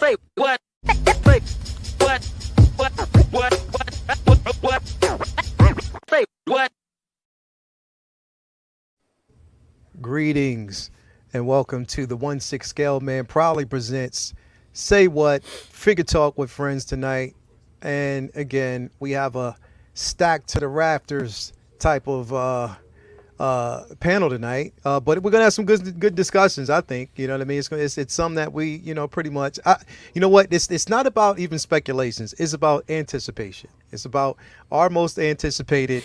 Say what? Say what? What? Say what? Greetings and welcome to the 1/6 Scale Man proudly presents Say What Figure Talk with Friends tonight. And again, we have a stack to the rafters type of panel tonight. But we're gonna have some good discussions. I think you know what I mean. It's something that we pretty much. You know what? It's not about even speculations. It's about anticipation. It's about our most anticipated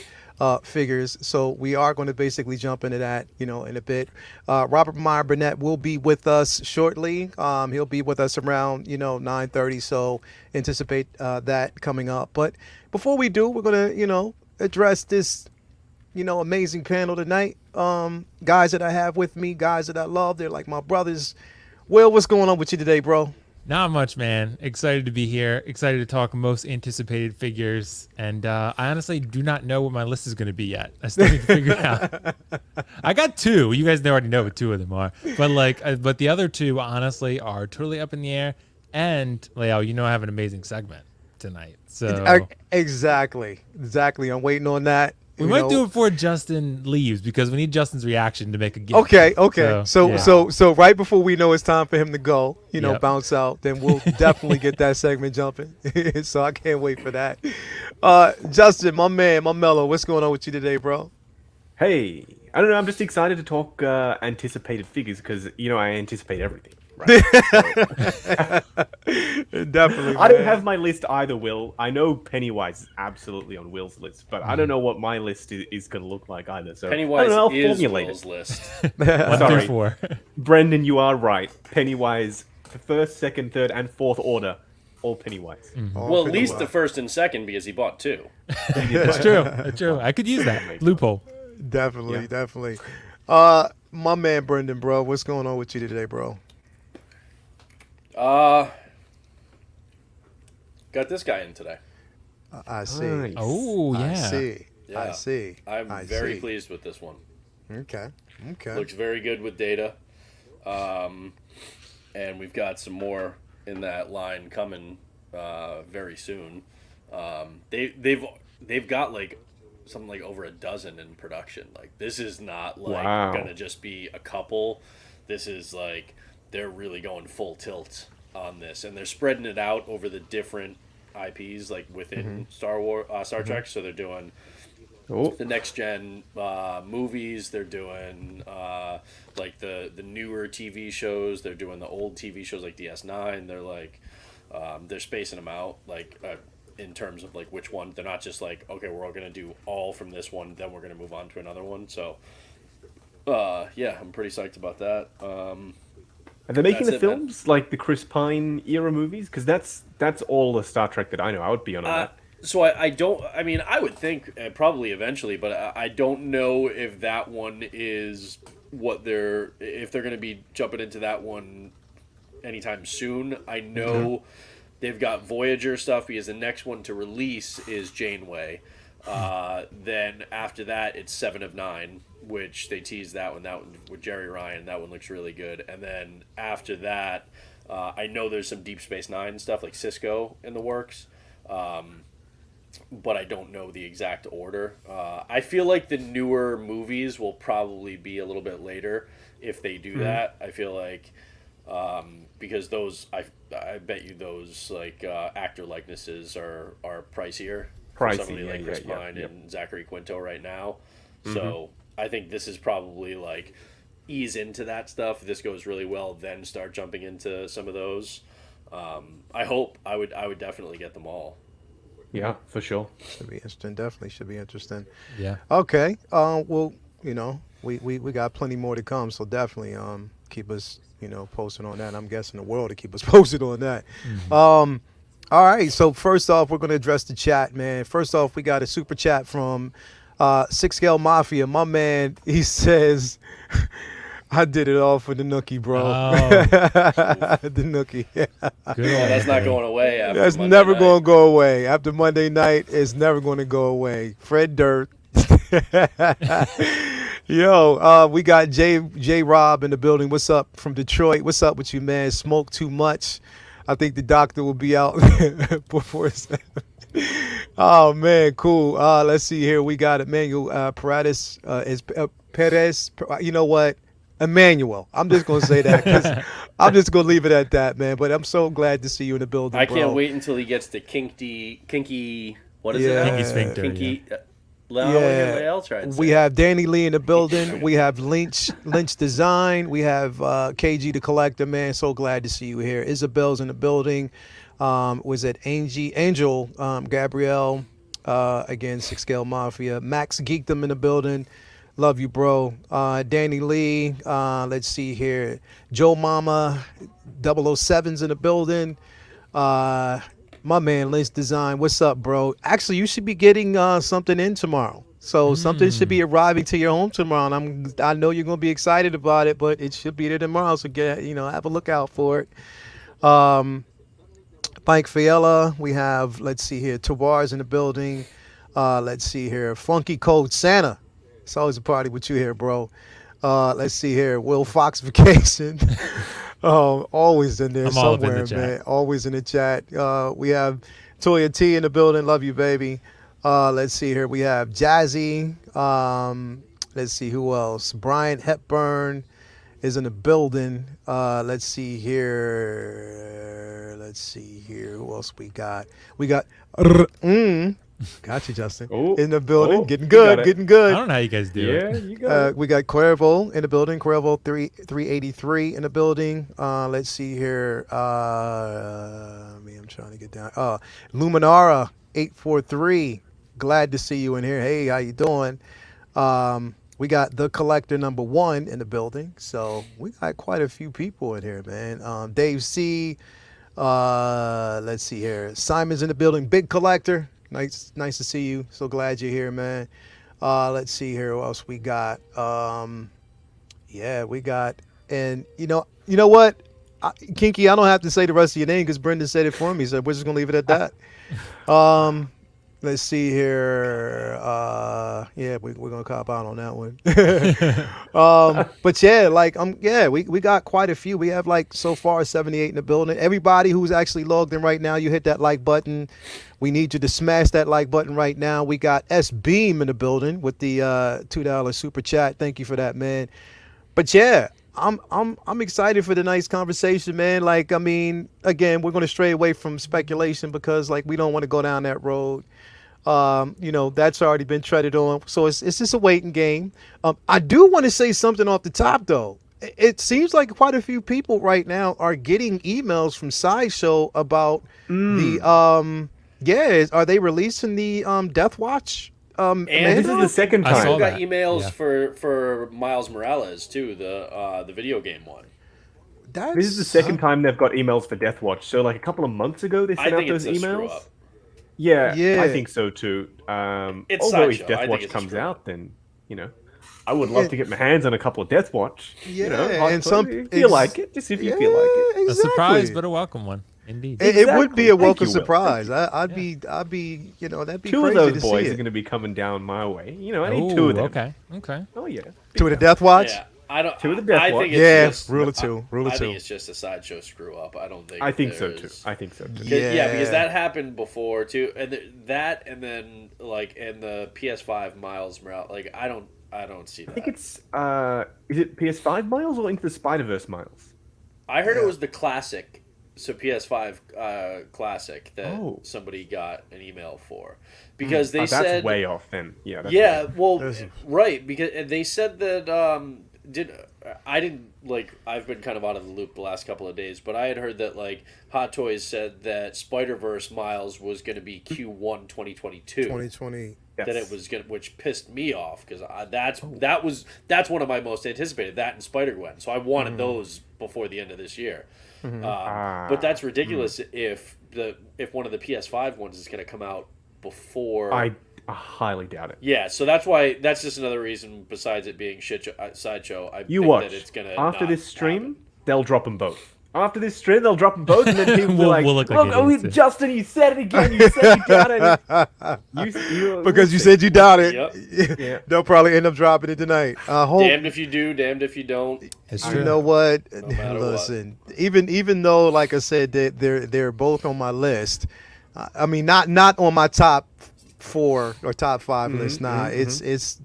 figures. So we are going to basically jump into that, in a bit. Robert Meyer Burnett will be with us shortly. He'll be with us around 9:30. So anticipate that coming up. But before we do, we're going to address this amazing panel tonight. Guys that I have with me, guys that I love. They're like my brothers. Will, what's going on with you today, bro? Not much, man. Excited to be here. Excited to talk most anticipated figures. And I honestly do not know what my list is going to be yet. I still need to figure it out. I got two. You guys already know what two of them are. But the other two, honestly, are totally up in the air. And, Leo, I have an amazing segment tonight. So Exactly. I'm waiting on that. We might do it before Justin leaves because we need Justin's reaction to make a gift. Okay. So So right before we know it's time for him to go, Yep. bounce out, then we'll definitely get that segment jumping. So I can't wait for that. Justin, my man, my mellow, what's going on with you today, bro? Hey, I don't know. I'm just excited to talk anticipated figures because I anticipate everything. Right? Definitely. I don't man. have my list either, Will. I know Pennywise is absolutely on Will's list, but I don't know what my list is going to look like either. So Pennywise I don't know, I'll is formulate Will's it. list. 1 Sorry. through 4. Brendan, you are right. Pennywise, the first, second, third, and fourth order, all Pennywise. All Well, at pretty least much. the first and second because he bought two. That's true. I could use that. Loophole. Definitely. My man, Brendan, bro, what's going on with you today, bro? Got this guy in today. I see. Nice. Oh, yeah. I see. Yeah. I see. I'm I very see. pleased with this one. Okay. Looks very good with data. And we've got some more in that line coming very soon. They've got like something like over a dozen in production. Like this is not like Wow. gonna just be a couple. This is like they're really going full tilt on this, and they're spreading it out over the different IPs like within Star Trek. So they're doing Oh, the next gen movies. They're doing like the newer TV shows. They're doing the old TV shows like DS9. They're like they're spacing them out like in terms of like which one. They're not just like okay, we're all gonna do all from this one, then we're gonna move on to another one. So yeah, I'm pretty psyched about that. are they making That's the it, man. films like the Chris Pine era movies? Because that's all the Star Trek that I know. I would be on that. So I don't. I mean, I would think probably eventually, but I don't know if that one is what if they're going to be jumping into that one anytime soon. I know they've got Voyager stuff because the next one to release is Janeway. Then after that, it's Seven of Nine, which they teased that one. That one with Jerry Ryan. That one looks really good. And then after that, I know there's some Deep Space Nine stuff like Cisco in the works. But I don't know the exact order. I feel like the newer movies will probably be a little bit later if they do that. I feel like because those, I bet you those like actor likenesses are pricier for Pricey, somebody like Chris Pine and Zachary Quinto right now. So I think this is probably like ease into that stuff. If this goes really well, then start jumping into some of those. I hope I would definitely get them all. Yeah, for sure. Should be interesting. Definitely should be interesting. Yeah. Okay. Well, we got plenty more to come, so definitely keep us posted on that. I'm guessing the world to keep us posted on that. All right. So first off, we're gonna address the chat, man. First off, we got a super chat from 6 Scale Mafia. My man, he says, I did it all for the nookie, bro. Oh. The nookie. Good Yeah, that's not going away after That's Monday never night. going to go away. After Monday night, it's never going to go away. Fred Dirt. Yo, we got J Rob in the building. What's up from Detroit? What's up with you, man? Smoke too much. I think the doctor will be out before 7. Oh man, cool. Let's see here. We got Emmanuel Paredes. Is Perez? You know what? Emmanuel. I'm just gonna say that because I'm just gonna leave it at that, man. But I'm so glad to see you in the building, I bro. can't wait until he gets the kinky. What is Yeah. it? Kinky sphincter, Kinky. Yeah. I'll try and say We it. have Danny Lee in the building. We have Lynch Design. We have KG the Collector, man. So glad to see you here. Isabel's in the building. Was it Angel Gabrielle, again, Six Scale Mafia. Max Geekdom in the building. Love you, bro. Danny Lee. Let's see here. Joe Mama 007's in the building. My man, Lynch Design. What's up, bro? Actually, you should be getting something in tomorrow. So something should be arriving to your home tomorrow. And I know you're gonna be excited about it, but it should be there tomorrow. So have a look out for it. Mike Fiella. We have, let's see here, Tawar's in the building. Let's see here, Funky Code Santa. It's always a party with you here, bro. Let's see here, Will Fox Vacation. Always in there I'm all up in somewhere, the chat. man. Always in the chat. We have Toya T in the building. Love you, baby. Let's see here. We have Jazzy. Let's see who else. Brian Hepburn is in the building. Let's see here. Who else we got? We got. Got you, Justin. Oh, in the building. oh, getting you good. got it. Getting I good. don't know how you guys do it. Yeah, you got it. We got Cuervo in the building. Cuervo 383 in the building. Let's see here. I'm trying to get down. Luminara 843. Glad to see you in here. Hey, how you doing? We got the Collector #1 in the building. So we got quite a few people in here, man. Dave C. Let's see here. Simon's in the building. Big Collector. Nice to see you. So glad you're here, man. Let's see here. Who else we got? We got, and you know what, Kinky. I don't have to say the rest of your name because Brendan said it for me. So we're just gonna leave it at that. Let's see here. We're gonna cop out on that one. But we got quite a few. We have so far 78 in the building. Everybody who's actually logged in right now, you hit that like button. We need you to smash that like button right now. We got S Beam in the building with the $2 super chat. Thank you for that, man. But yeah, I'm excited for the nice conversation, man. Again, we're gonna stray away from speculation because we don't want to go down that road. That's already been treaded on. So it's just a waiting game. I do want to say something off the top though. It seems like quite a few people right now are getting emails from Sideshow about the are they releasing the Death Watch? And This is the second I saw time. I got that. emails Yeah. for Miles Morales too, the video game one. This is the second time they've got emails for Death Watch. So a couple of months ago they I sent out think those it's a screw emails. up. Yeah, I think so too. It's Although if Sideshow. I Death think Watch it's a comes screw up. out, then I would love to get my hands on a couple of Death Watch. Yeah, and if you feel like it, just if you feel like it. A surprise, but a welcome one, indeed. It would be Exactly. a Thank welcome you, Will. surprise. I'd be that'd be Two crazy of those to boys see are it. going to be coming down my way. I need two of them. Okay. Oh yeah. To the Death Watch. Yeah, I don't. Two of the Death I Watch. think it's Yeah, just, rule of two. Rule of I two. think it's just a Sideshow screw up. I don't think. I think so too. there's- I think so too. Yeah, because Yeah. that happened before too, and that, and then in the PS5 Miles Morales, I don't see that. I think it's is it PS5 Miles or Into the Spider-Verse Miles? I heard Yeah. it was the classic, so PS5 classic that Oh. somebody got an email for, because they That's said way off then. Yeah. That's yeah, way off. well, right, because they said that I've been kind of out of the loop the last couple of days, but I had heard that Hot Toys said that Spider-Verse Miles was going to be Q1 2022. 2020. That it was going, which pissed me off because that's one of my most anticipated, that and Spider-Gwen. So I wanted those before the end of this year. But that's ridiculous if one of the PS5 ones is going to come out before. I highly doubt it. Yeah, so that's just another reason besides it being Sideshow. I You think watch. that it's gonna After not this stream, happen. they'll drop them both. after this stream, they'll drop them both, and then people will be We'll like, look like "Look, idiots, too." Justin, you said it again. You said you doubt it." Because you said you doubt it. Yep. Yeah. They'll probably end up dropping it tonight. I hope. Damned if you do, damned if you don't. It's You true. know what? matter Listen, even though, like I said, they're both on my list. I mean, not on my top 4 or top 5 list. Nah, it's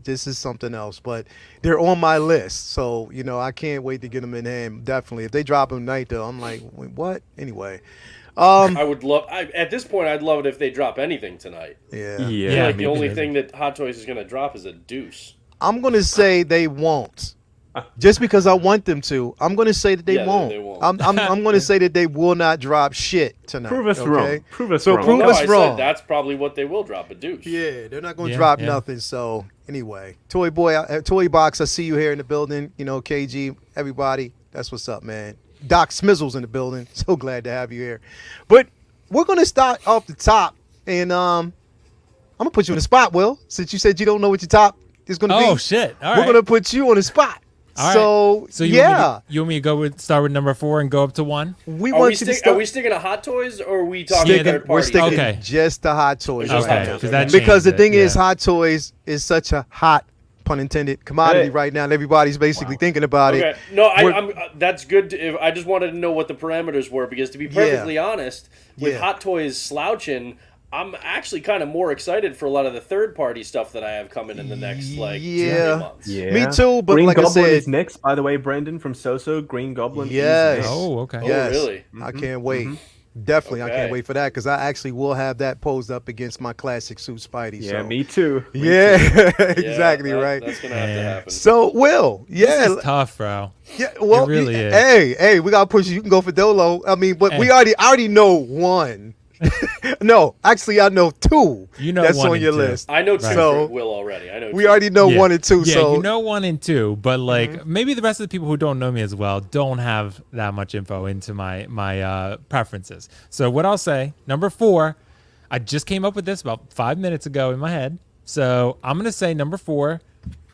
this is something else. But they're on my list, so I can't wait to get them in hand. Definitely, if they drop them tonight, though, I'm like, wait, what? Anyway, I would love. At this point, I'd love it if they drop anything tonight. yeah. I Yeah. feel like me the only too. thing that Hot Toys is going to drop is a deuce. I'm gonna say they won't. Just because I want them to, I'm gonna say that they Yeah, won't. they won't. I'm gonna say that they will not drop shit tonight. Prove us okay? wrong. Prove us So wrong. prove No, us I wrong. said that's probably what they will drop, a deuce. Yeah, they're not gonna Yeah, drop yeah. nothing. So anyway, Toy Boy, Toy Box, I see you here in the building. KG, everybody, that's what's up, man. Doc Smizzle's in the building. So glad to have you here. But we're gonna start off the top, and I'm gonna put you in the spot, Will, since you said you don't know what your top is gonna be. Oh shit! All We're right. gonna put you on the spot. All right. So you yeah, want me to go start with number 4 and go up to 1? we Are want we, you to are start. we sticking to Hot Toys or are we talking Sticking- third We're party? sticking Okay. just to Hot Toys. Just right Hot now. Toys, because that okay. Because the changes thing it, is, yeah. Hot Toys is such a hot, pun intended, commodity Hey. right now. And everybody's basically thinking about Okay. it. No, We're- I'm. That's good. I just wanted to know what the parameters were because, to be perfectly honest, with Yeah. Hot Toys slouching, I'm actually kind of more excited for a lot of the third-party stuff that I have coming in the next Yeah. 2 months. Yeah. Me too, but Green like I Goblin said- is next, by the way, Brendan from Soso. Green Goblin Yes. is next. Oh, okay. Oh, Yes. really? I can't wait. Definitely, I can't Okay. wait for that because I actually will have that posed up against my classic suit Spidey. Yeah, so. me too. Me Yeah, Yeah, exactly right. That's gonna have to Yeah. happen. So, Will, This yeah, is tough, bro. yeah. Well, really is. Hey, we gotta push you. You can go for Dolo. I mean, but Hey. I already know one. No, actually, I know 2. You know that's one on and your 2. list. I know two So- for Will already. I know We two. already know Yeah. 1 and 2. Yeah, so you know 1 and 2, but like maybe the rest of the people who don't know me as well don't have that much info into my preferences. So what I'll say, number 4, I just came up with this about 5 minutes ago in my head. So I'm gonna say number 4.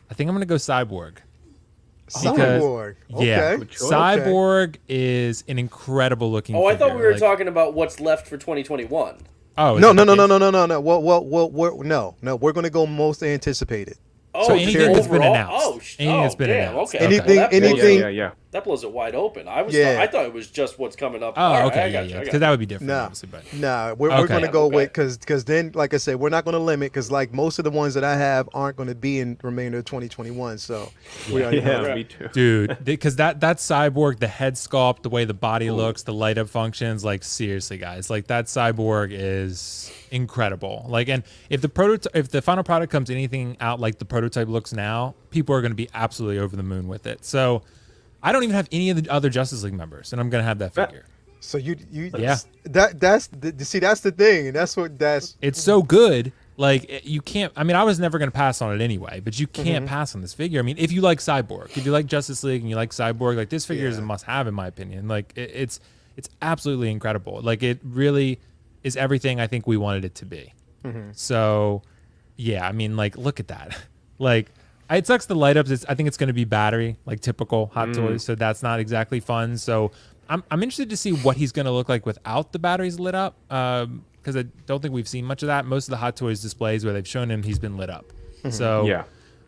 I think I'm gonna go Cyborg. Because- Cyborg. Yeah, Okay. Cyborg is an incredible looking. Oh, I thought we figure. were Like- talking about what's left for 2021. Oh is No, that no, the no, no, case? no, no, no. No. We're gonna go most anticipated. Oh, So just anything that's been overall? announced. Anything that's been damn, announced. Okay. Anything- Well, that blows anything- it- Yeah. That blows it wide open. Yeah. I thought it was just what's coming up. Oh, All right, okay, I yeah, got you, I yeah, got because you. that would be different, Nah, obviously. But nah, we're Okay. gonna go Okay. with because then, like I said, we're not gonna limit because like most of the ones that I have aren't gonna be in remainder of 2021. So we already know. Yeah, me too. dude, because that Cyborg, the head sculpt, the way the body looks, the light up functions, like seriously, guys, like that Cyborg is incredible. Like, and if the final product comes anything out like the prototype looks now, people are going to be absolutely over the moon with it. So I don't even have any of the other Justice League members, and I'm going to have that figure. So you Yeah. that's the thing, and that's It's so good. Like you can't. I mean, I was never going to pass on it anyway, but you can't pass on this figure. I mean, if you like Cyborg, if you like Justice League and you like Cyborg, like this figure is a must-have in my opinion. Like it's absolutely incredible. Like it really is everything I think we wanted it to be. So, yeah, I mean, like look at that. Like it sucks the light ups. I think it's going to be battery, like typical Hot Toys. So that's not exactly fun. So I'm interested to see what he's going to look like without the batteries lit up. Because I don't think we've seen much of that. Most of the Hot Toys displays where they've shown him, he's been lit up. So Yeah.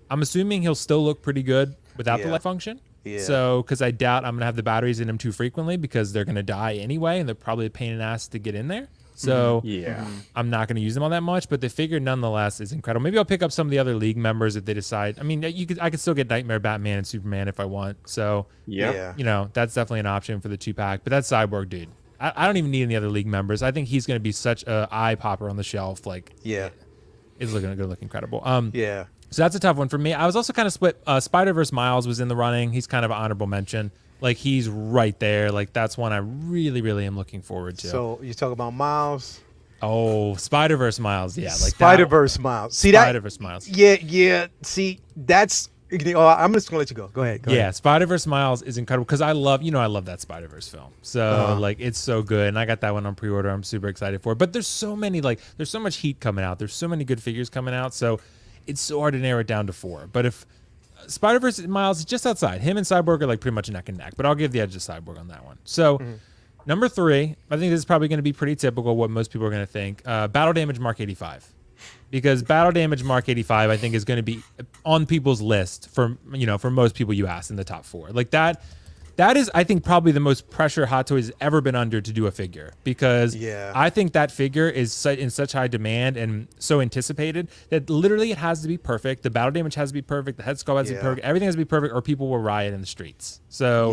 I'm assuming he'll still look pretty good without the Yeah. light function. Yeah. So, because I doubt I'm going to have the batteries in him too frequently because they're going to die anyway, and they're probably a pain in the ass to get in there. So, Yeah. I'm not going to use them all that much, but the figure nonetheless is incredible. Maybe I'll pick up some of the other League members if they decide. I mean, I could still get Nightmare, Batman, and Superman if I want. So, Yeah. you know, that's definitely an option for the 2-pack. But that's Cyborg, dude. I don't even need any other League members. I think he's going to be such a eye popper on the shelf. Like, yeah. it's going to look incredible. Yeah. So that's a tough one for me. I was also kind of split. Spider-Verse Miles was in the running. He's kind of an honorable mention. Like he's right there. Like that's one I really, really am looking forward to. So you talk about Miles, Oh, Spider-Verse Miles. Yeah, like Spider-Verse Miles. See that. that? Spider-Verse Miles. Yeah. See, that's. Oh, I'm just gonna let you go. Go ahead. Go Yeah, ahead. Spider-Verse Miles is incredible because I love that Spider-Verse film. So like it's so good, and I got that one on pre-order. I'm super excited for it. But there's so much heat coming out. There's so many good figures coming out. So it's so hard to narrow it down to 4. But if Spider-Verse Miles is just outside. Him and Cyborg are like pretty much neck and neck, but I'll give the edge to Cyborg on that one. So number 3, I think this is probably going to be pretty typical what most people are going to think. Battle Damage Mark 85. Because Battle Damage Mark 85, I think, is going to be on people's list for most people you ask in the top 4. Like that is, I think, probably the most pressure Hot Toys has ever been under to do a figure, because I think that figure is in such high demand and so anticipated that literally it has to be perfect. The battle damage has to be perfect. The head sculpt has to be perfect. Everything has to be perfect, or people will riot in the streets. So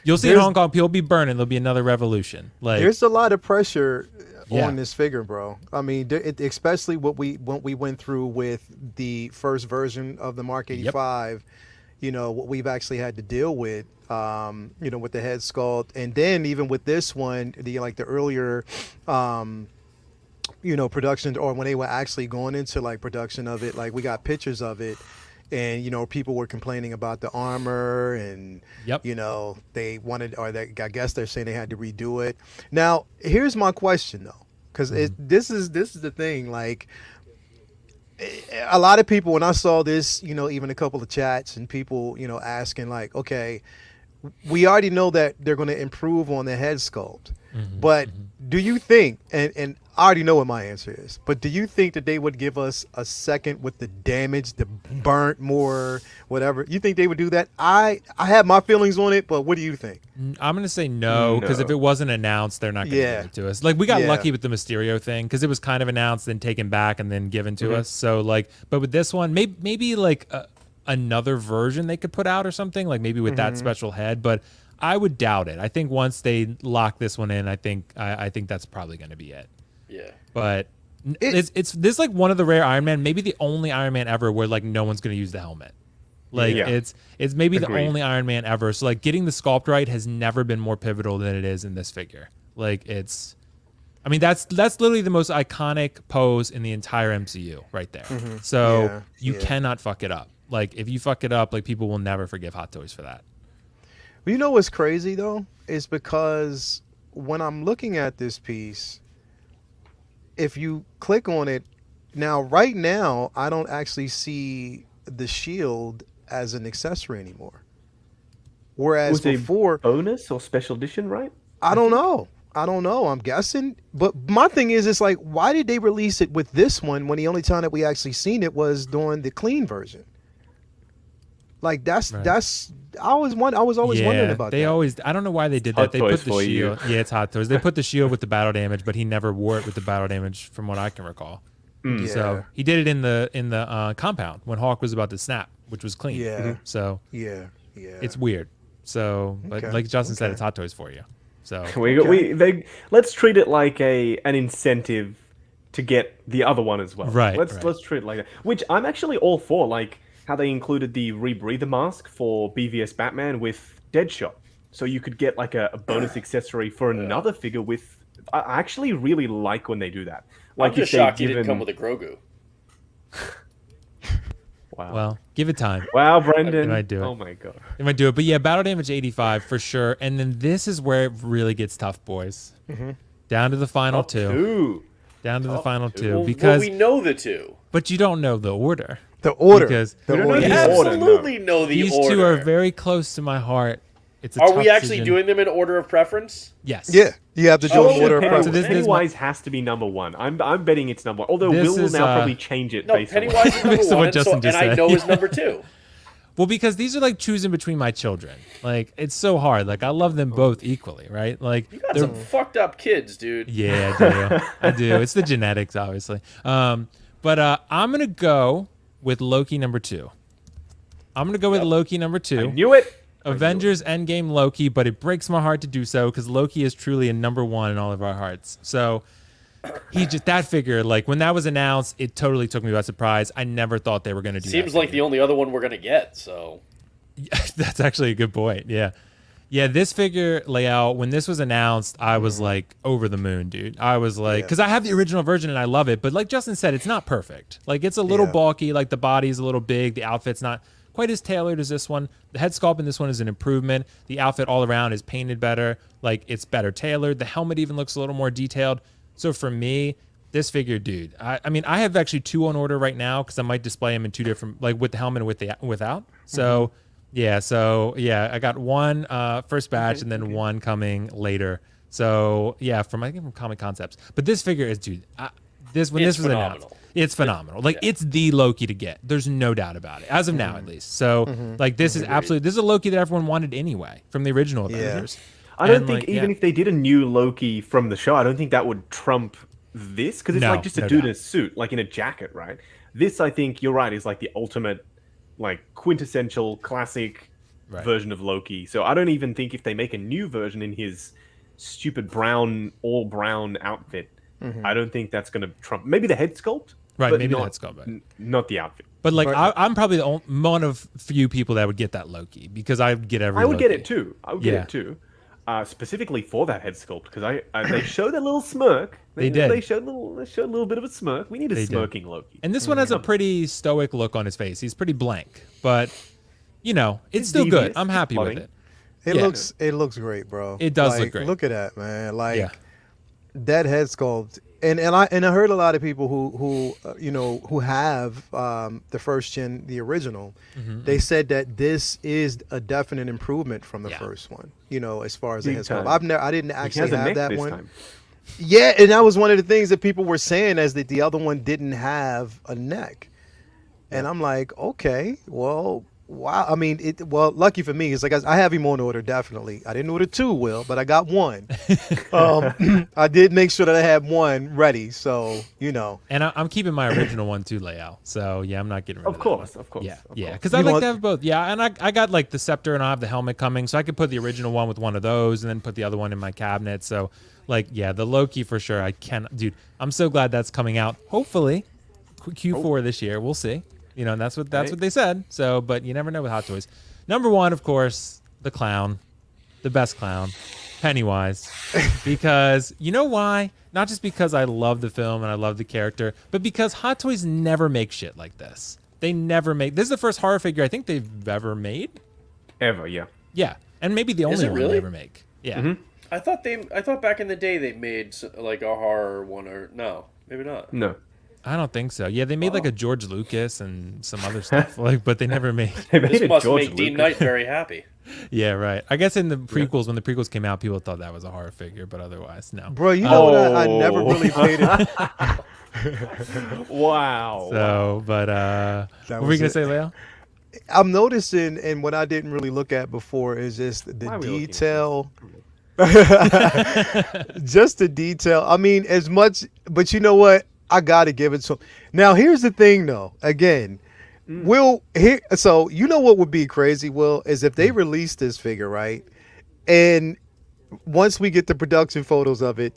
you'll see in Hong Kong, people will be burning. There'll be another revolution. Like, there's a lot of pressure on this figure, bro. I mean, especially what we went through with the first version of the Mark 85. What we've actually had to deal with, with the head sculpt, and then even with this one, the earlier, production, or when they were actually going into like production of it, like we got pictures of it, and people were complaining about the armor, and they wanted, or I guess they're saying they had to redo it. Now, here's my question though, because this is the thing, like. A lot of people, when I saw this, even a couple of chats and people, asking like, okay, we already know that they're going to improve on the head sculpt, but do you think, and I already know what my answer is, but do you think that they would give us a second with the damage, the burnt more, whatever? You think they would do that? I have my feelings on it, but what do you think? I'm going to say no, because if it wasn't announced, they're not going to give it to us. Like, we got lucky with the Mysterio thing, because it was kind of announced, then taken back, and then given to us. So, like, but with this one, maybe like another version they could put out or something, like maybe with that special head, but I would doubt it. I think once they lock this one in, I think that's probably going to be it. Yeah. But it's this like one of the rare Iron Man, maybe the only Iron Man ever where like no one's going to use the helmet. Like it's maybe the only Iron Man ever. So like getting the sculpt right has never been more pivotal than it is in this figure. Like that's literally the most iconic pose in the entire MCU right there. So you cannot fuck it up. Like if you fuck it up, like people will never forgive Hot Toys for that. Well, you know what's crazy though is because when I'm looking at this piece, if you click on it now, right now, I don't actually see the shield as an accessory anymore. Whereas before, bonus or special edition, right? I don't know. I'm guessing. But my thing is, it's like, why did they release it with this one when the only time that we actually seen it was during the clean version? Like that's I was always wondering about that. I don't know why they did that. They put the shield. Yeah, it's Hot Toys. They put the shield with the battle damage, but he never wore it with the battle damage from what I can recall. So he did it in the compound when Hawk was about to snap, which was clean. So it's weird. So, but like Justin said, it's Hot Toys for you. So let's treat it like an incentive to get the other one as well. Right. Let's treat it like that. Which I'm actually all for. Like how they included the rebreather mask for BVS Batman with Deadshot, so you could get like a bonus accessory for another figure with. I actually really like when they do that. Like I'm just shocked he didn't come with a Grogu. Wow. Well, give it time. Wow, Brendan. They might do it. Oh my god. They might do it. But yeah, battle damage 85 for sure. And then this is where it really gets tough, boys. Down to the final two. Down to the final two. Because we know the two. But you don't know the order. The order. Because we absolutely know the these order. These two are very close to my heart. Are we actually doing them in order of preference? Yes. Yeah. You have to do them in order of preference. So Pennywise has to be number one. I'm betting it's number one. Although will now probably change it. No, Pennywise is number one, and I know is number two. Well, because these are like choosing between my children. Like it's so hard. Like I love them both equally, right? Like you got some fucked up kids, dude. Yeah, I do. I do. It's the genetics, obviously. But I'm gonna go with Loki number 2. I'm gonna go with Loki number 2. I knew it. Avengers Endgame Loki, but it breaks my heart to do so because Loki is truly a number one in all of our hearts. So that figure, like when that was announced, it totally took me by surprise. I never thought they were going to do that. Seems like the only other one we're going to get, so. That's actually a good point, yeah. Yeah, this figure layout, when this was announced, I was like over the moon, dude. I was like, because I have the original version and I love it, but like Justin said, it's not perfect. Like it's a little bulky, like the body's a little big, the outfit's not quite as tailored as this one. The head sculpt in this one is an improvement. The outfit all around is painted better. Like it's better tailored. The helmet even looks a little more detailed. So for me, This figure, dude. I mean, I have actually 2 on order right now because I might display them in 2 different, like with the helmet and without. So yeah, I got one first batch and then one coming later. So yeah, I think from Comic Concepts. But this figure is, dude. This was announced, it's phenomenal. Like it's the Loki to get. There's no doubt about it, as of now at least. So like this is a Loki that everyone wanted anyway from the original Avengers. I don't think even if they did a new Loki from the show, I don't think that would trump this, because it's like just a dude in a suit, like in a jacket, right? This, I think you're right, is like the ultimate, like quintessential classic version of Loki. So I don't even think if they make a new version in his stupid all brown outfit, I don't think that's going to trump. Maybe the head sculpt, right? But Maybe not, the head sculpt, right? Not the outfit. But like, I'm probably the one of few people that would get that Loki, because I would get every. I would Loki. get it too. I would get it too. Specifically for that head sculpt, because they showed a little smirk. They did. They showed a little bit of a smirk. We need a smirking Loki. And this one has a pretty stoic look on his face. He's pretty blank, but it's still good. I'm happy with it. It looks great, bro. It does look great. Look at that, man. Like that head sculpt. And I heard a lot of people who have the first gen, the original. They said that this is a definite improvement from the first one. As far as the head sculpt, I didn't actually have that one. Time. Yeah, and that was one of the things that people were saying, as that the other one didn't have a neck. And I'm like, okay, well, wow. I mean, lucky for me, it's like I have him on order, definitely. I didn't order 2, Will, but I got 1. I did make sure that I had 1 ready, so, And I'm keeping my original one too, layout. So, yeah, I'm not getting rid of that one. Of course. Yeah, because I like to have both. Yeah, and I got like the scepter and I have the helmet coming, so I could put the original one with one of those and then put the other one in my cabinet. So, like, yeah, the Loki for sure. Dude, I'm so glad that's coming out. Hopefully, Q4 this year. We'll see. And that's what they said. So, but you never know with Hot Toys. Number 1, of course, the clown, the best clown, Pennywise, because you know why? Not just because I love the film and I love the character, but because Hot Toys never make shit like this. They never make. This is the first horror figure I think they've ever made. Ever, yeah. Yeah, and maybe the only one they ever make. Yeah. I thought back in the day they made like a horror one, or no, maybe not. No. I don't think so. Yeah, they made like a George Lucas and some other stuff, but they never made. This must make Dean Knight very happy. Yeah, right. I guess in the prequels, when the prequels came out, people thought that was a horror figure, but otherwise, no. Bro, what? I never really paid it. Wow. So, but what were you gonna say, Leo? I'm noticing, and what I didn't really look at before is just the detail. Just the detail. I mean, as much, but you know what? I gotta give it to. Now, here's the thing, though. Again, so you know what would be crazy, Will, is if they release this figure, right? And once we get the production photos of it,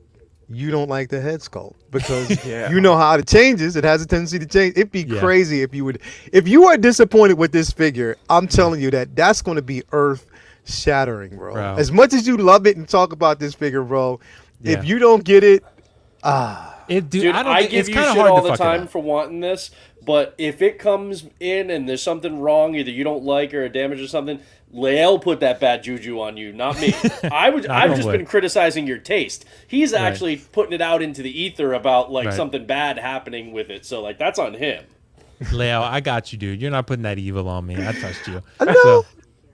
you don't like the head sculpt because you know how it changes. It has a tendency to change. It'd be crazy if you are disappointed with this figure. I'm telling you that's going to be earth shattering, bro. As much as you love it and talk about this figure, bro, if you don't get it, Dude, I give you shit all the time for wanting this, but if it comes in and there's something wrong, either you don't like or a damage or something, Lael put that bad juju on you, not me. I've just been criticizing your taste. He's actually putting it out into the ether about something bad happening with it. So that's on him. Leo, I got you, dude. You're not putting that evil on me. I trust you. No.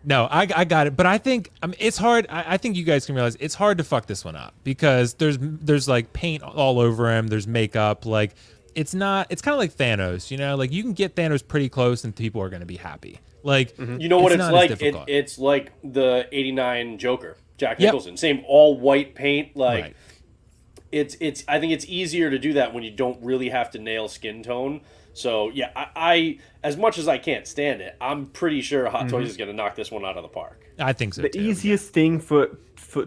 No, I got it, but I think it's hard. I think you guys can realize it's hard to fuck this one up because there's like paint all over him. There's makeup. Like it's kind of like Thanos. Like you can get Thanos pretty close and people are gonna be happy. Like you know what it's like? It's like the '89 Joker, Jack Nicholson. Same all white paint. Like it's. I think it's easier to do that when you don't really have to nail skin tone. So, yeah, I as much as I can't stand it, I'm pretty sure Hot Toys is going to knock this one out of the park. I think so, The easiest thing for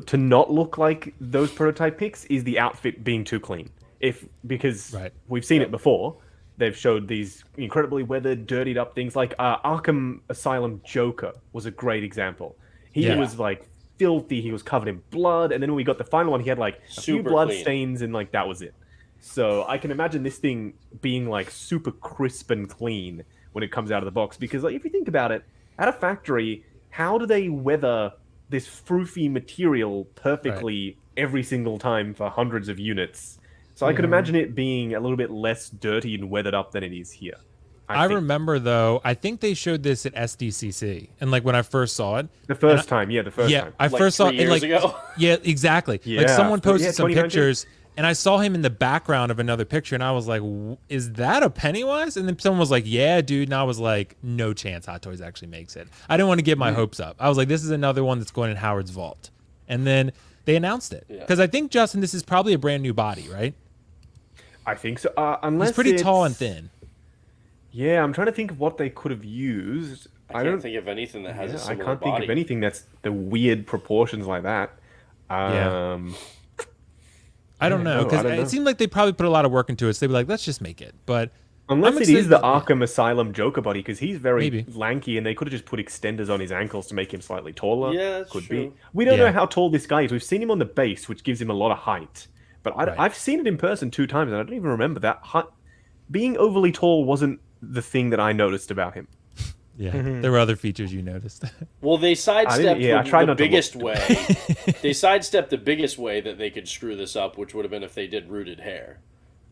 to not look like those prototype pics is the outfit being too clean. Because we've seen it before. They've showed these incredibly weathered, dirtied up things. Like Arkham Asylum Joker was a great example. He was, filthy. He was covered in blood. And then when we got the final one, he had, a few blood stains, and, that was it. So I can imagine this thing being super crisp and clean when it comes out of the box. Because if you think about it, at a factory, how do they weather this froofy material perfectly every single time for hundreds of units? So I could imagine it being a little bit less dirty and weathered up than it is here. I think. remember though. I think they showed this at SDCC, and like when I first saw it, The first time. yeah, I Like first saw 3 it years like ago? yeah, exactly. Like Yeah. someone posted Yeah, some 2019. pictures, and I saw him in the background of another picture, and I was like, "Is that a Pennywise?" And then someone was like, "Yeah, dude," and I was like, "No chance, Hot Toys actually makes it." I didn't want to get my hopes up. I was like, "This is another one that's going in Howard's vault," and then they announced it because I think Justin, this is probably a brand new body, right? I think so. Unless He's pretty tall and it's- thin. Yeah, I'm trying to think of what they could have used. I can't think of anything that has a I similar can't body. think of anything that's the weird proportions like that. Yeah. Um, I don't know know, I because don't know. it seemed like they probably put a lot of work into it. So they'd be like, "Let's just make it." But Unless I'm it excited is the to- Arkham Asylum Joker body, because he's very Maybe. lanky, and they could have just put extenders on his ankles to make him slightly taller. Yeah, that's could true. be. We don't Yeah. know how tall this guy is. We've seen him on the base, which gives him a lot of height. But Right. I've seen it in person 2 times, and I don't even remember that. Being overly tall wasn't the thing that I noticed about him. Yeah, there were other features you noticed. Well, they sidestepped I tried the not to look. biggest way. They sidestepped the biggest way that they could screw this up, which would have been if they did rooted hair.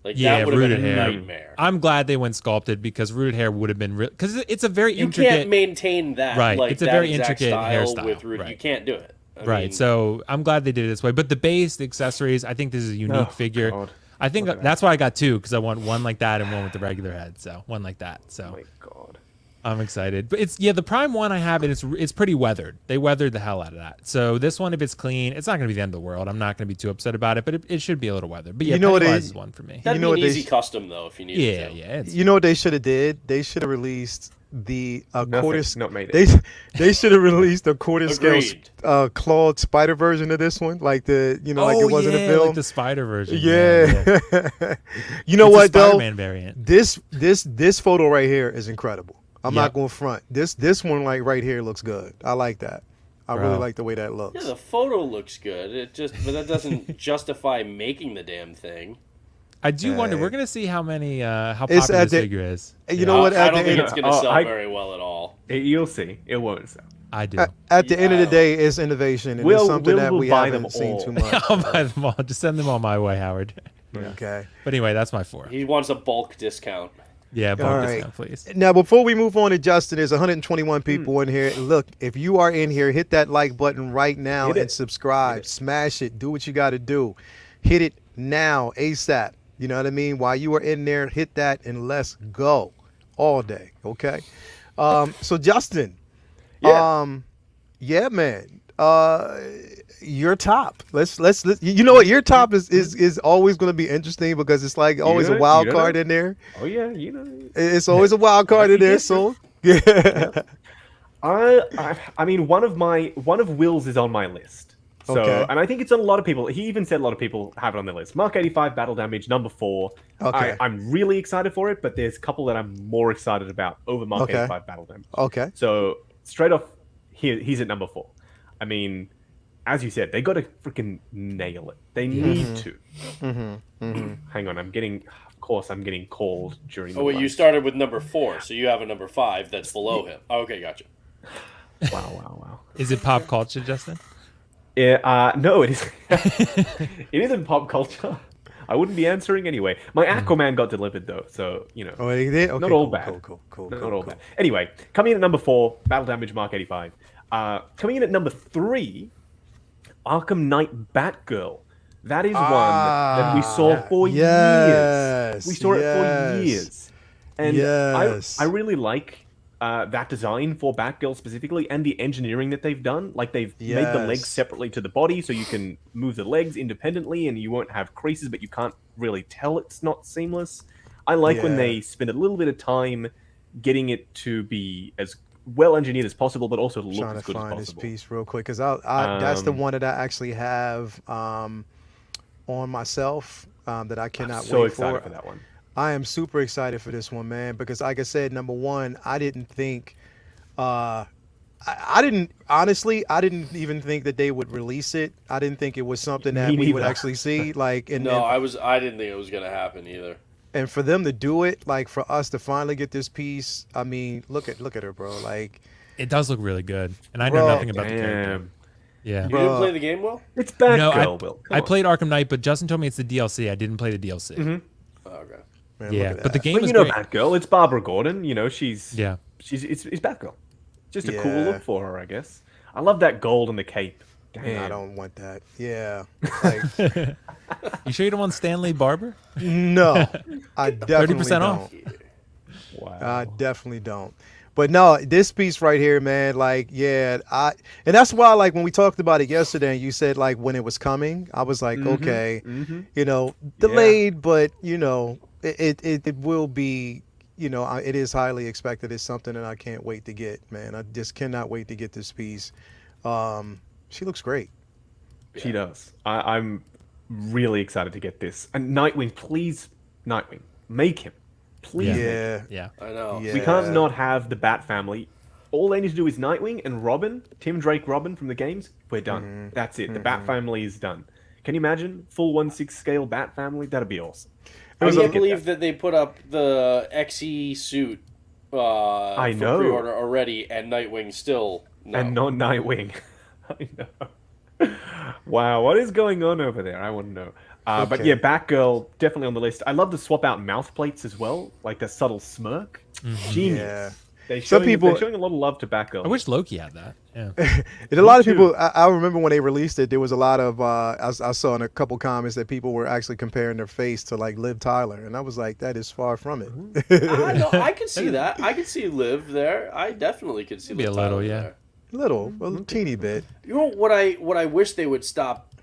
Like Yeah, that would have been rooted a hair. nightmare. I'm glad they went sculpted because rooted hair would have been real. Because it's a very You intricate. can't maintain that. Right, Like, it's a that very exact intricate style hairstyle, with rooted. You right. can't do it. I Right, mean, so I'm glad they did it this way. But the base, the accessories, I think this is a unique Oh, figure. God. I think Look at that's why I got 2 because I want one like that and one with the regular head. So one like that. Oh So my god. I'm excited. But it's the Prime one I have, and it's pretty weathered. They weathered the hell out of that. So this one, if it's clean, it's not going to be the end of the world. I'm not going to be too upset about it, but it should be a little weathered. But yeah, You know what Pennywise it- is one for me. that'd you know be what an they easy sh- custom though if you needed Yeah, to. yeah. You know what they should have did? They should have released the quarter. not made it. They should have released a quarter scale Agreed. clawed spider version of this one, like the like it was in the film. like the spider version. Yeah. You know It's a what though? Spider-Man variant. This photo right here is incredible. I'm Yep. not going front. This one like right here looks good. I like that. I really Bro. like the way that looks. Yeah, the photo looks good. But that doesn't justify making the damn thing. I do wonder. Hey. We're gonna see how many how It's popular at this the- figure is. You know what? I At don't the think end, it's going to Oh, sell I- very well at all. You'll see. It won't sell. I do. at the end of the Yeah. day, it's innovation, and We'll- it's something that we'll we buy haven't them seen all. too much. I'll buy them all. Just send them all my way, Howard. Okay. But anyway, that's my 4. He wants a bulk discount. Yeah, All bulk right. discount, please. Now, before we move on to Justin, there's 121 people in here. Look, if you are in here, hit that like button right now Hit and it. subscribe. Smash it. Do what you got to do. Hit it now, ASAP. You know what I mean? While you are in there, hit that and let's go all day. Okay. So Justin, Yeah. yeah, man. Your top. Let's you know what? Your top is always going to be interesting because it's like always a know- wild you know card that. in there. Oh yeah, you know. It's always a wild card in there. Yes, So yeah. I mean, one of Will's is on my list. So, Okay. and I think it's on a lot of people. He even said a lot of people have it on their list. Mark 85 Battle Damage number 4. Okay. I'm really excited for it, but there's a couple that I'm more excited about over Mark Okay. 85 Battle Damage. Okay. So straight off, he's at number 4. I mean, as you said, they got to freaking nail it. They need to. Hang on, I'm getting called during. Oh, wait, you started with number 4, so you have a number 5 that's below him. Okay, gotcha. Wow. Is it pop culture, Justin? Yeah, no, it is. It isn't pop culture. I wouldn't be answering anyway. My Aquaman got delivered though, so you know. Oh, he did? Okay, Not all cool, bad. Cool. Not all bad. Anyway, coming in at number 4, Battle Damage Mark 85. Coming in at number 3, Arkham Knight Batgirl. That is one that we saw for yes, years. We saw it yes, for years. And yes. I really like that design for Batgirl specifically and the engineering that they've done. Like they've made the legs Yes. separately to the body so you can move the legs independently and you won't have creases, but you can't really tell it's not seamless. I like when Yeah. they spend a little bit of time getting it to be as well engineered as possible, but also look Trying as to good as find this possible. piece real quick because that's the one that I actually have on myself that I cannot So wait excited for that one. I am super excited for this one, man, because like I said, number one, I didn't think, I didn't even think that they would release it. I didn't think it was something that Me we would neither. actually see, like, and, No, I didn't think it was going to happen either. and for them to do it, like, for us to finally get this piece, I mean, look at her, bro, like, It does look really good, and I know Bro, nothing about the character. Damn. Yeah. You didn't play the game, Will? It's Batgirl, No, Will. I played Arkham Knight, but Justin told me it's the DLC. I didn't play the DLC. Oh, okay. Man, Yeah, look at but the that. game But was you know great. Batgirl. It's Barbara Gordon. You know, she's it's Batgirl. Just a cool Yeah. look for her, I guess. I love that gold and the cape. Damn. I don't want that. Yeah. Like, You sure you don't want Stanley Barber? no, I definitely 30% don't. off. Wow. I definitely don't. But no, this piece right here, man, like, yeah, and that's why, like, when we talked about it yesterday and you said, like, when it was coming, I was like, okay, you know, delayed, but, you know, it will be, you know, it is highly expected. It's something that I can't wait to get, man. I just cannot wait to get this piece. She looks great. She does. I'm really excited to get this. And Nightwing, please, Nightwing, make him. Please. Yeah. Yeah. I know. Yeah. We can't not have the Bat family. All they need to do is Nightwing and Robin, Tim Drake Robin from the games. We're done. That's it. The Bat family is done. Can you imagine full 1/6 scale Bat family? That'd be awesome. I can't believe that they put up the XE suit I for know. pre-order already, and Nightwing still no. And not Nightwing. I know. Wow, what is going on over there? I want to know. But Okay. yeah, Batgirl definitely on the list. I love the swap out mouth plates as well, like the subtle smirk. Genius. Yeah. They're Some showing, people- they're showing a lot of love to Batgirl. I wish Loki had that. Yeah. And a lot of too. people, I remember when they released it, there was a lot of, I saw in a couple comments that people were actually comparing their face to like Liv Tyler. And I was like, that is far from it. I know. I could see that. I could see Liv there. I definitely could see Maybe Liv a little, Tyler yeah. there. a teeny bit. You know what I wish they would stop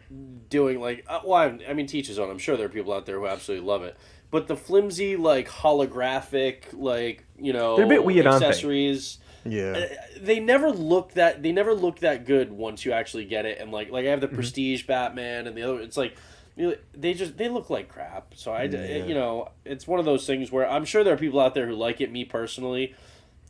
doing, like, I mean, teach his own. I'm sure there are people out there who absolutely love it, but the flimsy, like, holographic, like, you know, They're a bit weird, aren't they? accessories. Yeah. They never look that good once you actually get it. And like I have the Prestige Batman and the other. It's like they look like crap. So you know, it's one of those things where I'm sure there are people out there who like it. Me personally,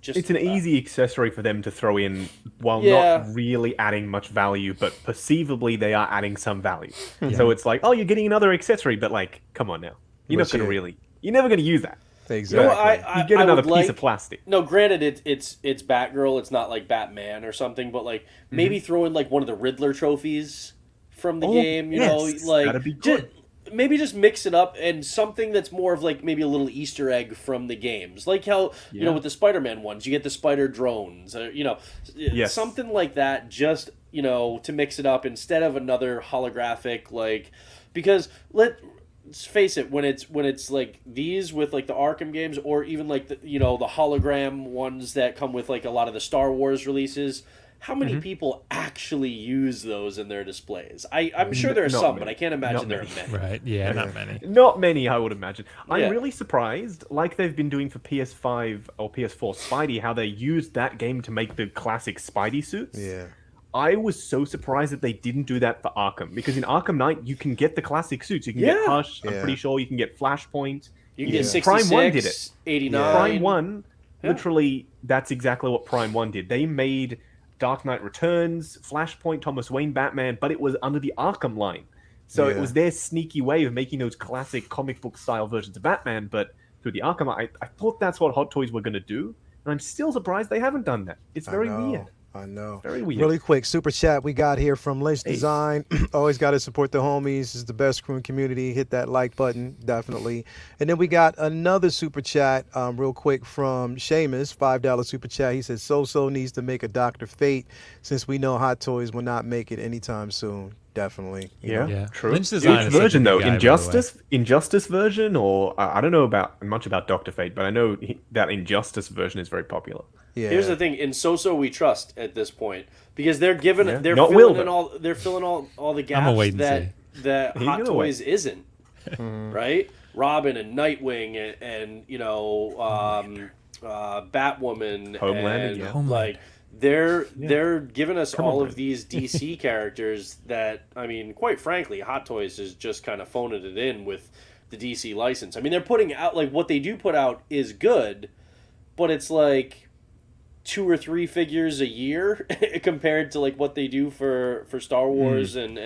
just It's an easy accessory for them to throw in while Yeah. not really adding much value, but perceivably they are adding some value. So it's like, oh, you're getting another accessory, but like, come on now. You're not Which going to is- really, you're never going to use that. Exactly. You know what, You get I another would piece like- of plastic. No, granted, it's Batgirl. It's not like Batman or something, but like maybe throw in like one of the Riddler trophies from the Oh, game. You yes, know, like that'd be good. maybe just mix it up and something that's more of like maybe a little Easter egg from the games, like how you know with the Spider-Man ones, you get the spider drones. You know, Yes. something like that. Just you know to mix it up instead of another holographic like because let's face it, when it's like these with like the Arkham games, or even like the you know the hologram ones that come with like a lot of the Star Wars releases, how many people actually use those in their displays? I'm sure there are Not some, many. but I can't imagine Not there many. are many. Right. Yeah, not many. Not many, I would imagine. Yeah. I'm really surprised, like they've been doing for PS5 or PS4 Spidey, how they used that game to make the classic Spidey suits. Yeah. I was so surprised that they didn't do that for Arkham, because in Arkham Knight you can get the classic suits. You can get Yeah. Hush. I'm Yeah. pretty sure you can get Flashpoint. You can get Yeah. 66, Prime 1 did it. 89. Prime 1, Yeah. literally, that's exactly what Prime 1 did. They made Dark Knight Returns, Flashpoint, Thomas Wayne Batman, but it was under the Arkham line. So it Yeah. was their sneaky way of making those classic comic book style versions of Batman, but through the Arkham. I thought that's what Hot Toys were going to do, and I'm still surprised they haven't done that. It's very I know, weird. I know. Very weird. Really quick, super chat we got here from Lynch Design. Always got to support the homies. It's the best crew in community. Hit that like button, definitely. And then we got another super chat, real quick, from Seamus, $5 super chat. He says, So needs to make a Dr. Fate since we know Hot Toys will not make it anytime soon. Definitely. you Yeah, know? Yeah. true. Lynch Design Which is such a version good though? guy, by the way. Injustice version, or I don't know about much about Doctor Fate, but I know that Injustice version is very popular. Yeah. Here's the thing: in So we trust at this point because they're giving Yeah. they're Not filling Will, in though. they're filling all the I'ma gaps wait and that He's Hot gonna wait. Toys isn't right. Robin and Nightwing and you know Batwoman Homelander, and yeah. like they're giving us all on, of these DC characters that I mean, quite frankly, Hot Toys is just kind of phoning it in with the DC license. I mean, they're putting out like what they do put out is good, but it's like 2 or 3 figures a year compared to like what they do for Star Wars and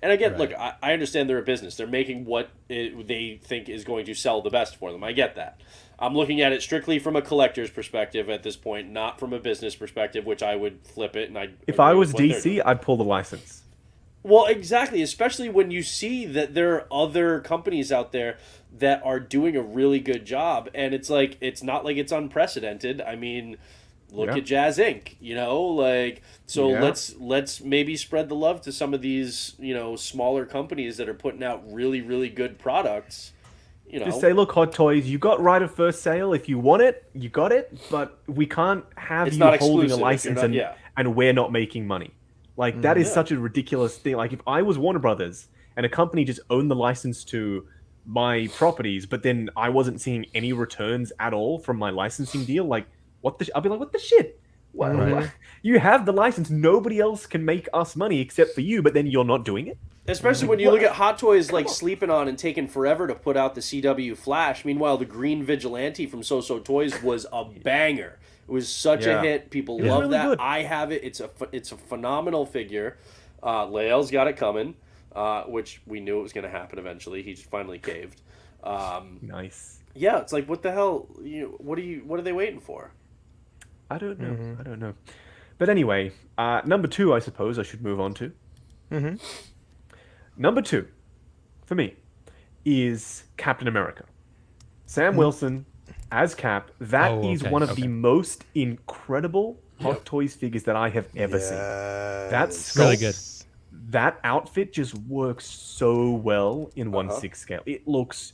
again, look, I understand they're a business. They're making what they think is going to sell the best for them. I get that. I'm looking at it strictly from a collector's perspective at this point, not from a business perspective, which I would flip it. And I If I agree was with what they're DC, doing. I'd pull the license. Well, exactly, especially when you see that there are other companies out there that are doing a really good job, and it's like it's not like it's unprecedented. I mean, look Yeah. at Jazz Inc. So Yeah. let's maybe spread the love to some of these smaller companies that are putting out really really good products. Just say, look, Hot Toys, you got right of first sale. If you want it, you got it. But we can't have It's you not holding a exclusive if you're license not- yeah. and we're not making money. Like, that is Yeah. such a ridiculous thing. Like, if I was Warner Brothers and a company just owned the license to my properties, but then I wasn't seeing any returns at all from my licensing deal, like, I'll be like, what the shit? What? You have the license. Nobody else can make us money except for you, but then you're not doing it? Especially when you look at Hot Toys like sleeping on and taking forever to put out the CW Flash. Meanwhile, the Green Vigilante from So So Toys was a banger. It was such a Yeah. hit. People It was love really that. good. I have it. It's a phenomenal figure. Lael's got it coming, which we knew it was going to happen eventually. He just finally caved. Nice. Yeah, it's like what the hell? What are they waiting for? I don't know. I don't know. But anyway, number 2, I suppose I should move on to. Number 2, for me, is Captain America. Sam Wilson as Cap. That is okay, one of okay. the most incredible Hot Toys figures that I have ever seen. That's Really good. That outfit just works so well in 1/6 scale. It looks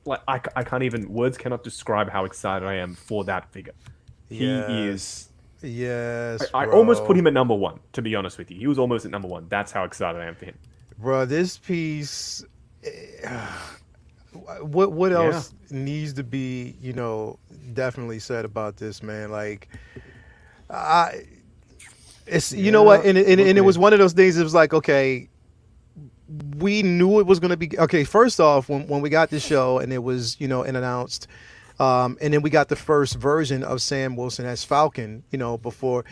like I can't even, words cannot describe how excited I am for that figure. He is. Yes, I bro. almost put him at number 1, to be honest with you. He was almost at number 1. That's how excited I am for him. Bro, this piece. What else needs to be, definitely said about this, man? Like, it's you know what, and it was one of those things. It was like, okay, we knew it was going to be okay. First off, when we got the show and it was and announced, and then we got the first version of Sam Wilson as Falcon, before.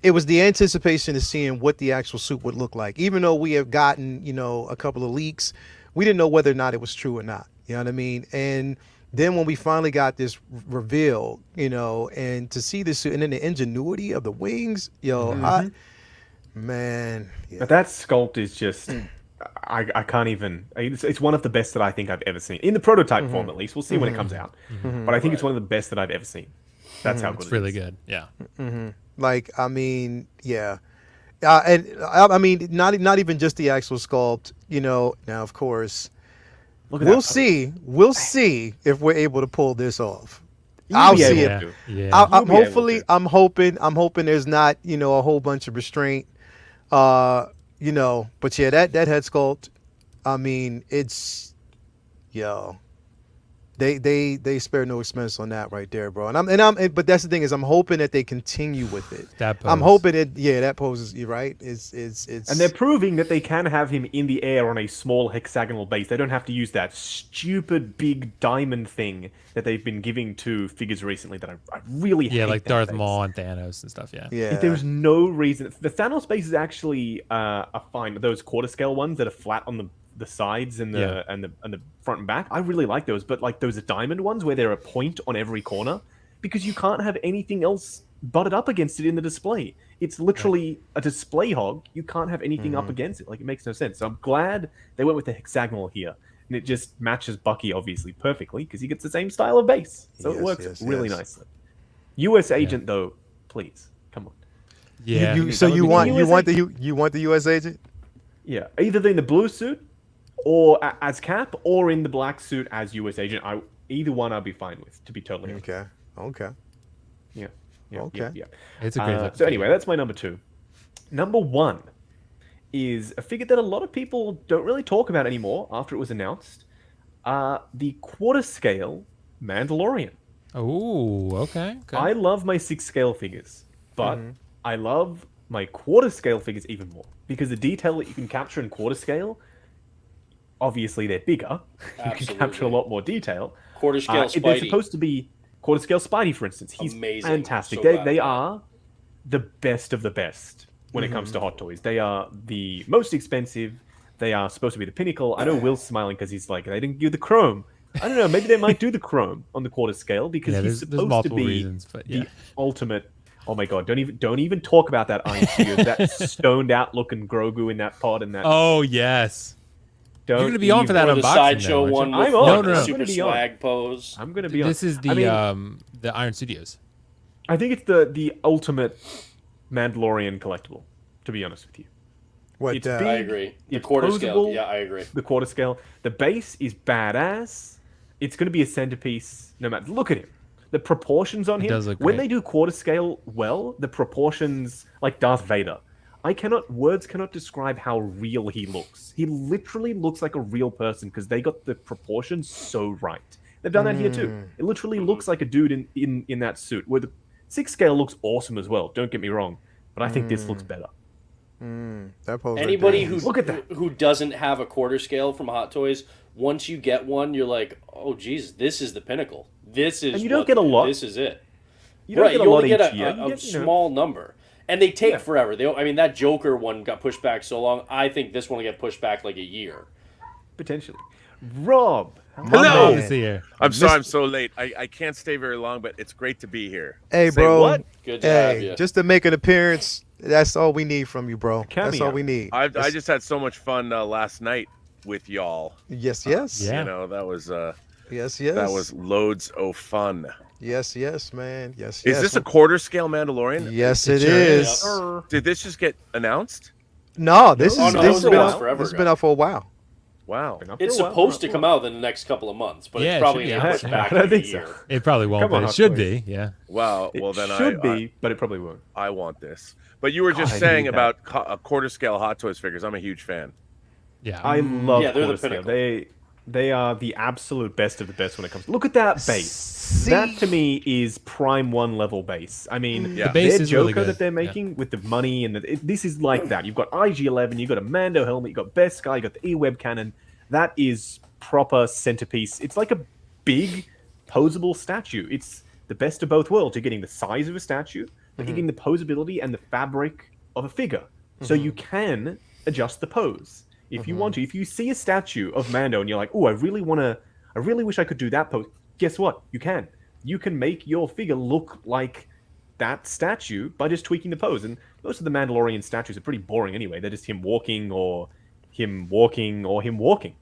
It was the anticipation of seeing what the actual suit would look like. Even though we have gotten, a couple of leaks, we didn't know whether or not it was true or not. You know what I mean? And then when we finally got this reveal, and to see this suit and then the ingenuity of the wings, man. Yeah. But that sculpt is just, I can't even. It's one of the best that I think I've ever seen in the prototype form. At least we'll see when it comes out. But I think it's one of the best that I've ever seen. That's how good It's really good. Yeah. Like, I mean, yeah. And I mean, not even just the actual sculpt, Now, of course, Look at we'll that. see. We'll see if we're able to pull this off. You'll I'll be see able it. to. Yeah. I'm You'll be able hopefully, to. I'm hoping there's not, a whole bunch of restraint. But yeah, that head sculpt, I mean, it's, they spare no expense on that right there, bro. But that's the thing is, I'm hoping that they continue with it. That I'm pose. hoping it, that poses, you're right. It's, And they're proving that they can have him in the air on a small hexagonal base. They don't have to use that stupid big diamond thing that they've been giving to figures recently that I really hate. Yeah, like that Darth base. Maul and Thanos and stuff. Yeah. yeah. There's no reason. The Thanos base is actually a fine. Those quarter scale ones that are flat on the sides and the and the front and back. I really like those, but like those diamond ones where they're a point on every corner, because you can't have anything else butted up against it in the display. It's literally a display hog. You can't have anything up against it. Like, it makes no sense. So I'm glad they went with the hexagonal here, and it just matches Bucky obviously perfectly because he gets the same style of base. So it Yes, works yes, really yes. nicely. U.S. agent though, please come on. Yeah. So that would you be want the you want the U.S. agent? Yeah, either in the blue suit or as Cap, or in the black suit as U.S. agent. Either one I'd be fine with, to be totally honest. Okay. Yeah. Okay. Yeah. It's a great look. So anyway, that's my number 2. Number 1 is a figure that a lot of people don't really talk about anymore after it was announced. The quarter scale Mandalorian. Oh, okay. I love my 6 scale figures, but I love my quarter scale figures even more because the detail that you can capture in quarter scale, obviously they're bigger. You can capture a lot more detail. Quarter scale They're Spidey. supposed to be quarter scale Spidey, for instance. He's Amazing. fantastic. So they bad. they are the best of the best when it comes to Hot Toys. They are the most expensive. They are supposed to be the pinnacle. I know Will's smiling because he's like, they didn't give the chrome. I don't know. Maybe they might do the chrome on the quarter scale because Yeah, he's there's supposed to multiple be reasons, but yeah. the ultimate. Oh my god! Don't even talk about that Iron Studios, that stoned out looking Grogu in that pod and that. Oh yes. Don't You're gonna be on for that Or the unboxing sideshow now, one aren't with I'm on. No, like, no, the no. I'm super gonna be on. swag pose. I'm gonna be on. This is I mean, the Iron Studios. I think it's the ultimate Mandalorian collectible. To be honest with you, What? It's I big. agree. The It's quarter posable. scale. Yeah, I agree. The quarter scale. The base is badass. It's going to be a centerpiece. No matter. Look at him. The proportions on him. does look when great. they do quarter scale well, the proportions like Darth Vader. Words cannot describe how real he looks. He literally looks like a real person because they got the proportions so right. They've done that here too. It literally looks like a dude in that suit. Where the 6 scale looks awesome as well. Don't get me wrong, but I think this looks better. That pose right Anybody there. who Look at that. who doesn't have a quarter scale from Hot Toys, once you get one, you're like, oh geez, this is the pinnacle. This is And you don't get a lot. This is it. You don't Right, get a you lot only get each a, year. a, You a get, you know, small number, and they take Yeah. forever. I mean, that Joker one got pushed back so long. I think this one will get pushed back like a year. potentially. Rob, Hello. man. Here. I'm sorry I'm so late. I can't stay very long, but it's great to be here. Hey, Say bro. what? Good to have Hey, you. just to make an appearance. That's all we need from you, bro. That's Cameo. all we need. I just had so much fun last night with y'all. Yes, yes. Yeah. You know, that was Yes, yes. that was loads of fun. Yes, yes, man. Yes, Is yes. this a quarter scale Mandalorian? Yes, it sure is. is. Did this just get announced? No, this Oh, is no, this it has was been announced out. forever This has ago. been out for a while. Wow. It's supposed to come out in the next couple of months, but Yeah, it it's probably should be going to out push soon. back I don't like a think so. year. It probably won't, Come on, but it Hot should Toys. be. Yeah. Wow. It Well, then should be, but it probably won't. I want this. But you were just I saying need about quarter scale Hot Toys figures. I'm a huge fan. Yeah. I love Yeah, they're the quarter scale. pinnacle. They are the absolute best of the best when it comes. Look at that base. See? That to me is Prime 1 level base. I mean, Yeah. The base their is Joker really good. that they're making with the money and this is like that. You've got IG-11, you've got a Mando helmet, you've got Beskar, you've got the E-Web cannon. That is proper centerpiece. It's like a big posable statue. It's the best of both worlds. You're getting the size of a statue, but you're getting the posability and the fabric of a figure. So you can adjust the pose if you want to. If you see a statue of Mando and you're like, oh, I really wish I could do that pose. Guess what? You can. You can make your figure look like that statue by just tweaking the pose. And most of the Mandalorian statues are pretty boring anyway. They're just him walking or him walking or him walking.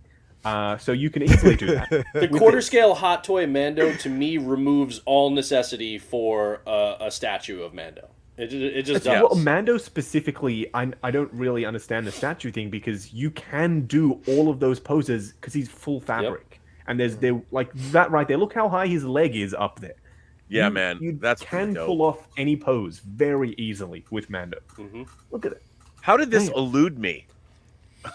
So you can easily do that. The quarter scale Hot Toy Mando to me removes all necessity for a statue of Mando. It just does. Well, Mando specifically, I don't really understand the statue thing because you can do all of those poses because he's full fabric. And there's like that right there. Look how high his leg is up there. Yeah, man. You That's can dope. pull off any pose very easily with Mando. Look at it. How did this elude me?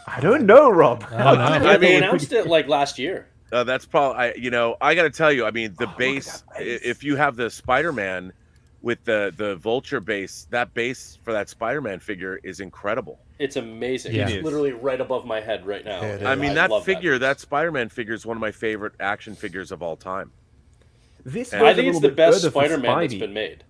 I don't know, Rob. I don't know. Yeah, I they mean- announced it like last year. That's probably I got to tell you. I mean, the at base. that base. If you have the Spider-Man with the Vulture base, that base for that Spider-Man figure is incredible. It's amazing. Yeah. It's literally right above my head right now. Yeah, it And I mean, that love figure, that Spider-Man figure, is one of my favorite action figures of all time. This I goes I a think it's little the bit best further for Spider-Man that's Spidey. been made.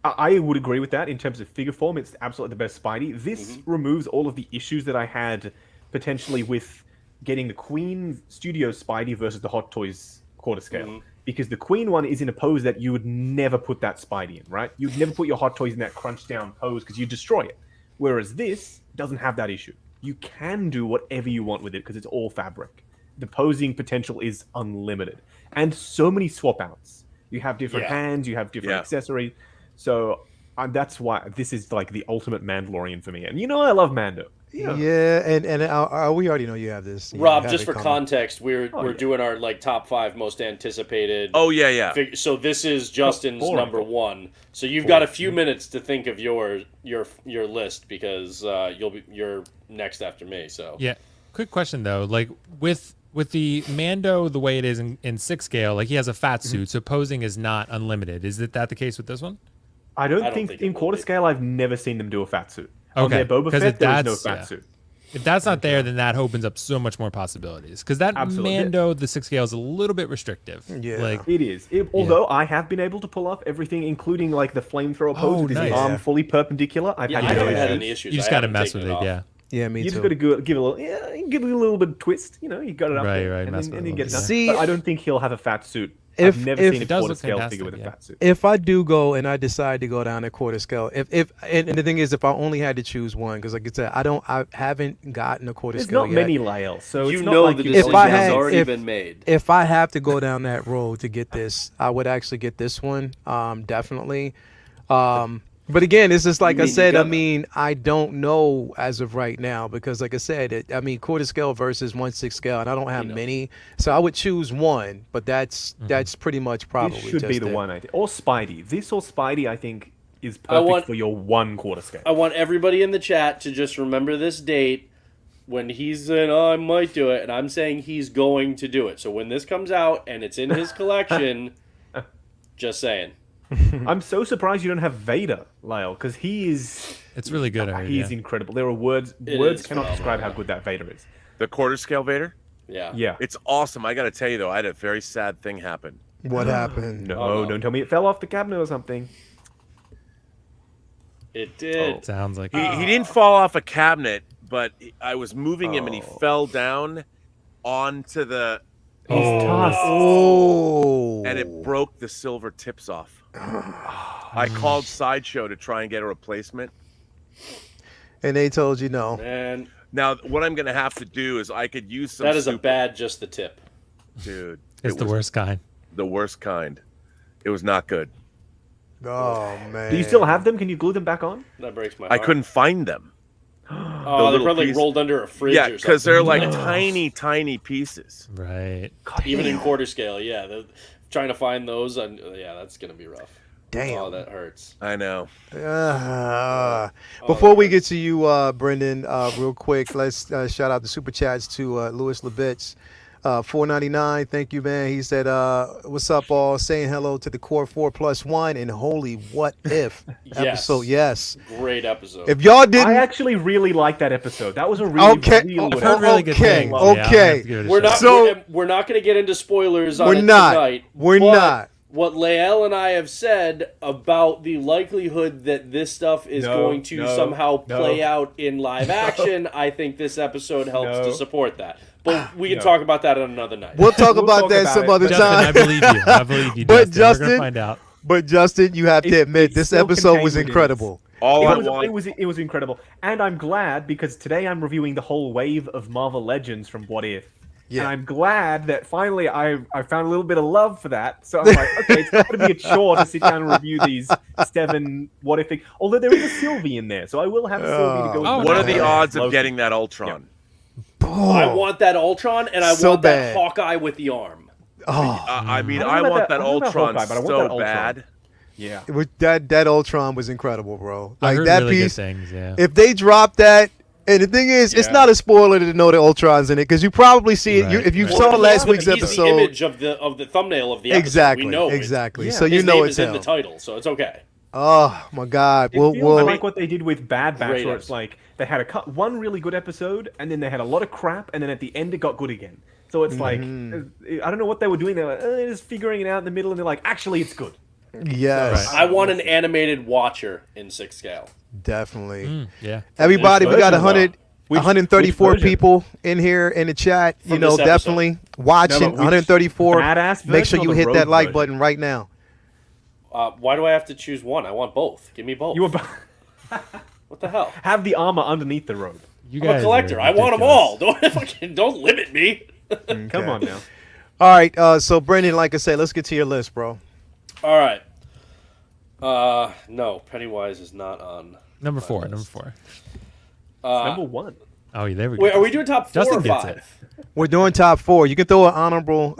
I would agree with that in terms of figure form. It's absolutely the best Spidey. This Mm-hmm. removes all of the issues that I had potentially with getting the Queen Studio Spidey versus the Hot Toys quarter scale. Mm-hmm. Because the Queen one is in a pose that you would never put that Spidey in, right? You'd never put your Hot Toys in that crunch down pose because you'd destroy it. Whereas this doesn't have that issue. You can do whatever you want with it because it's all fabric. The posing potential is unlimited. And so many swap outs. You have different Yeah. hands, you have different Yeah. accessories. So that's why this is like the ultimate Mandalorian for me. And you know I love Mando. Yeah, and we already know you have this. You Rob, have just it for coming. context, we're yeah. doing our like top 5 most anticipated. Oh yeah. So this is Justin's four. number 1. So you've got a few minutes to think of your list because you're next after me. So Yeah. Quick question though, like with the Mando the way it is in 6 scale, like he has a fat suit, so posing is not unlimited. Is that the case with this one? I don't don't think think it in will quarter be. scale I've never seen them do a fat suit. On Okay, their Boba 'cause Fett, if there is no that's- fat yeah. suit. If that's not there, then that opens up so much more possibilities. Because that Absolutely. Mando, the 6 scale, is a little bit restrictive. Yeah. Like, It is. Although I have been able to pull off everything, including like the flamethrower pose Oh, with his nice. arm Yeah. fully perpendicular. I've yeah, had I no haven't had issues. any issues. you just I got to haven't mess taken with it, off. yeah. Yeah, me You just too. got to give it a little, yeah, you give it a little bit of twist. You know, you got it up Right, there, right, and mess then, with and it then a get it little done. bit, See- But I don't think he'll have a fat suit. If- I've never if- seen a It does quarter look scale fantastic, figure with a yeah. fat suit. If I do go and I decide to go down a quarter scale, if and the thing is, if I only had to choose one, because like I said, I haven't gotten a quarter There's scale not yet. many layers, so You it's not know like the you decision If I has had- already if- been made. If I have to go down that road to get this, I would actually get this one, definitely. But again, it's just like You I mean you said. I gonna. mean, I don't know as of right now because, like I said, I mean, quarter scale versus 1/6 scale, and I don't have knows? many, so I would choose one. But that's pretty much probably This should be just the it. one I think. Or Spidey. This or Spidey, I think, is I perfect want- for your one quarter scale. I want everybody in the chat to just remember this date when he's saying, "Oh, I might do it," and I'm saying he's going to do it. So when this comes out and it's in his collection, just saying. I'm so surprised you don't have Vader, Lyle, because he is. It's really good. I heard, He's yeah. incredible. There are words It words is cannot phenomenal, describe how yeah. good that Vader is. The quarter scale Vader. Yeah. Yeah. It's awesome. I got to tell you though, I had a very sad thing happen. What happened? No, Oh, no. don't tell me it fell off the cabinet or something. It did. Sounds like He didn't fall off a cabinet, but I was moving him and he Oh. fell down onto the He's tossed. Oh, and it broke the silver tips off. I called Sideshow to try and get a replacement. and they told you no. Man, Now, what I'm going to have to do is I could use some that is a super- bad just the tip. dude. it's it the was worst kind. The worst kind. It was not good. Oh man. Do you still have them? Can you glue them back on? That breaks my I heart. couldn't find them. Oh, the they're little probably piece- rolled under a fridge Yeah, or because something. they're like tiny, tiny pieces. Right. Even in quarter scale, yeah. Trying to find those, yeah, that's going to be rough. Damn. Oh, that hurts. I know. Before we get to you, Brendan, real quick, let's shout out the super chats to Louis Lebitz. $4.99. Thank you, man. He said, "What's up, all? Saying hello to the Core 4+1 and Holy What If episode." Yes. Great episode. If y'all didn't, I actually really liked that episode. That was a really, Okay. really Oh, good I've heard episode. really good Okay, things. Yeah, I'm gonna have okay. to give it a We're not. shot. So- we're not going to get into spoilers on We're it not. tonight. We're but not. What Lael and I have said about the likelihood that this stuff is No, going to no, somehow no. play out in live action, I think this episode helps No. to support that. But we can No. talk about that on another night. we'll talk We'll about talk that about some it. other Justin, I time. believe you. I believe you, But Justin. We're Justin- gonna find out. But Justin, you have to It- admit it's this still episode was contained within incredible. All I It want. was incredible, and I'm glad because today I'm reviewing the whole wave of Marvel Legends from What If, Yeah. and I'm glad that finally I found a little bit of love for that. So I'm like, okay, it's not going to be a chore to sit down and review these 7 What If things. Although there is a Sylvie in there, so I will have a Sylvie to go. Oh, with What okay. are the that. odds of Loki. getting that Ultron? I want that Ultron, and I So want bad. that Hawkeye with the arm. Oh, I mean, I don't I know want about that that- I don't know about Ultron Hawkeye, but I want so that Ultron. bad. Yeah. it was, that Ultron was incredible, bro. I Like heard that really piece. good things. Yeah. If they drop that, and the thing is, it's Yeah. not a spoiler to know that Ultron's in it because you probably see it. You, Right, if you right. saw Well, last he's week's the episode, image of the thumbnail of the episode. exactly, We know exactly. Yeah. So His you know name it's is in him. the title, so it's okay. Oh my God, It we'll feels like what they did with Bad Batch, Great where it's episode. like they had one really good episode, and then they had a lot of crap, and then at the end it got good again. So it's like I don't know what they were doing. They were just figuring it out in the middle, and they're like, actually, it's good. yes, I want an animated Watcher in 6 scale. definitely. Yeah. Everybody, we got version, 100, though? Which 134 version? people in here in the chat. You From know, this episode. definitely watching. No, but which 134. badass Make sure version you or the hit that rogue like version? button right now. Why do I have to choose one? I want both. Give me both. You were What the hell? have the armor underneath the robe. You I'm guys a collector. are I want them ridiculous. all. Don't limit me. Come on now. All right, so Brendan, like I said, let's get to your list, bro. All right. No, Pennywise is not on. Number 4. list. Number 4. Number 1. Oh, yeah, there we go. Wait, are we doing top 4 Justin or gets 5? it. We're doing top 4. You can throw an honorable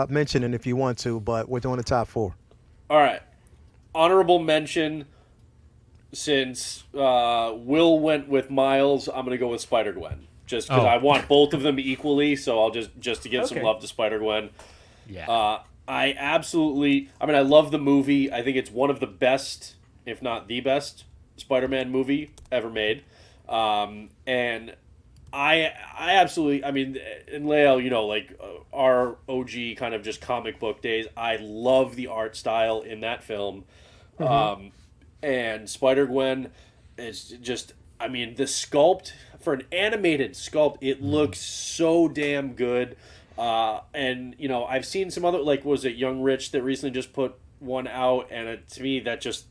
mention in if you want to, but we're doing the top 4. All right. Honorable mention. Since Will went with Miles, I'm gonna go with Spider Gwen. Just because Oh. I want both of them equally, so I'll just to give some Okay. love to Spider Gwen. Yeah. I absolutely. I mean, I love the movie. I think it's one of the best, if not the best, Spider-Man movie ever made. And I absolutely. I mean, and Leo, you know, like our OG kind of just comic book days. I love the art style in that film. And Spider Gwen is just. I mean, the sculpt for an animated sculpt, it looks so damn good. And you know, I've seen some other, like, was it Young Rich that recently just put one out, and to me that just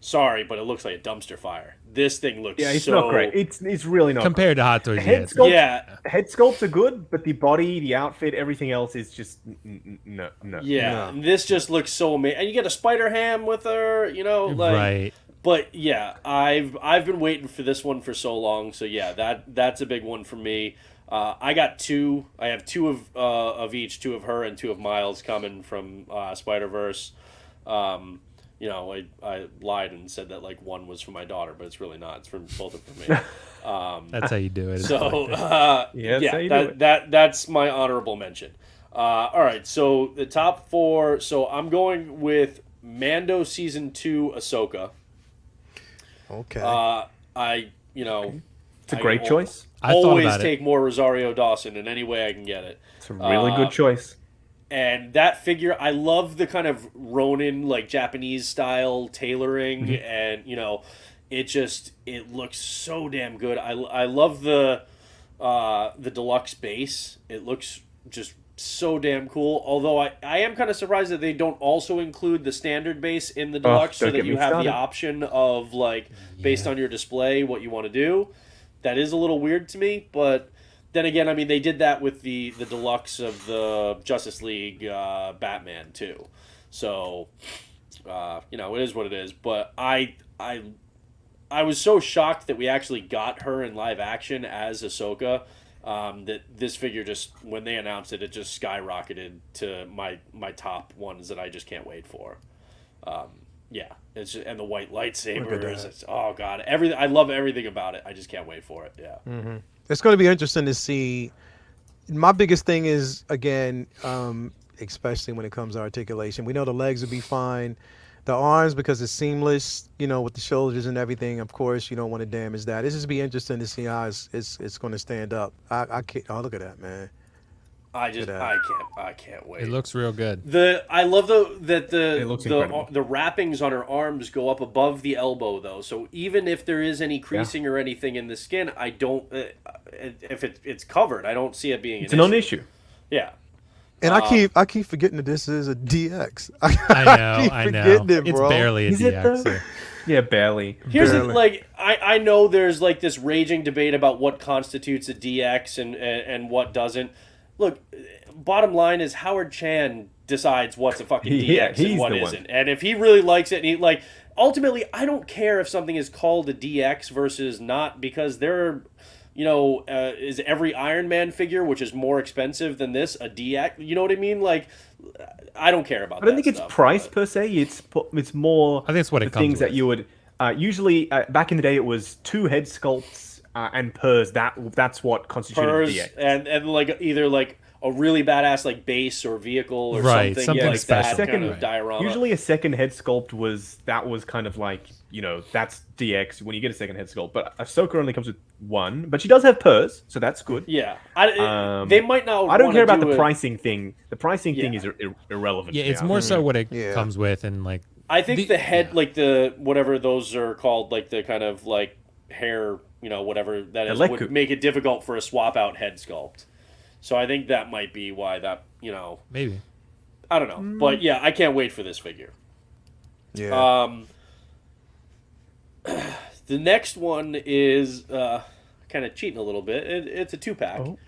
sorry, but it looks like a dumpster fire. This thing looks Yeah, it's so not great. It's really not Compared to Hot Toys, yeah, Head it's- sculpt, Yeah. head sculpts are good, but the body, the outfit, everything else is just no. Yeah, No. and this just looks so amazing. And you get a Spider Ham with her, you know, like. right. But yeah, I've been waiting for this one for so long. So yeah, that's a big one for me. I got two. I have two of each, two of her and two of Miles coming from Spider Verse. You know, I lied and said that like one was for my daughter, but it's really not. It's for both of them. That's how you do it. It's So like that. Yes, how yeah, you do it. that's my honorable mention. All right, so the top four. So I'm going with Mando season 2 Ahsoka. Okay. It's a great choice. I thought always about it. take more Rosario Dawson in any way I can get it. It's a really good choice. And that figure, I love the kind of Ronin, like Japanese style tailoring, and you know, it looks so damn good. I love the deluxe base. It looks just so damn cool. Although I am kind of surprised that they don't also include the standard base in the deluxe, so don't that get you me have started. the option of like based on your display what you want to do. That is a little weird to me, but then again, I mean, they did that with the deluxe of the Justice League Batman too. So you know, it is what it is. But I was so shocked that we actually got her in live action as Ahsoka. That this figure just, when they announced it, it just skyrocketed to my top ones that I just can't wait for. Yeah, it's just, and the white Look at lightsabers. that. It's, oh god, everything. I love everything about it. I just can't wait for it. Yeah. It's going to be interesting to see. My biggest thing is, again, especially when it comes to articulation, we know the legs will be fine. The arms, because it's seamless, you know, with the shoulders and everything. Of course, you don't want to damage that. It's just be interesting to see how it's going to stand up. I can't. Oh, look at that, man. I Look at that. I can't wait. It looks real good. I love that It looks incredible. the wrappings on her arms go up above the elbow though. So even if there is any creasing or anything in the skin, I don't if it's covered, I don't see it being It's an a issue. non-issue. Yeah. And I keep forgetting that this is a DX. I know. I know. forgetting it, It's bro. barely a Is it, DX. though? so- Yeah, barely. Here's the, Barely. like I know there's like this raging debate about what constitutes a DX and what doesn't. Look, bottom line is Howard Chan decides what's a fucking DX Yeah, and he's what the one. isn't. And if he really likes it, and he like ultimately, I don't care if something is called a DX versus not, because there are, you know, is every Iron Man figure, which is more expensive than this, a DX? You know what I mean? Like, I don't care about I don't that think it's stuff, price but- per se. It's more. I think it's what it the comes things that with. you would usually back in the day. It was 2 head sculpts and purs. That's what constituted Purs a DX. and like either like a really badass like base or vehicle or Right, something, something like special. that kind of Right. diorama. Usually a second head sculpt was kind of like, you know, that's DX when you get a second head sculpt. But Ahsoka only comes with 1, but she does have purs, so that's good. yeah, Um, they might not. I don't wanna care about do the it- pricing thing. The pricing thing Yeah. is irrelevant. Yeah, it's now. more so what it Yeah. comes with, and like I think the head, like the whatever those are called, like the kind of like hair, you know, whatever that is, Eleku. would make it difficult for a swap out head sculpt. So I think that might be why that, you know, maybe. I don't know, but yeah, I can't wait for this figure. Yeah. The next one is kind of cheating a little bit. It's a 2-pack. Oh.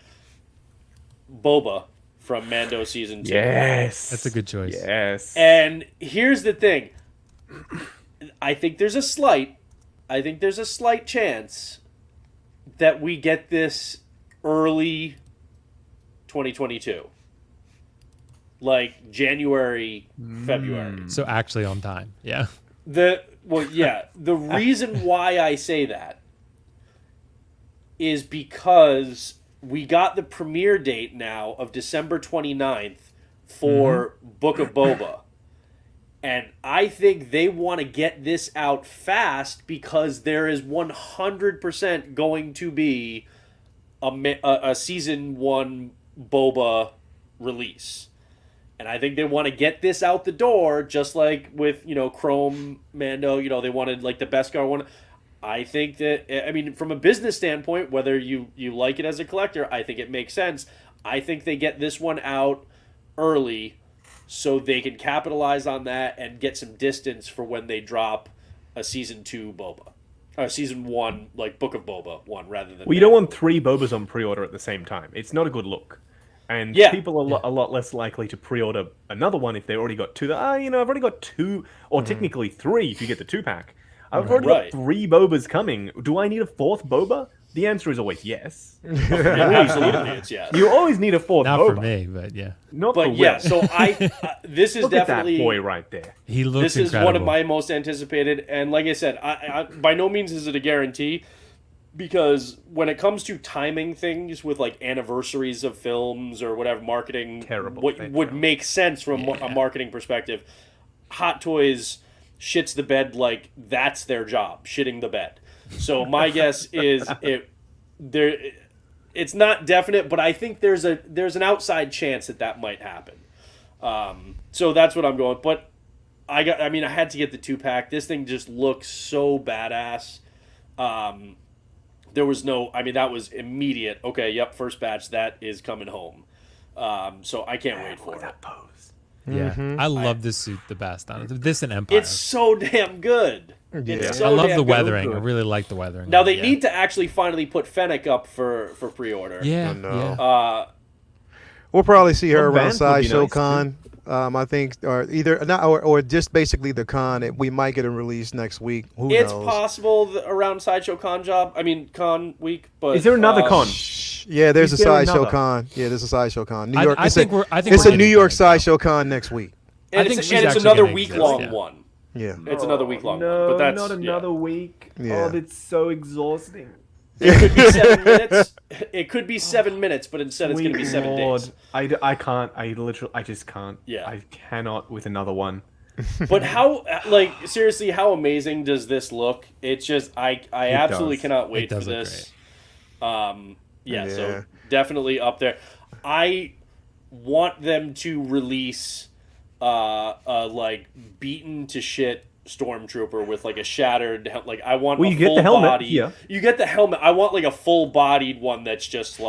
Boba from Mando season 2. Yes, That's a good choice. Yes, And here's the thing. I think there's a slight chance that we get this early 2022. Like January, February. So actually on time. Yeah. The reason why I say that is because we got the premiere date now of December 29th for Book of Boba. And I think they want to get this out fast because there is 100% going to be a season 1 Boba release. And I think they want to get this out the door, just like with, you know, Chrome Mando, you know, they wanted like the Beskar one. I think that, I mean, from a business standpoint, whether you like it as a collector, I think it makes sense. I think they get this one out early so they can capitalize on that and get some distance for when they drop a season 2 Boba. Or season 1, like Book of Boba 1, rather than... Well, you don't want 3 Bobas on pre-order at the same time. It's not a good look. And people are a lot less likely to pre-order another one if they already got 2. I've already got 2, or technically 3 if you get the 2-pack. I've already got 3 Bobas coming. Do I need a 4th Boba? The answer is always yes. Absolutely, it's yes. You always need a 4th Not Boba. for me, but yeah. Not But for yeah, Will. so this is Look definitely... at that boy right there. He looks This is incredible. one of my most anticipated, and like I said, I by no means is it a guarantee, because when it comes to timing things with like anniversaries of films or whatever marketing, what would make sense from a marketing perspective, Hot Toys shits the bed like that's their job, shitting the bed. So my guess is it's not definite, but I think there's an outside chance that might happen. So that's what I'm going. But I had to get the 2-pack. This thing just looks so badass. There was that was immediate. Okay, yep, first batch, that is coming home. So I can't wait for it. That pose. Yeah, I love this suit the best on it. This and Empire. It's so damn good. It's so I love damn the good. weathering. I really like the weathering. Now they need to actually finally put Fennec up for pre-order. Yeah, no. We'll probably see her around Vance would be Sideshow nice, Con. I think, or either not, or just basically the con. We might get a release next week. Who It's knows? possible around Sideshow Con week, but Is there another con? Yeah, there's a Is there Sideshow another? Con. Yeah, there's a Sideshow Con. New I York. think we're It's a New getting York there, Sideshow Con next week. and I think it's she's actually another gonna week-long exist, yeah. one. Yeah. It's another week-long No, one, but that's not another week. Yeah. Oh, that's so exhausting. It could be 7 minutes. It could be 7 minutes, but instead it's going to be 7 days. I can't. I just can't. Yeah. I cannot with another one. But how, like, seriously, how amazing does this look? It's just, I absolutely does. cannot wait It for does look this. So Yeah. definitely up there. I want them to release like beaten to shit stormtrooper with like a shattered, like I want Well, a you get full the helmet, body. yeah. You get the helmet. I want like a full bodied one that's just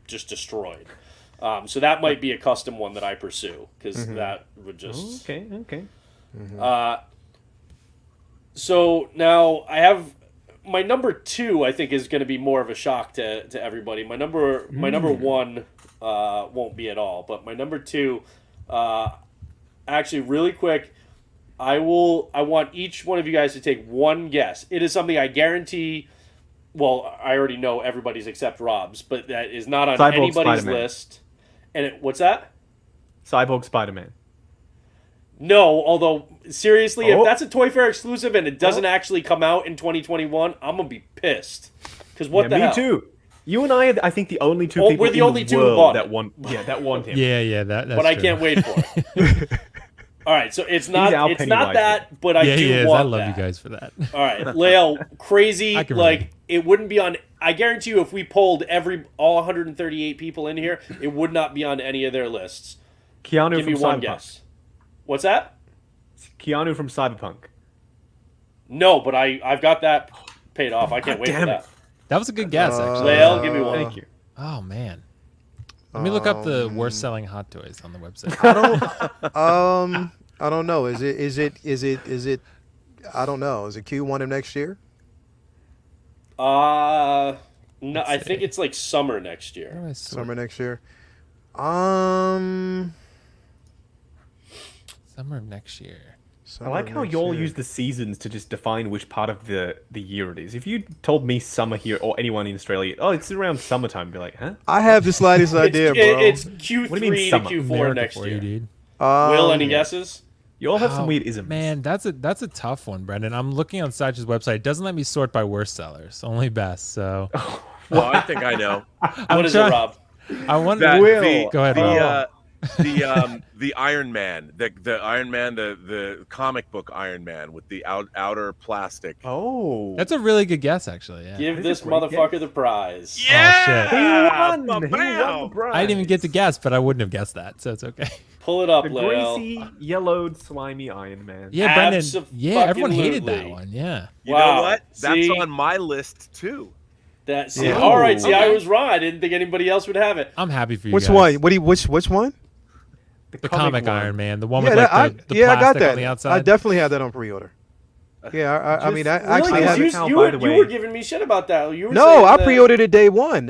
destroyed. So that might be a custom one that I pursue because that would just Okay. So now I have my number 2. I think is going to be more of a shock to everybody. My number 1 won't be at all, but my number 2, actually, really quick, I want each one of you guys to take one guess. It is something I guarantee. Well, I already know everybody's except Rob's, but that is not on Cyborg anybody's Spider-Man. list. And what's that? Cyborg Spider-Man. No, although seriously, if Oh. that's a Toy Fair exclusive and it doesn't actually come out in 2021, I'm gonna be pissed. Because what the me hell? too. You and I are, I think, the only two Oh, people we're the in only the two who world bought that it. want, that want him. Yeah, that's But I true. can't wait for it. All right, so it's not our it's not Pennywise. that, but I Yeah, do he is. want I love that. you guys for that. All right, Leo, crazy. I can Like relate. it wouldn't be on. I guarantee you, if we polled all 138 people in here, it would not be on any of their lists. Keanu Give me from one Cyberpunk. guess. What's that? Keanu from Cyberpunk. No, but I've got that paid off. I can't wait for damn that. it. That was a good guess, actually. Leo, give me one. Thank you. Oh man. Let me look up the worst selling hot toys on the website. I don't know. Is it? I don't know. Is it Q1 of next year? No, I think it's like summer next Where year. do I sort? Summer next year. Summer of next year. I like how you all use the seasons to just define which part of the year it is. If you told me summer here or anyone in Australia, oh, it's around summertime, I'd be like, huh? I have the slightest idea, bro. It's Q3 What do you mean to summer? Q4 America next for year. you, dude. Will, any guesses? You all have some Oh, weird isms. Man, that's a tough one, Brendan. I'm looking on Satch's website. It doesn't let me sort by worst sellers, only best. So Well, I think I know. What is it, Rob? I want That to go ahead. Rob. the Iron Man, the Iron Man, the comic book Iron Man with the outer plastic. Oh. That's a really good guess, actually. Yeah. Give That is this a great motherfucker guess. the prize. Oh shit. He won! He Ba-bam! won the prize. I didn't even get to guess, but I wouldn't have guessed that, so it's okay. Pull it up, The Lale. greasy, yellowed, slimy Iron Man. Yeah, Brendan. Yeah, everyone hated that Abso-fucking-lutely. one. Yeah. You Wow. know what? That's See? on my list too. Yeah. All right. See, I Okay. was wrong. I didn't think anybody else would have it. I'm happy for you Which guys. one? What do you, which one? The comic one. Iron Man, the one Yeah, with that, like the I got plastic that. on the outside. I definitely have that on pre-order. Yeah, I mean, I Just- actually Really? have You- it. How, you by the were way- giving me shit about that. You were No, saying I that- pre-ordered it day one.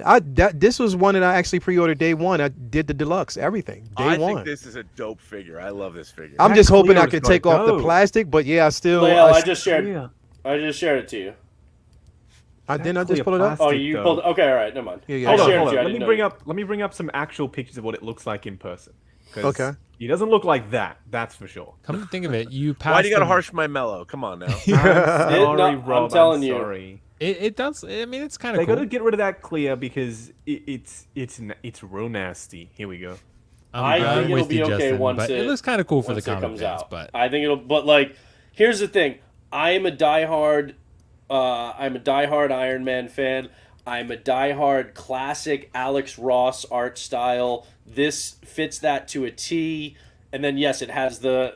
This was one that I actually pre-ordered day one. I did the deluxe, everything day I one. think this is a dope figure. I love this figure. I'm That just hoping I clear could is take gotta off the go. plastic, but yeah, I still. Lale, I I just shared. Yeah. I just shared it to you. didn't. I clear just pull it up. plastic. Oh, you though. pulled. Okay, all right, never mind. Yeah, yeah. I Hold on, shared it Hold to you. on. I Let me didn't bring know. up. Let me bring up some actual pictures of what it looks like in person. 'Cause Okay. He doesn't look like that. That's for sure. Come to think of it, you passed. Why do you got to him- harsh my mellow? Come on now. I'm sorry, no, I'm Rob. telling you. Sorry. It does. I mean, it's kind of They cool. got to get rid of that clear because it's real nasty. Here we go. I think it'll with be you, okay Justin, once but it it- looks kind of cool for the Once it comic comes fans. out, But I think it'll. But like, here's the thing. I'm a diehard Iron Man fan. I'm a diehard classic Alex Ross art style. This fits that to a T. And then yes, it has the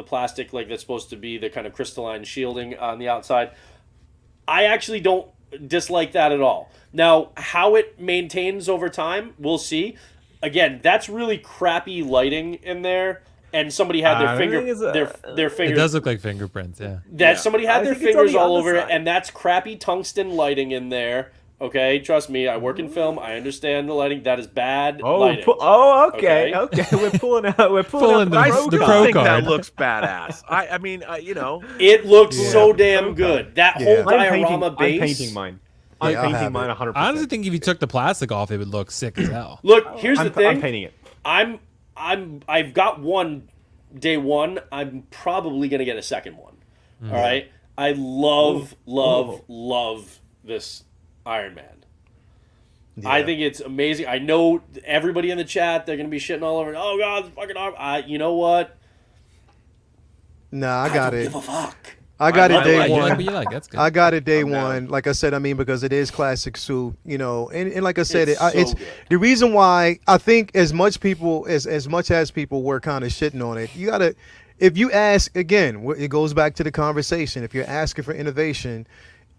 plastic like that's supposed to be the kind of crystalline shielding on the outside. I actually don't dislike that at all. Now, how it maintains over time, we'll see. Again, that's really crappy lighting in there, and somebody had I their finger think it's a- their it fingers. does look like fingerprints. Yeah. That somebody had I their think it's on fingers the all over it, underside. and that's crappy tungsten lighting in there. Okay, trust me, I work in film. I understand the lighting. That is bad lighting. Okay. Okay. We're pulling out. We're pulling Pulling out I the still pro think card. that looks badass. I mean, you know, It looks Yeah. so damn good. That Yeah. whole I'm diorama base. painting mine. Yeah, I'm I'll painting have mine it. 100%. I honestly think if you took the plastic off, it would look sick as hell. Look, here's the I'm thing. painting it. I've got one day one. I'm probably gonna get a second one. Mm-hmm. All right. I love this Iron Man. I Yeah. think it's amazing. I know everybody in the chat, they're gonna be shitting all over. Oh god, this fucking arm. You know what? Nah, I got don't it. Give a fuck. I got it I day like it. Yeah, one. but you like that's good. I got it day I'm down. one. Like I said, I mean, because it is classic suit, you know, and like I said, It's it's so good. the reason why I think as much as people were kind of shitting on it, you gotta, if you ask again, it goes back to the conversation. If you're asking for innovation,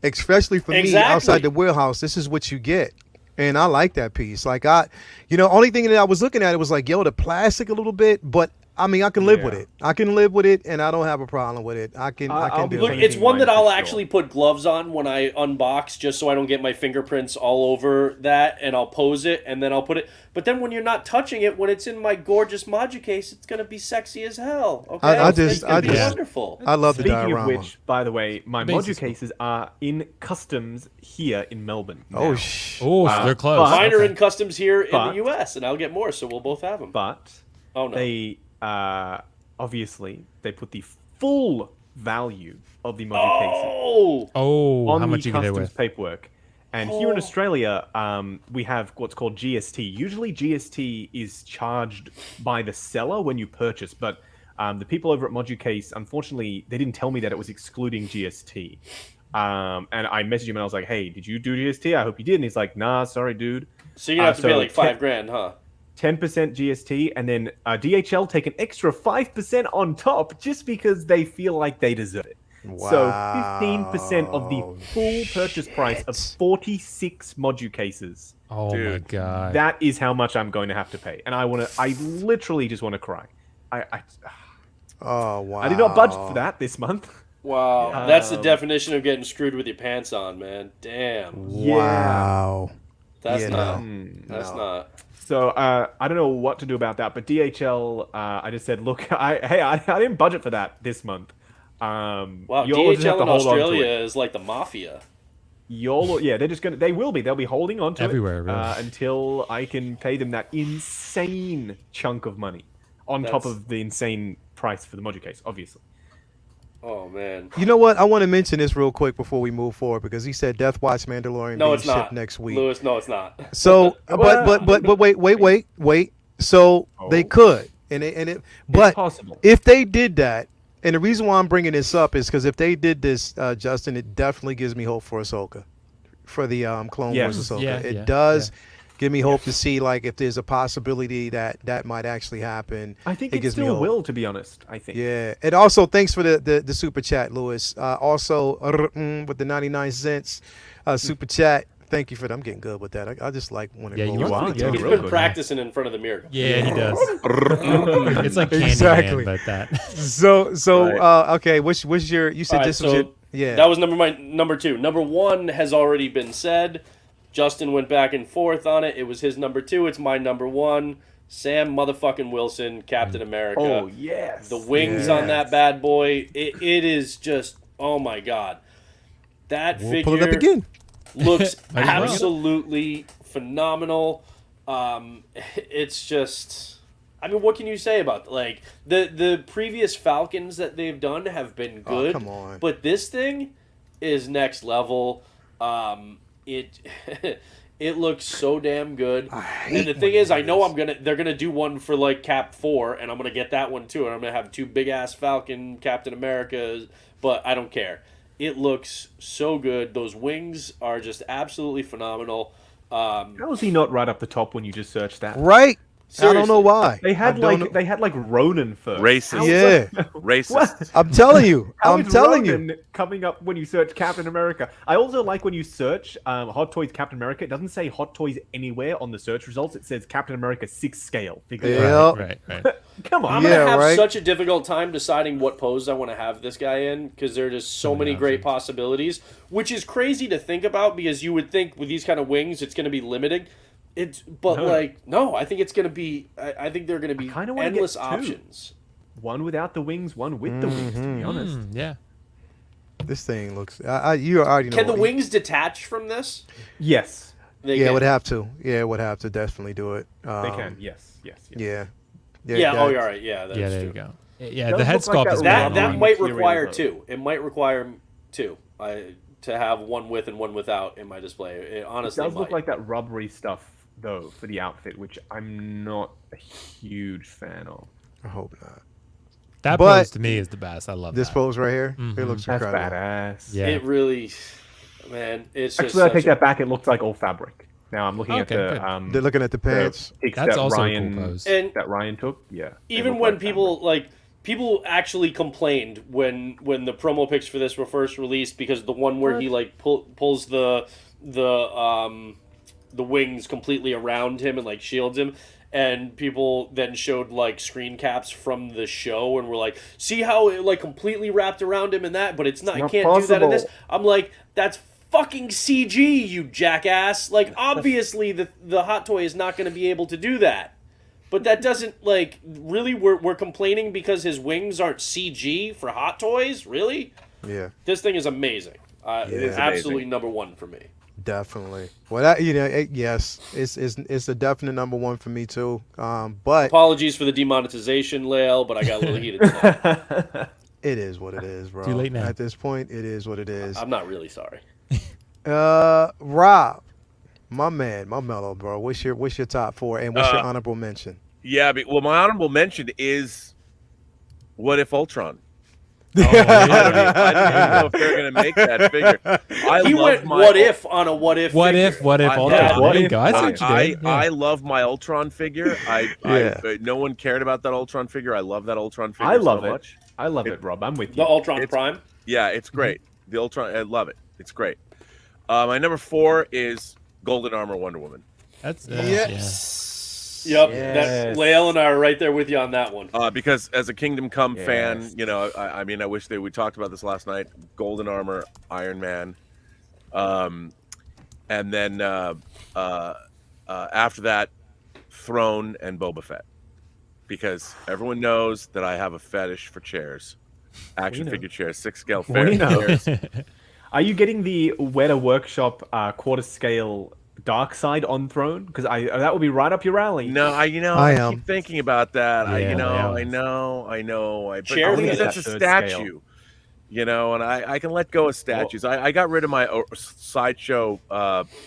especially for me Exactly. outside the warehouse, this is what you get. And I like that piece. Like only thing that I was looking at it was like, yo, the plastic a little bit, but I mean, I can live with Yeah. it. I can live with it, and I don't have a problem with it. I can I'll be do Look, it. painting it's one mine that for I'll sure. actually put gloves on when I unbox, just so I don't get my fingerprints all over that, and I'll pose it, and then I'll put it. But then when you're not touching it, when it's in my gorgeous Modu case, it's gonna be sexy as hell. Okay, It's gonna be wonderful. I love the Speaking diorama. of which, by the way, my Basic Modu cases are in customs here in Melbourne. Oh, now. Oh, so they're close. but- Mine are Okay. in customs here in But- the U.S., and I'll get more, so we'll both have them. But Oh no. they obviously they put the full value of the Modu cases Oh, Oh, on how the much you get customs with? paperwork. And here in Australia, we have what's called GST. Usually, GST is charged by the seller when you purchase, but the people over at ModuCase, unfortunately, they didn't tell me that it was excluding GST. And I messaged him and I was like, "Hey, did you do GST? I hope you did." And he's like, "Nah, sorry, dude. so you're gonna have to pay so like $5,000, huh? 10% GST, and then DHL take an extra 5% on top just because they feel like they deserve it." So 15% of the full purchase price of 46 Modu cases. Oh my Dude. god. That is how much I'm going to have to pay, and I literally just want to cry. Oh wow! I did not budget for that this month. Wow, that's the definition of getting screwed with your pants on, man. Damn, Wow. that's Yeah, not. no. That's No. not. So I don't know what to do about that, but DHL, I just said, look, I didn't budget for that this month. Wow, you'll just have DHL to in hold on to Australia it. is like the mafia. Yeah, they'll be holding on to Everywhere, it really. until I can pay them that insane chunk of money on top That's- of the insane price for the Modu case, obviously. Oh man. You know what? I want to mention this real quick before we move forward because he said Death Watch Mandalorian No, being it's shipped not. next week. Lewis, no, it's not. So, but wait. So they could, but It's possible. if they did that, and the reason why I'm bringing this up is because if they did this, Justin, it definitely gives me hope for Ahsoka, for the Clone Yes. Wars Ahsoka. Yeah, it yeah, does give me hope to see like if there's a possibility that that might actually happen. I think it it gives me still hope. will, to be honest. I think. Yeah, and also thanks for the super chat, Lewis. Also with the 99 cents super chat. Thank you for that. I'm getting good with that. I just like when it Yeah, rolls. you are. are. Yeah, He's real been good. practicing in front of the mirror. Yeah, he does. It's like Candyman, Exactly. but that. So Right. okay. What's your? You said All right, this was so your. Yeah. that was my number 2. Number 1 has already been said. Justin went back and forth on it. It was his number 2. It's my number 1. Sam motherfucking Wilson, Captain America. Oh yes. The wings on that bad boy. It is just, oh my god. That We'll figure pull it up again. looks Might as well. absolutely phenomenal. It's just, I mean, what can you say about like the previous Falcons that they've done have been Oh, good, come on. but this thing is next level. It it looks so damn good. And the thing is, I know they're gonna do one for like Cap 4, and I'm gonna get that one too, and I'm gonna have 2 big ass Falcon Captain Americas, but I don't care. It looks so good. Those wings are just absolutely phenomenal. How is he not right up the top when you just search that? Right. I don't know Seriously. why. They had I don't know- they had like Ronan first. Racist. How- Yeah. Racist. I'm telling you. How I'm is telling you. Ronan coming up when you search Captain America? I also like when you search Hot Toys Captain America. It doesn't say Hot Toys anywhere on the search results. It says Captain America 6 scale. Figure it out. Yeah. Right. Come on. I'm Yeah, gonna have right. such a difficult time deciding what pose I want to have this guy in because there are just so many great possibilities, which is crazy to think about because you would think with these kind of wings it's going to be limited. No, I think it's going to be. I think there are going to be kinda wanna get endless 2. options. One without the wings, one with the wings, to be honest. Yeah. This thing looks. You already know. Can the what- wings detach from this? Yes, They Yeah, it can. would have to. Yeah, it would have to definitely do it. they can. Yes. Yeah. Yeah. Oh, you're right. Yeah. That's Yeah, there true. you go. Yeah, Does the head look like sculpt is that That phenomenal. might material, require though. 2. It might require 2. To have one with and one without in my display. It It honestly does look might. like that rubbery stuff though for the outfit, which I'm not a huge fan of. I hope not. That But- pose to me is the best. I love This that. pose right here, it looks That's incredible. badass. Yeah. It really, man. It's just Actually, I such take a- that back. It looks like all fabric. Now I'm looking Okay, at good. the They're looking at the pants. pics That's that also a cool Ryan pose. And that Ryan took. Yeah. they even look when like people actually complained when the promo pics for this were first released because the one where he like pulls the wings completely around him and like shields him, and people then showed like screen caps from the show and were like, see how it like completely wrapped around him and that, but it's not, you not can't do that in this. possible. I'm like, that's fucking CG, you jackass. Like obviously the hot toy is not going to be able to do that. But that doesn't, like, really, we're complaining because his wings aren't CG for Hot Toys? Really? Yeah, This thing is amazing. It's absolutely number 1 for me. definitely. Well, that yes, it's a definite number 1 for me too. But Apologies for the demonetization, Lael, but I got a little heated tonight. it is what it is, bro. Too late now. At this point, it is what it is. I'm not really sorry. Rob, my man, my mellow, bro. What's your top 4 and what's your honorable mention? Yeah, well, my honorable mention is What If Ultron? Oh, I yeah. don't even know if they're going to make that figure. He went what if on a what if What figure. if I- Ultron? yeah, what There you if- go. I see what you I, did. Yeah. I love my Ultron figure. Yeah. No one cared about that Ultron figure. I love that Ultron figure I love so it. much. I love it, Rob. I'm with you. The Ultron It's- Prime? Yeah, it's great. The Ultron, I love it. It's great. My number 4 is Golden Armor Wonder Woman. That's Yep. Yes. That, Lael and I are right there with you on that one. Because as a Kingdom Come fan, Yes. you know, I mean, I wish we talked about this last night. Golden Armor, Iron Man, and then after that, Throne and Boba Fett, because everyone knows that I have a fetish for chairs, action know. figure chairs, 6 scale We know. chairs. Are you getting the Weta Workshop quarter scale Dark Side on Throne? Because that would be right up your alley. No, I I am. keep thinking about that. Yeah, I yeah. know. But Chair the thing is, fetish. that's a Third statue, scale. you know, and I can let go of statues. I got rid of my sideshow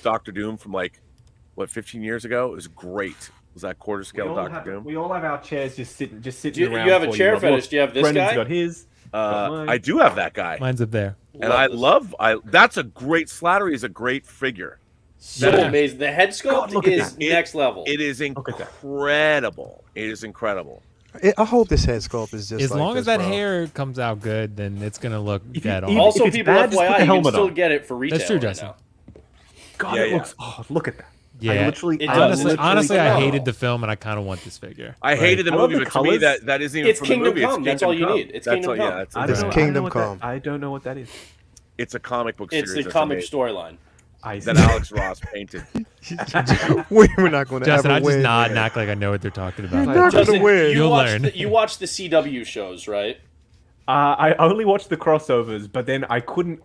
Doctor Doom from like 15 years ago. It was great. Was that quarter scale Doctor Doom? We all have our chairs just sitting You around. have a for chair Rob. fetish. Do you have this Brendan's guy? got his. got mine. I do have that guy, Mine's up there. and I love. That's a great. Slattery is a great figure. So Yeah. amazing. The head God, sculpt look at is that. next level. It is at that. incredible. It is incredible. I hope this head sculpt is just As like long as this, that bro. hair comes out good, then it's gonna look If you- dead even- on. Also, if it's people, bad, just put FYI, the you can helmet still on. get it for retail That's true, right Justin. now. God, Yeah, it yeah. looks. Oh, look at that. Yeah, I literally. It I does. honestly, literally- I Oh. hated the film, and I kind of want this figure. I hated the I love movie, the but to me colours. that isn't even It's from Kingdom the movie. Come. It's That's all Kingdom you Come. need. It's That's Kingdom all, Come. Yeah, that's I it. don't know. Kingdom I don't know what Come. that- I don't know what that is. It's a comic book It's series the that's comic amazing, storyline. I that Alex Ross painted. We're not going to Justin, ever I just win. nod and act like I know what they're talking about. You're not gonna Justin, win. You'll watch learn. you watch the CW shows, right? I only watched the crossovers, but then I couldn't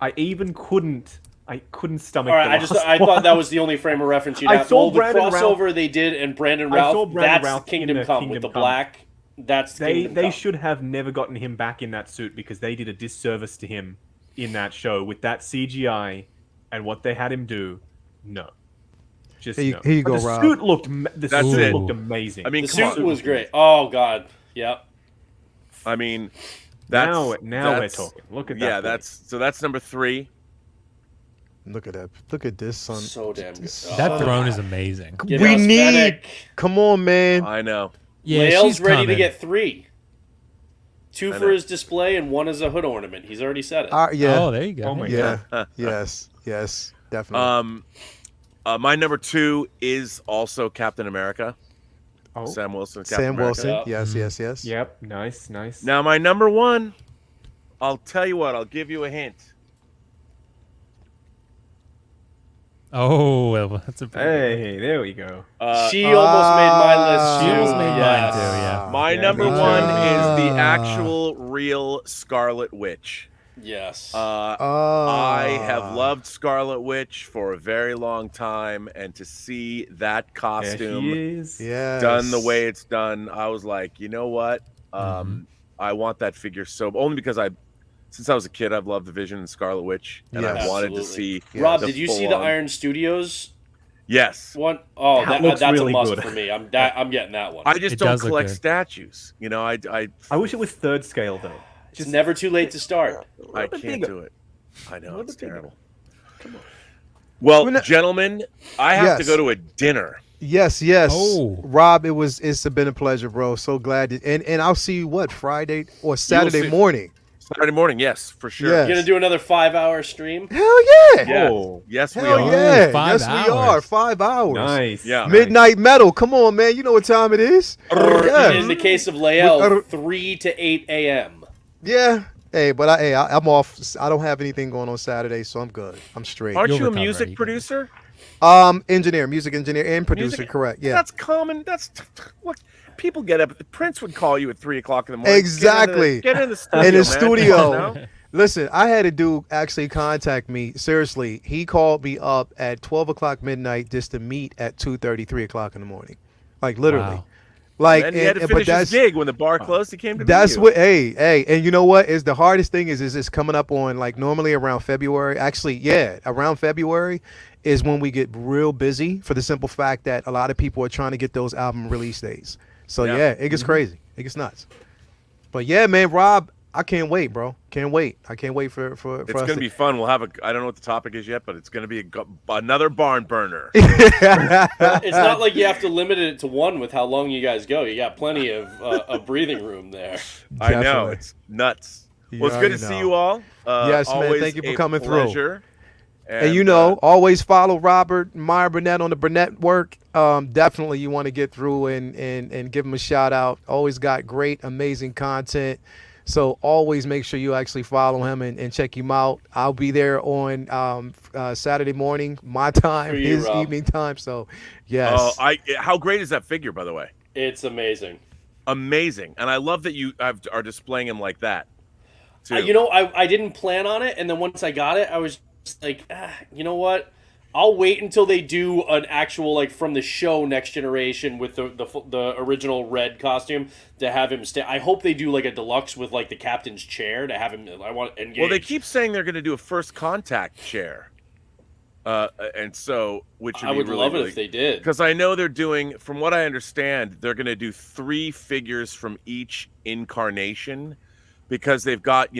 stomach. All right, the last I thought one. that was the only frame of reference you'd I have. saw Well, the Brandon Routh- crossover they did and Brandon I Routh. saw Brandon That's Routh in Kingdom the Come Kingdom with the Come. black. That's Kingdom They Come. should have never gotten him back in that suit because they did a disservice to him in that show with that CGI and what they had him do. No, just Here you- no. here you But go, the Rob. suit looked. The That's suit it. looked amazing. I mean, The come suit on. was great. Oh God, yep. I mean, that's now we're that's- talking. Look at that. Yeah, boy. that's number 3. Look at that. Look at this, son. So damn good. That Oh. throne is amazing. Give We us need. Fennec. Come on, man. I know. Yeah, Lael's she's ready coming. to get 3. 2 I for know. his display and 1 as a hood ornament. He's already said it. Yeah. Oh, there you go. Oh my Yeah. God. Yes. Yes. Definitely. My number 2 is also Captain America. Oh, Sam Wilson. Captain Sam America. Wilson. Yeah. Yes. Yes. Yes. yep. Nice, nice. Now my number 1. I'll tell you what. I'll give you a hint. Oh, well, that's a pretty Hey, there we go. She almost made my list. She too. almost made mine Yes. too, yeah. My Yeah, number me 1 too. is the actual real Scarlet Witch. Yes. I have loved Scarlet Witch for a very long time, and to see that There costume he is. Yes. done the way it's done, I was like, you know what? I want that figure so only because since I was a kid, I've loved the Vision and Scarlet Witch, and Yes. I wanted to Absolutely. see. Rob, the did you see the full-on- Iron Studios Yes. one? Oh, That looks that's really a must good. for me. I'm getting that one. I just It don't does look collect good. statues. You know, I I wish it was third scale though. It's never too late to start. I bit can't bigger. do it. I know little it's bit bigger. terrible. Well, We're not- gentlemen, I have to Yes. go to a dinner. Yes, yes. Oh. Rob, it's been a pleasure, bro. So glad and I'll see you Friday or Saturday see- morning. Saturday morning, yes, for sure. Yeah. You gonna do another 5-hour stream? Hell yeah. Yes, Oh. yes, we Hell are. yeah. 5 yes we are. hours. 5 hours. Nice. Yeah. Midnight metal. Come on, man. You know what time it is. Or Yeah. in the case of Lael, With- 3 to 8 a.m. Yeah. Hey, but I'm off. I don't have anything going on Saturday, so I'm good. I'm straight. Aren't You'll you a recover, music you can- producer? Music engineer and producer, Music- correct. Yeah. That's common. Look, people get up. Prince would call you at 3:00 in the morning. Exactly. Get in the studio. In the man. studio. Come on now. Listen, I had a dude actually contact me. Seriously, he called me up at 12 o'clock midnight just to meet at 2:30, 3 o'clock in the morning. Like literally. Wow. Like, And he had to but finish his that's gig when the bar closed. He came to that's meet you. what. Hey, and you know what is the hardest thing is it's coming up on like normally around February. Actually, yeah, around February is when we get real busy for the simple fact that a lot of people are trying to get those album release days. So Yeah. yeah, it gets crazy. It gets nuts. But yeah, man, Rob, I can't wait, bro. Can't wait. I can't wait for It's us going to be fun. We'll have I don't know what the topic is yet, but it's going to be another barn burner. It's not like you have to limit it to one with how long you guys go. You got plenty of breathing room there. I know. Definitely. It's nuts. You Well, it's good already to see know. you all. Yes, man. Always Thank you for a coming through. pleasure. And you know, always follow Robert Meyer Burnett on the Burnett Work. Definitely, you want to get through and give him a shout out. Always got great, amazing content. So always make sure you actually follow him and check him out. I'll be there on Saturday morning, my time, For you, his Rob. evening time. So, yes. how great is that figure, by the way? It's amazing. Amazing. And I love that you are displaying him like that. Too. You know, I didn't plan on it, and then once I got it, I was just like, you know what? I'll wait until they do an actual like from the show Next Generation with the original red costume to have him stay. I hope they do like a deluxe with like the captain's chair to have him. I want engage. Well, they keep saying they're going to do a first contact chair, and so which would I be would really, love it really, if they did. because I know they're doing. From what I understand, they're going to do 3 figures from each incarnation, because they've got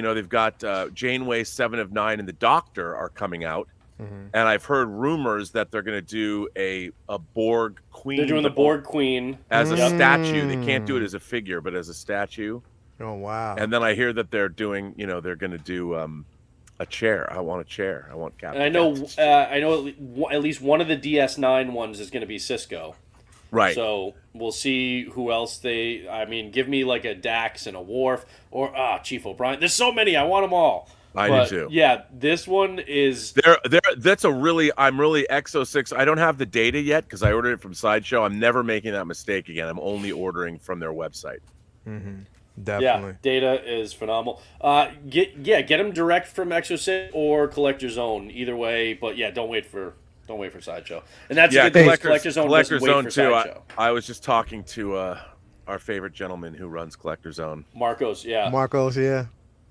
Janeway, 7 of 9, and the Doctor are coming out, and I've heard rumors that they're going to do a Borg Queen. They're doing the Borg Queen as a statue. They can't do it as a figure, but as a statue. Oh wow! And then I hear that they're doing, they're going to do a chair. I want a chair. I want Captain. And I know at least one of the DS9 ones is going to be Cisco. Right. So we'll see who else give me like a Dax and a Worf or Chief O'Brien. There's so many. I want them all. I do too. Yeah, this one is. That's I'm really Exo6. I don't have the data yet because I ordered it from Sideshow. I'm never making that mistake again. I'm only ordering from their website. Definitely. Yeah, data is phenomenal. Get them direct from Exo6 or Collector's Zone. Either way, but yeah, don't wait for Sideshow. And that's a good thing. Collector's Zone doesn't wait for too. Sideshow. I was just talking to our favorite gentleman who runs Collector's Zone. Marcos, yeah.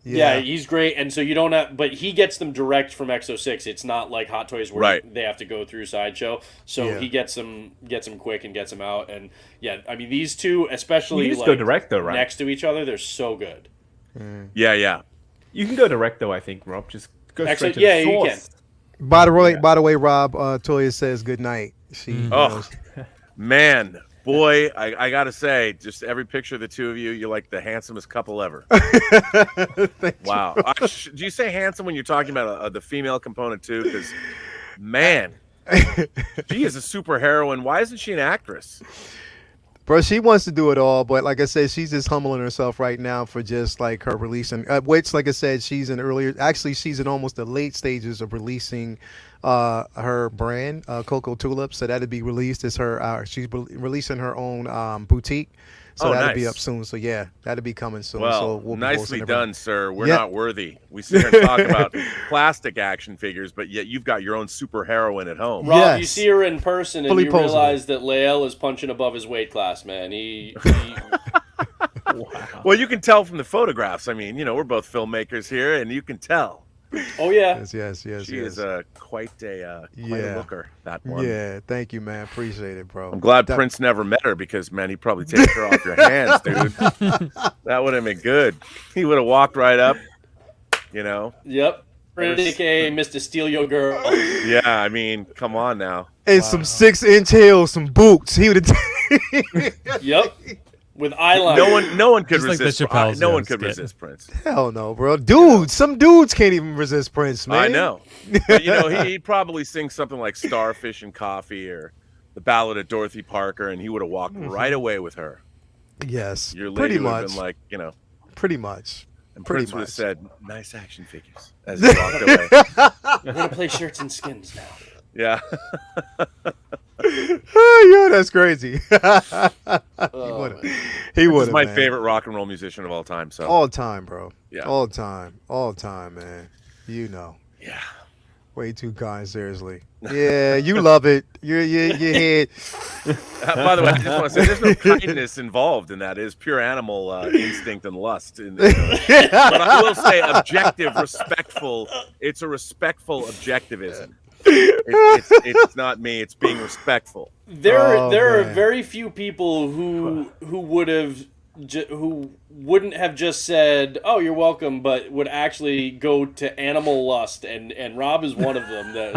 Yeah, he's great, and so you don't have, but he gets them direct from Exo6. It's not like Hot Toys where they have to go through Sideshow. So he gets them quick and gets them out. And yeah, I mean these two, especially you can just go direct though, right? Next to each other, they're so good. Yeah. You can go direct though. I think Rob just go straight to the you source. can. By the way, Rob, Toya says good night. She knows. Man. Boy, I gotta say, just every picture of the two of you, you're like the handsomest couple ever. Wow. Do you say handsome when you're talking about the female component too? Because, man, she is a super heroine. Why isn't she an actress? Bro, she wants to do it all, but like I said, she's just humbling herself right now for just like her releasing. Which, like I said, she's in almost the late stages of releasing her brand, Coco Tulip. So that'll be released as she's releasing her own boutique. So that'll be up soon. So yeah, that'll be coming soon. Well, so we'll nicely done, sir. We're not worthy. We sit here and talk about plastic action figures, but yet you've got your own super heroine at home. Rob, you see her in person and you realize that Lael is punching above his weight class, man. Wow. Well, you can tell from the photographs. I mean, we're both filmmakers here, and you can tell. Oh yeah. Yes. She is quite a looker. That one. Yeah. Thank you, man. Appreciate it, bro. I'm glad Prince never met her because, man, he probably takes her off your hands, dude. That would have been good. He would have walked right up. Yep. Prince, aka Mr. Steal Your Girl. Yeah, I mean, come on now. And some 6-inch heels, some boots. He would have. Yep. With eyeliner. No one could Just resist. like No one could resist Prince. Hell no, bro. Dudes, some dudes can't even resist Prince, man. I know. But he'd probably sing something like Starfish and Coffee or The Ballad of Dorothy Parker, and he would have walked right away with her. Yes. Your lady pretty would have much. been like, Pretty much. And Pretty Prince would have much. said, "Nice action figures," as he walked away. We're gonna play shirts and skins now. Yeah. Yo, that's crazy. He would He's have. my favorite rock and roll musician of all time. So All time, bro. Yeah. All time, man. Yeah. Way too kind, seriously. Yeah, you love it. Your head. By the way, I just want to say there's no kindness involved in that. It is pure animal instinct and lust. But I will say objective, respectful. It's a respectful objectivism. It's not me. It's being respectful. There are very few people who wouldn't have just said, "Oh, you're welcome," but would actually go to animal lust, and Rob is one of them. That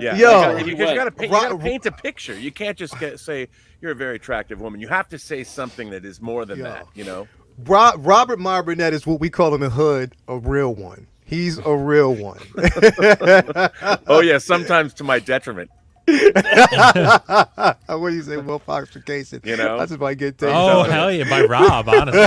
there. You got to paint a picture. You can't just say you're a very attractive woman. You have to say something that is more than that. Robert Ma Burnett is what we call in the hood a real one. He's a real one. Oh yeah, sometimes to my detriment. What do you say, Will Fox for Casey? That's if I get taken. Oh hell yeah, by Rob, honestly.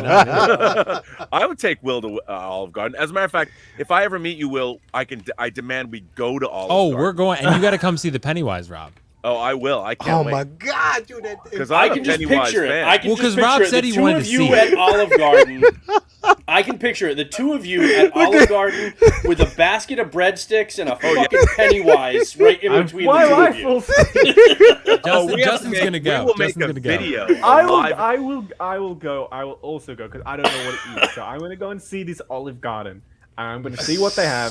I would take Will to Olive Garden. As a matter of fact, if I ever meet you, Will, I demand we go to Olive Garden. We're going, and you got to come see the Pennywise, Rob. Oh, I will. I can't wait. Oh my God, dude! Because I can just picture it. I can just picture Rob it. said The he two wanted of to you see at it. Olive Garden. I can picture it. The two of you at Olive Garden with a basket of breadsticks and a fucking Pennywise right in between the two of you. Justin's gonna go. We will make Justin's a gonna go. video. I will go. I will also go because I don't know what it is. So I'm gonna go and see this Olive Garden. I'm going to see what they have.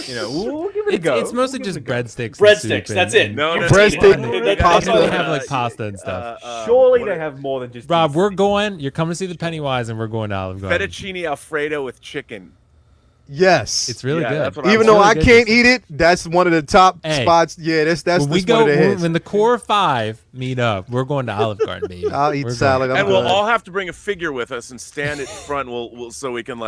We'll give it a go. It's mostly just breadsticks. Breadsticks, that's it. Breadstick, Pasta. They have like pasta and stuff. Surely they have more than just. Rob, we're going. You're coming to see the Pennywise, and we're going to Olive Garden. Fettuccine Alfredo with chicken. Yes. It's really Yeah, good. that's what Even I'm though really I good, can't Justin. eat it, that's one of the top Hey, spots. Yeah, that's When we one of go, the hits. when the core 5 meet up, we're going to Olive Garden, baby. I'll eat We're salad. going. I'm And we'll good. all have to bring a figure with us and stand at front. We'll so we can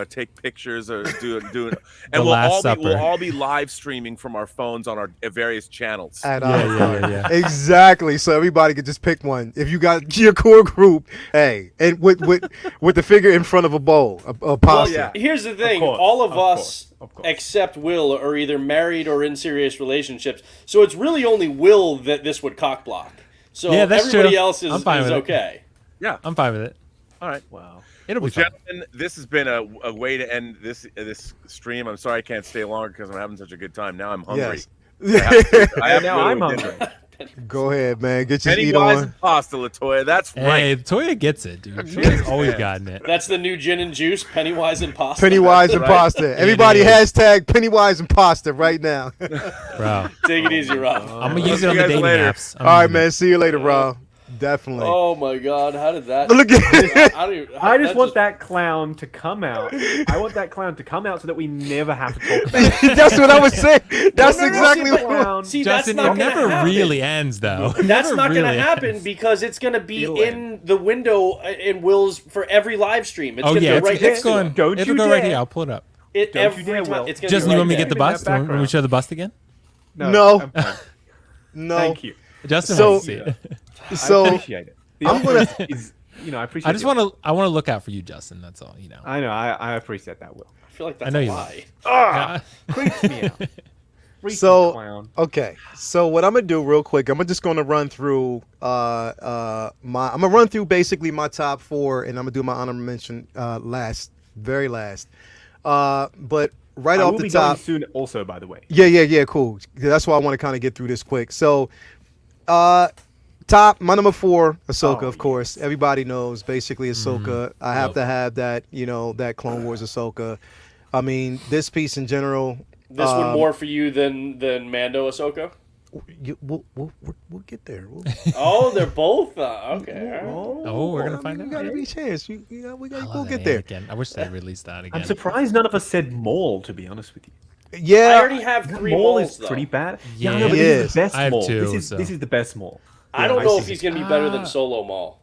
take pictures or do it. And Last we'll Supper. all be live streaming from our phones on our various channels. At Yeah, Olive yeah, Garden. yeah. Exactly. So everybody could just pick one. If you got your core group, hey, and with the figure in front of a bowl, a pasta. yeah. Here's the thing: course, all of of us, course, of course. except Will, are either married or in serious relationships. So it's really only Will that this would cock block. So Yeah, that's everybody true. else I'm is fine with it. okay. Yeah. I'm fine with it. All right. Wow. It'll Well, be fun. gentlemen, this has been a way to end this stream. I'm sorry I can't stay longer because I'm having such a good time. Now I'm hungry. Yes. I have to Now go to I'm a hungry. dinner. Go ahead, man. Get your eat Pennywise on. and pasta, Latoya. That's Hey, right. Toya gets it, dude. Toya's always gotten it. That's the new gin and juice, Pennywise and pasta. Pennywise and Right. pasta. Everybody is. hashtag Pennywise and pasta right now. Bro. Take it easy, Rob. I'm going to use See it on you the guys dating later. apps. I'm All right, using it. man. See you later, Rob. Definitely. Oh my God! How did that? Look at I, don't even, I just that want that clown to come out. I want that clown to come out so that we never have to talk about it. That's what I was saying. That's No, no, no, exactly see, what. Clown. See, Justin, that's not it gonna never happen. really ends, though. It That's never not going to really happen ends. because it's going to be It'll in the window in Will's for every live stream. It's Oh, going to yeah. go right It's next to going. him. Don't It'll you go right dare. here. I'll pull it up. It, Don't you every dare, time, Will. it's gonna Justin, be you right want me to there. get the Even that bust? Want me background. to show the bust again? No. I'm fine. No. Thank you. Justin So- wants to see it. I So appreciate it. The I'm offer gonna- is, I appreciate I just want to look out for you, Justin. That's all. You know. I know. I appreciate that, Will. I feel like that's I know a you lie. Yeah. Creeps me out. Freaky So- clown. Okay, so what I'm gonna do real quick, I'm just gonna run through I'm gonna run through basically my top 4, and I'm gonna do my honorable mention very last. But right I off will the be going top, soon. Also, by the way. yeah, cool. That's why I want to kind of get through this quick. So, top my number 4, Ahsoka, Oh, of course. Everybody knows basically Ahsoka. I have Yep. to have that, that Clone Wars Ahsoka. I mean, this piece in general. This one more for you than Mando Ahsoka? We'll get there. Oh, they're both? Okay. all right. Oh, we're gonna find You out. gotta be a chance. We I we'll love get that there. Again. I wish they released that again. I'm surprised none of us said Maul. To be honest with you, I Yeah, already have 3 Maul Mauls, is though. pretty bad. Yeah. I know, but He this is. is the best I have Maul. two, This so. is the best Maul. I don't I know see. if he's going to be better than Solo Maul.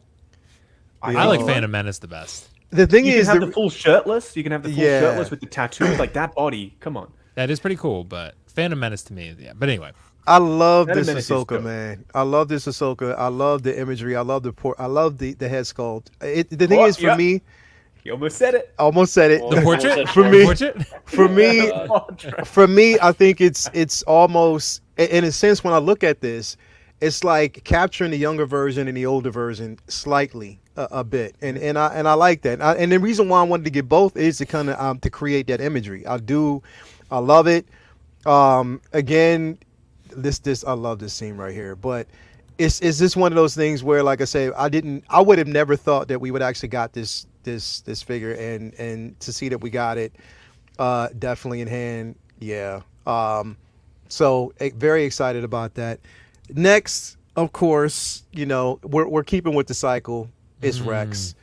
I like Phantom Menace the best. the thing You can is, have the full shirtless. You can have the full Yeah. shirtless with the tattoos, like that body. Come on. That is pretty cool, but Phantom Menace to me, yeah. But anyway, I love Phantom this Menace is Ahsoka, dope. man. I love this Ahsoka. I love the imagery. I love I love the head sculpt. The thing is, for yeah. me, You almost said it. I almost said it. the portrait For me- portrait. For me, God. for me, I think it's almost in a sense when I look at this, it's like capturing the younger version and the older version slightly a bit, and I like that. And the reason why I wanted to get both is to kind of to create that imagery. I love it. Again, this I love this scene right here, but it's just one of those things where, like I say, I would have never thought that we would actually got this figure, and to see that we got it, definitely in hand, yeah. So very excited about that. Next, of course, we're keeping with the cycle. It's Rex.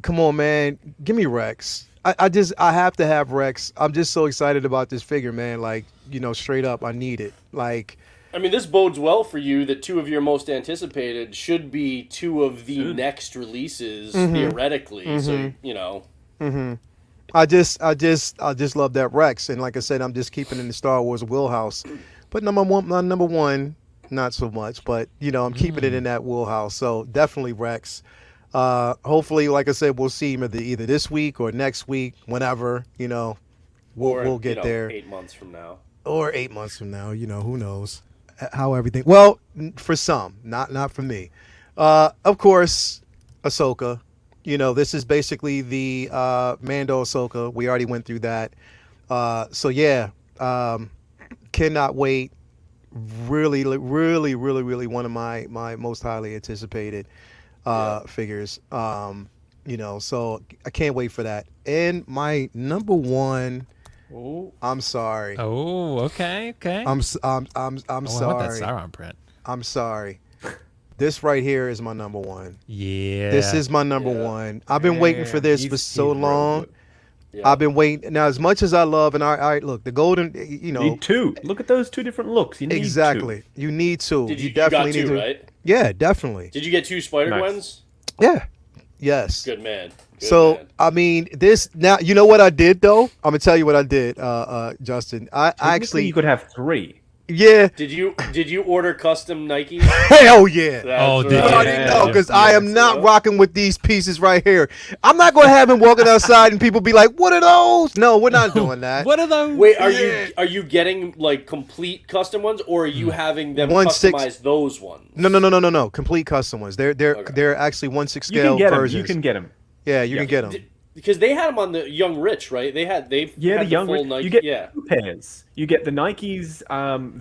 Come on, man, give me Rex. I have to have Rex. I'm just so excited about this figure, man. Like, straight up, I need it. Like, I mean, this bodes well for you that 2 of your most anticipated should be 2 of the next releases, theoretically. So, I just love that Rex, and like I said, I'm just keeping in the Star Wars wheelhouse. But number one, not so much. But I'm keeping it in that wheelhouse. So definitely Rex. Hopefully, like I said, we'll see him either this week or next week, whenever. We'll get there. 8 months from now. Or 8 months from now. Who knows how everything. Well, for some, not for me. Of course, Ahsoka. This is basically the Mando Ahsoka. We already went through that. So yeah, cannot wait. Really, really, really, really one of my most highly anticipated figures. So I can't wait for that. And my number 1. Oh, I'm sorry. Oh, okay. I'm Oh, I want that sorry. Sauron print. I'm sorry. This right here is my number 1. Yeah. This is my number 1. I've been waiting for this for so long. Yeah. I've been waiting. Now, as much as I love, and I look, the golden, You need two. Look at those two different looks. You need exactly. You need to. Did you definitely got two, need to. right? Yeah, definitely. Did you get two Spider-Gwens? Yeah. Yes. Good man. Good So man. I mean, this now. You know what I did though? I'm gonna tell you what I did, Justin. I Technically, actually, you could have three. yeah. Did you order custom Nike? Hell yeah. Oh, did You you? already Yeah. know, because I am not Yeah. rocking with these pieces right here. I'm not gonna have him walking outside and people be like, "What are those?" No, we're not doing that. What are those? Wait, Yeah. are you getting like complete custom ones, or are you having them 1/6 customize those ones? No. Complete custom ones. They're actually 1/6 You scale can get them. versions. You can get them. Yeah, you can get them. Because they had them on the Young Rich, right? They've Yeah, had the young full Rich. Nike. You get yeah. two pairs. You get the Nikes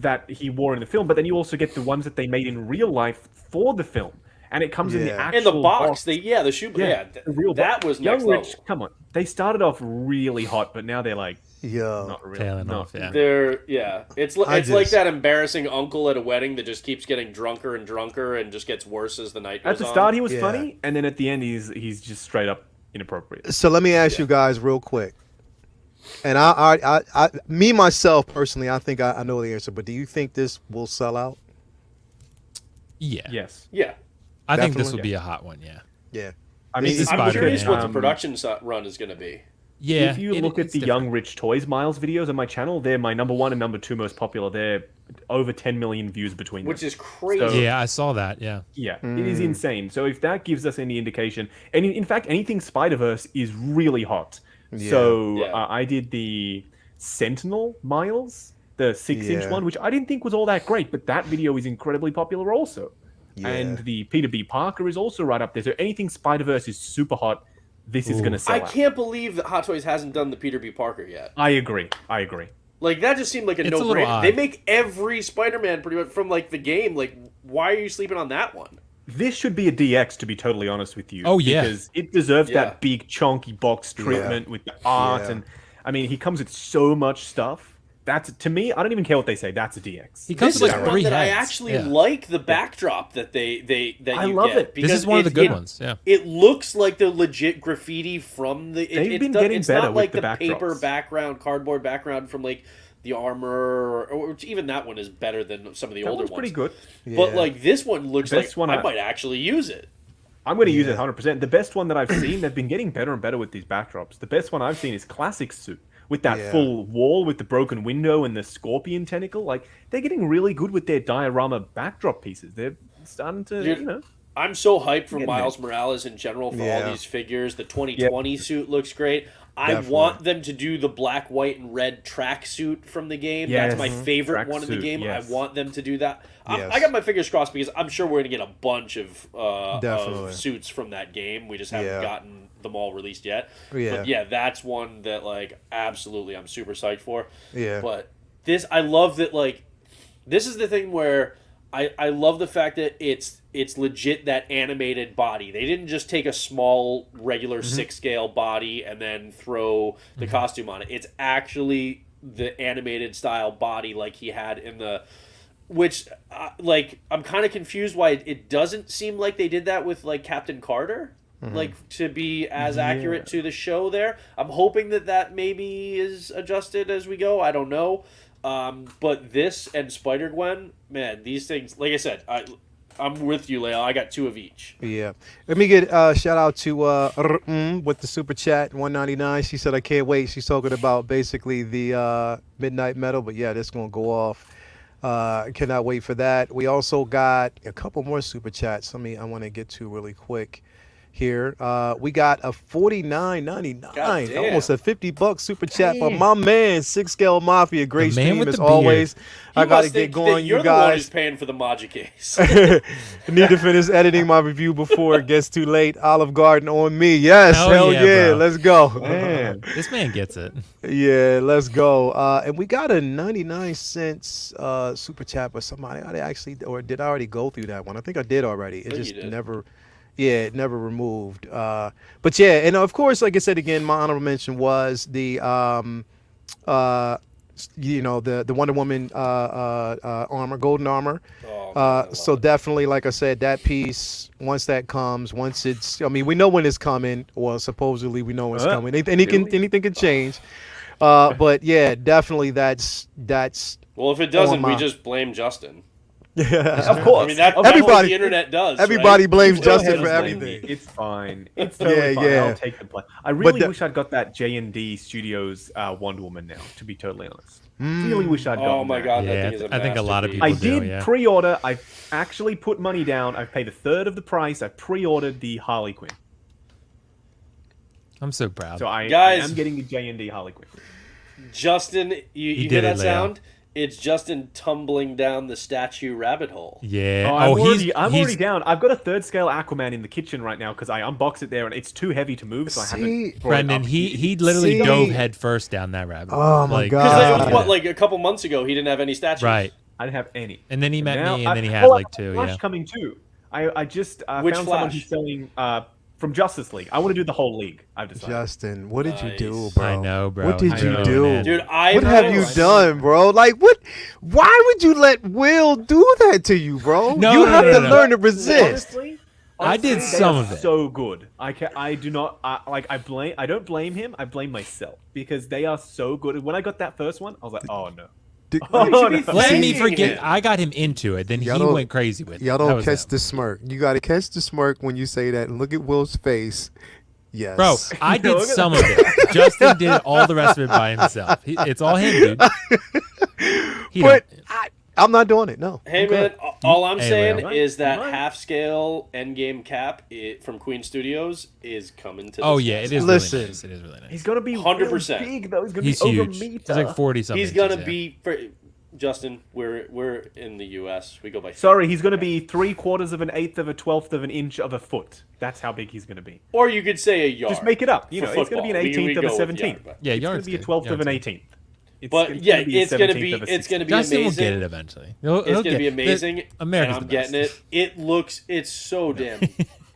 that he wore in the film, but then you also get the ones that they made in real life for the film, and it comes in the Yeah. actual In the box, the shoe. Yeah, the real that box. was Young next Rich. level. Come on, they started off really hot, but now they're like Yo. not really. Tailing not off, yeah. It's I like just- that embarrassing uncle at a wedding that just keeps getting drunker and drunker and just gets worse as the night goes At the on. start, he was Yeah. funny, and then at the end, he's just straight up inappropriate. So let me ask you guys real quick. And me myself personally, I think I know the answer. But do you think this will sell out? Yeah. Yes. Yeah. I think this Definitely. will be a hot one. Yeah. Yeah. I This mean, is if you I'm look curious at, what the um, production run is going to be. Yeah. If you it- look at it's the different. Young Rich Toys Miles videos on my channel, they're my number 1 and number 2 most popular. They're over 10 million views between them. Which is crazy. So- Yeah, I saw that. Yeah. Yeah, it is insane. So if that gives us any indication, and in fact, anything Spider-Verse is really hot. So Yeah. I did the Sentinel Miles, the 6-inch Yeah. one, which I didn't think was all that great, but that video is incredibly popular also. Yeah. And the Peter B. Parker is also right up there. So anything Spider-Verse is super hot. This is going to sell I out. can't believe that Hot Toys hasn't done the Peter B. Parker yet. I agree. Like, that just seemed like a It's a little no-brainer. odd. They make every Spider-Man pretty much from, like, the game. Like, why are you sleeping on that one? This should be a DX, to be totally honest with you. Oh, yeah. Because it deserves Yeah. that big, chunky box treatment with the art. Yeah. And, I mean, he comes with so much stuff. That's, to me, I don't even care what they say. That's a DX. He comes This with is like one three that I heads. actually Yeah. like the backdrop that I you love get, it. This because is one of the it- good it- ones. Yeah. It looks like the legit graffiti from the. They've been getting it's better not with like the paper backdrops. background, cardboard background from like the armor, or which even that one is better than some of the That older one's pretty ones. good. But Yeah. like this one looks The like best one I I- might actually use it. I'm going to use it 100%. The best one that I've seen, they've been getting better and better with these backdrops. The best one I've seen is Classic Suit. With that Yeah. full wall with the broken window and the scorpion tentacle. Like, they're getting really good with their diorama backdrop pieces. They're starting to, Dude, you know. I'm so hyped for Getting Miles Morales in general for Yeah. all these figures. The 2020 suit looks great. I Definitely. want them to do the black, white, and red track suit from the game. That's Yes. my favorite one in the Tracksuit, game. yes. I want them to do that. Yes. I got my fingers crossed because I'm sure we're going to get a bunch of Definitely. suits from that game. We just haven't Yeah. gotten them all released yet. Yeah. But yeah, that's one that, like, absolutely I'm super psyched for. Yeah. But this, I love that, like, this is the thing where I love the fact that it's legit that animated body. They didn't just take a small regular 6-scale body and then throw the costume on it. It's actually the animated style body like he had in the, which like I'm kind of confused why it doesn't seem like they did that with like Captain Carter. Like to be as accurate to the show there. I'm hoping that maybe is adjusted as we go. I don't know. But this and Spider-Gwen, man, these things, like I said, I'm with you, Leia. I got 2 of each. Yeah. Let me get shout out to with the super chat 199. She said I can't wait. She's talking about basically the Midnight Metal, but yeah, this gonna go off. Cannot wait for that. We also got a couple more super chats. I want to get to really quick here. We got a $49.99, Goddamn. almost a $50 super chat for my man 6-Scale Mafia. Great The man stream with as the beard. always. I You gotta must get think that going, you're you the one guys. who's paying for the Maji case. Need to finish editing my review before it gets too late. Olive Garden on me. Yes, hell yeah, yeah. bro. Let's go. Man. This man gets it. Yeah, let's go. And we got a 99 cents super chat for somebody. I actually, or did I already go through that one? I think I did already. It think just you did. never, yeah, it never removed. But yeah, and of course, like I said again, my honorable mention was the the Wonder Woman armor, golden armor. Oh, Oh, man, I love So it. definitely, like I said, that piece, once that comes, once it's, I mean, we know when it's coming, or supposedly we know when it's coming. Really? Anything can change. But yeah, definitely that's Well, if it on doesn't, we my. just blame Justin. Of course. I mean, that's what Everybody- the internet does. everybody right? blames Go Justin ahead for and blame everything. me. It's fine. It's totally Yeah, fine. yeah. I'll take the blame. I really the- wish I'd got that J&D Studios Wonder Woman now, to be totally honest. Really wish I'd gotten Oh my that. god, that Yeah, thing is a I think a lot of masterpiece. people I do, did yeah. pre-order. I've actually put money down. I've paid a third of the price. I pre-ordered the Harley Quinn. I'm so proud. So I Guys- am getting the J&D Harley Quinn. Justin, you did hear that it, Leo. sound? It's Justin tumbling down the statue rabbit hole. yeah. I'm he's already down. I've got a third scale Aquaman in the kitchen right now because I unboxed it there and it's too heavy to move, so I See, haven't. brought it Brendan. up. He literally See? dove head first down that rabbit hole. Oh my Because God. it was what, like a couple months ago, he didn't have any statues. Right. I didn't have any. And then he met Now me, I- and then he had oh, I like have two. Flash Yeah. coming too. I just Which found someone Flash? who's selling from Justice League. I want to do the whole league. I've decided. Justin, what did you do, Nice. bro? I know, bro. What did I you know, do? man. Dude, I What have you done, bro? Like, what? Why would you let Will do that to you, bro? No, you no, have no, to no. learn to resist. Honestly, I did they some are of it. So good. I do not I don't blame him. I blame myself because they are so good. When I got that first one, I was like, oh no. Did- Oh, You should be no. Let me thanking forget. him. I got him into it. Then Y'all he don't- went crazy with it. Y'all That don't was catch him. the smirk. You got to catch the smirk when you say that. And look at Will's face. Yes. Bro, I No, did look at some of it. Justin did all the rest of it by himself. It's all him, dude. He but don't- I'm not doing it. No. Hey I'm good. man, all I'm Hey, saying Leo. is that Right. half scale endgame cap from Queen Studios is coming to. Oh this yeah, next it is Listen. really nice. It is really nice. He's gonna be 100%. really big though. He's gonna He's be over huge. a meter. He's like 40 something. He's gonna inches, yeah. be for Justin. We're in the U.S. We go by. Sorry, he's gonna be 3/4 of an eighth of a 12th of an inch of a foot. That's how big he's gonna be. Or you could say a yard. Just make it up. You for know, it's gonna be an football. We 18th of go a with 17th. yard, but- Yeah, It's gonna yard's be a good. 12th of Yard's an good. 18th. But yeah, a it's gonna 17th be of a it's gonna be Justin will amazing. get it eventually. He'll It's gonna get be it. amazing. America's and I'm the best. getting it. It's so damn,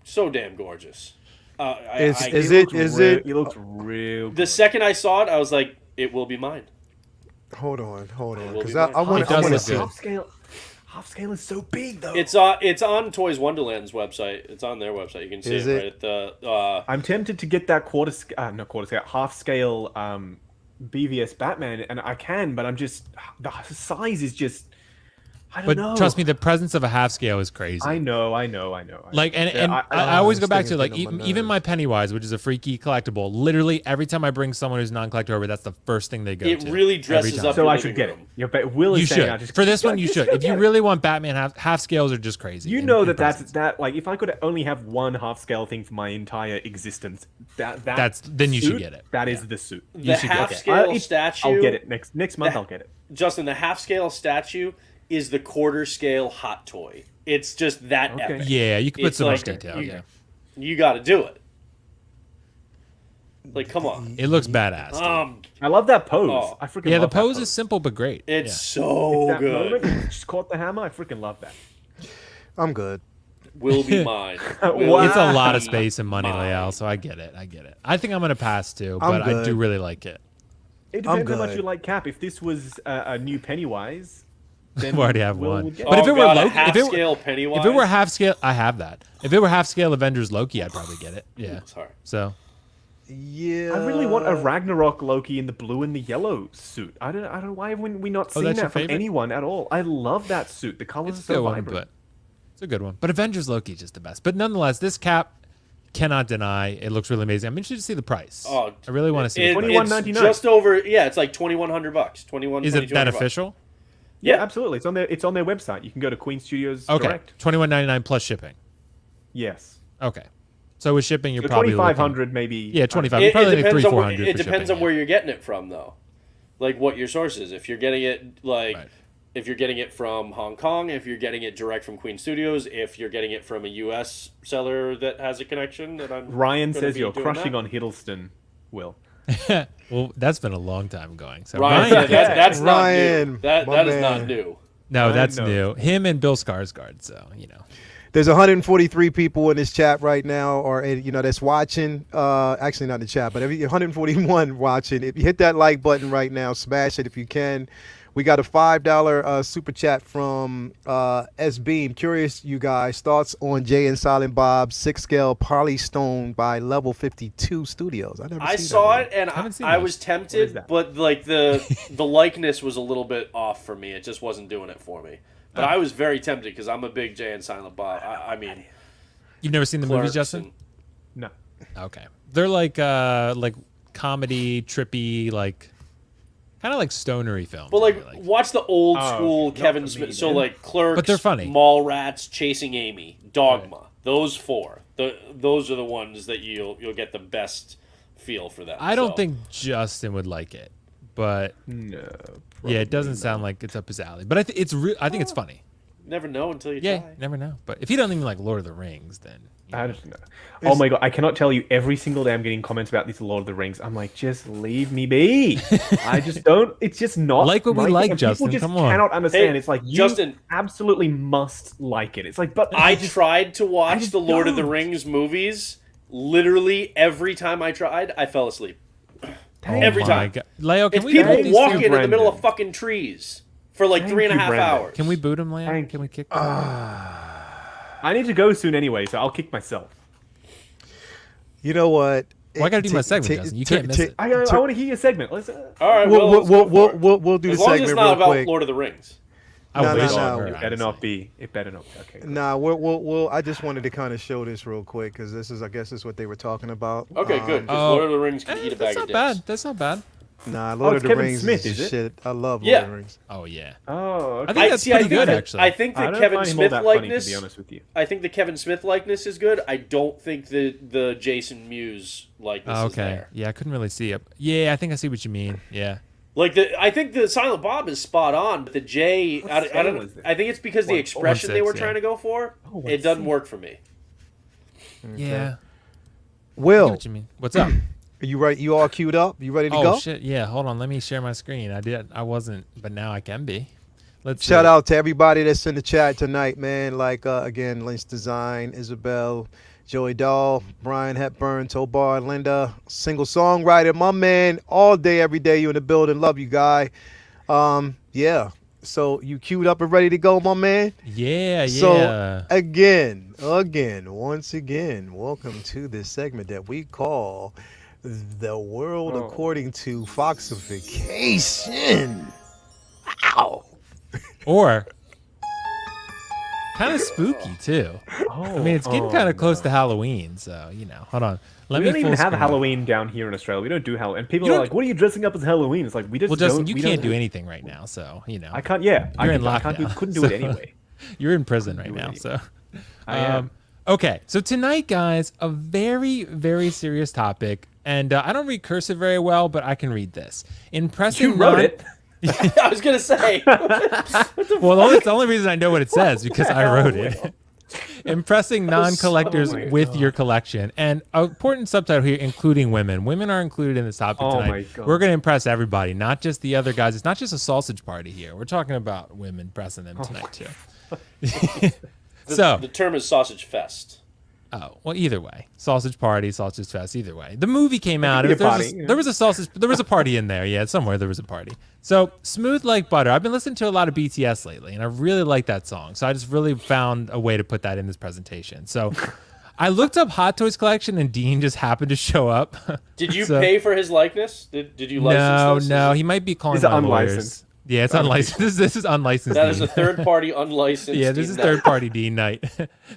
so damn gorgeous. Is I- it- He looks real. the Good. second I saw it, I was like, it will be mine. Hold on, It will because be I mine. want It does to look see. good. Half scale is so big though. It's on Toys Wonderland's website. It's on their website. You can see Is it it? right at the. I'm tempted to get that not quarter scale, half scale BVS Batman, and I can, but I'm just the size is just. I don't But know. trust me, the presence of a half scale is crazy. I know. Like and Yeah, I always go back this to thing like is getting on my even my nerves. Pennywise, which is a freaky collectible. Literally every time I bring someone who's non-collector over, that's the first thing they go It to. really every dresses time. up So your I living should get it. room. Yeah, but Will is You saying should. I just For this one, you just should. go If you get it. really want Batman, half scales are just crazy. You in- know in that presence. that like if I could only have one half scale thing for my entire existence, Then you should suit, get it. That is the suit. The should get half it. scale statue. I'll get it next month. I'll get it. Justin, the half scale statue is the quarter scale hot toy. It's just that Okay. epic. Yeah, you can put It's so much like- detail. you- Yeah, You got to do it. Like, come on. it looks badass. dude. I love that pose. Oh. I freaking Yeah, the love that pose is simple but great. It's Yeah. so that good. moment, just caught the hammer. I freaking love that. I'm good. Will be mine. Wow. It's a lot of be space and money, mine. Leal, so I get it. I think I'm gonna pass too, I'm but I do good. really like it. It I'm depends how much good. you like Cap. If this was a new Pennywise, then We already have Will one. would get But it. if it were God, a Loki- half if it- scale Pennywise. If it were half scale, I have that. If it were half scale Avengers Loki, I'd probably get it. Yeah. Sorry. So Yeah. I really want a Ragnarok Loki in the blue and the yellow suit. I don't. Why have we not seen that's your that from favorite? anyone at all? I love that suit. The colors it's are a good so one, vibrant. but it's a good one. But Avengers Loki is just the best. But nonetheless, this cap cannot deny it looks really amazing. I'm interested to see the price. Oh, I really want to see. It, the price. it's $21.99. just over. Yeah, it's like $2,100. 21. Is it that official? Yeah, absolutely. It's on their website. You can go to Queen Studios Okay, Direct. $21.99 plus shipping. Yes. Okay, so with shipping, you're So probably looking- 2,500 maybe. Yeah, 25. It Probably like depends on 300-400 where, it for depends shipping, on where you're getting it from, though. Like what your source is. If you're getting it Right. if you're getting it from Hong Kong, if you're getting it direct from Queen Studios, if you're getting it from a U.S. seller that has a connection, that I'm Ryan gonna says be you're doing crushing that. on Hiddleston, Will. Well, that's been a long time going. So Ryan, Ryan, that's not Ryan, new. That my is not man. new. no, that's knows. new. Him and Bill Skarsgård. So There's 143 people in this chat right now, or that's watching. Actually, not in the chat, but 141 watching. If you hit that like button right now, smash it if you can. We got a $5 super chat from S Beam. Curious, you guys, thoughts on Jay and Silent Bob's 6-scale Polystone by Level 52 Studios. I saw it and Haven't seen I that. was What is tempted, that? but like the likeness was a little bit off for me. It just wasn't doing it for me. But I was very tempted because I'm a big Jay and Silent Bob. I mean, You've never seen the movies, Clerks Justin? No. Okay. They're like comedy, trippy, like kind of like stonery films. But like, I watch the old Oh, school okay. Not Kevin for Smith. me, So then. like Clerks, But they're funny. Mallrats, Chasing Amy, Dogma. Those four. Those are the ones that you'll get the best feel for them. I don't So, think Justin would like it, but No. yeah, it doesn't probably sound not. like it's up his alley. But I think it's funny. never know until you Yeah, try. never know. But if you don't even like Lord of the Rings, then I don't know. Oh my god, I cannot tell you every single day I'm getting comments about this Lord of the Rings. I'm like, just leave me be. I just don't. It's just not Like what we my thing, like, and Justin, People just come on. cannot understand. Hey, it's like you Justin. absolutely must like it. It's like, but I tried to watch just the Lord of the don't. Rings movies. Literally every time I tried, I fell asleep. Every Oh my time. God. Leo, can It's we people boot these walking two? in the middle of Brendan. fucking trees for like Thank 3.5 you, Brendan. hours. Can we boot him, Leo? Thank Can we kick? I need to go soon anyway, so I'll kick myself. You know what? Well, I gotta do my segment, Justin. You can't miss it. I want to hear your segment. Let's. All right, We'll, let's go for it. we'll do As the long as segment it's not real about quick. Lord of the Rings. I would No, wish no, it no. were, It better not honestly. be. It better not be. Okay. Cool. Nah, we'll I just wanted to kind of show this real quick because this is, I guess, is what they were talking about. Okay, good. Because Oh. Lord of the Rings can eat a bag That's of not dicks. bad. That's not bad. Nah, Lord it's of the Kevin Rings Smith, is is it? shit. I love Lord Yeah. of the Rings. Oh yeah. Oh, okay. I think that's pretty good, that, actually. I think I the don't Kevin find him all Smith that funny, likeness. to be honest with you. I think the Kevin Smith likeness is good. I don't think the Jason Mewes likeness Oh, is okay. there. Yeah, I couldn't really see it. Yeah, I think I see what you mean. Yeah. Like I think the Silent Bob is spot on, but the J, What I scale don't. is this? I think it's because the One- expression they were 1/6, trying yeah. to go for. Oh, It doesn't 1/6. work for me. Yeah. I get Will, what you mean. What's up? are you right? You all queued up? You ready to Oh go? shit. Yeah. Hold on. Let me share my screen. I wasn't, but now I can be. Let's Shout see. out to everybody that's in the chat tonight, man. Like again, Lynch Design, Isabel, Joey Dahl, Brian Hepburn, Tobar, Linda, single songwriter, my man, all day, every day. You in the building, love you, guy. Yeah. So you queued up and ready to go, my man. Yeah. So Yeah. once again, welcome to this segment that we call The World Oh. According to Foxification. Ow. Or kind of spooky too. Oh, I mean, it's getting kind of close to Halloween, so hold on. Let We me don't even full have screen. Halloween down here in Australia. We don't do Halloween. And people You are don't- like, "What are you dressing up as Halloween?" It's like we just Well, Justin, don't. you we can't don't- do anything right now, so I can't. Yeah, You're in I can't do, lockdown, couldn't do it so- anyway. You're in prison right do it now, anyway. so. I am. Okay, so tonight, guys, a very, very serious topic, and I don't read cursive very well, but I can read this. Impressing You wrote it. I was gonna say. Well, the only reason I know what it says because I wrote it. Impressing non-collectors Oh my with God. your collection, and an important subtitle here, including women. Women are included in this topic Oh tonight. my God. We're going to impress everybody, not just the other guys. It's not just a sausage party here. We're talking about women impressing them tonight too. So, The term is sausage fest. oh, well, either way, sausage party, sausage fest, either way. The movie came out. be a There was party, yeah. there was a sausage. There was a party in there. Yeah, somewhere there was a party. So, Smooth Like Butter. I've been listening to a lot of BTS lately, and I really like that song. So I just really found a way to put that in this presentation. So I looked up Hot Toys Collection, and Dean just happened to show up. Did you So- pay for his likeness? Did you license this? No, he might be calling Is it my lawyers. unlicensed? Yeah, it's unlicensed. This is unlicensed. That is Dean. a third party unlicensed. Yeah, this is Dean third party Dean night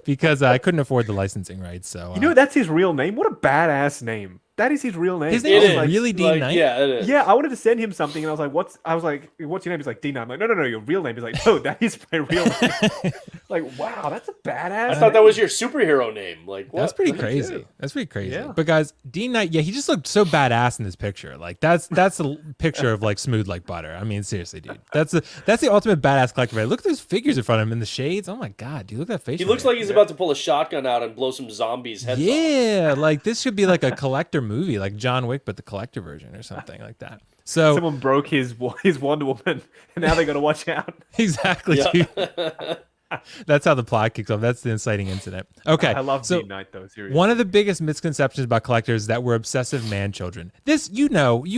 because I couldn't afford the licensing rights. So You know, that's his real name. What a badass name. That is his real name. His It name is is really Dean like, Knight. Yeah, it is. Yeah, I wanted to send him something, and I was like, "What's?" I was like, "What's your name?" He's like, "Dean." I'm like, "No, your real name." He's like, "No, that is my real name." Like, wow, that's a badass. I thought that was your superhero name. Like, what? That's pretty What? crazy. That's pretty crazy. Yeah. But guys, Dean Knight, yeah, he just looked so badass in this picture. Like that's a picture of like Smooth Like Butter. I mean, seriously, dude. That's the ultimate badass collector. Right? Look at those figures in front of him in the shades. Oh my god, dude, look at that face. He looks like he's about to pull a shotgun out and blow some zombies' heads off. yeah, like this should be like a collector movie, like John Wick, but the collector version or something like that. So Someone broke his Wonder Woman, and now they got to watch out. exactly, Yeah. dude. That's how the plot kicks off. That's the inciting incident. Okay. I love so D Knight though. Seriously. one of the biggest misconceptions about collectors is that we're obsessive man children. This,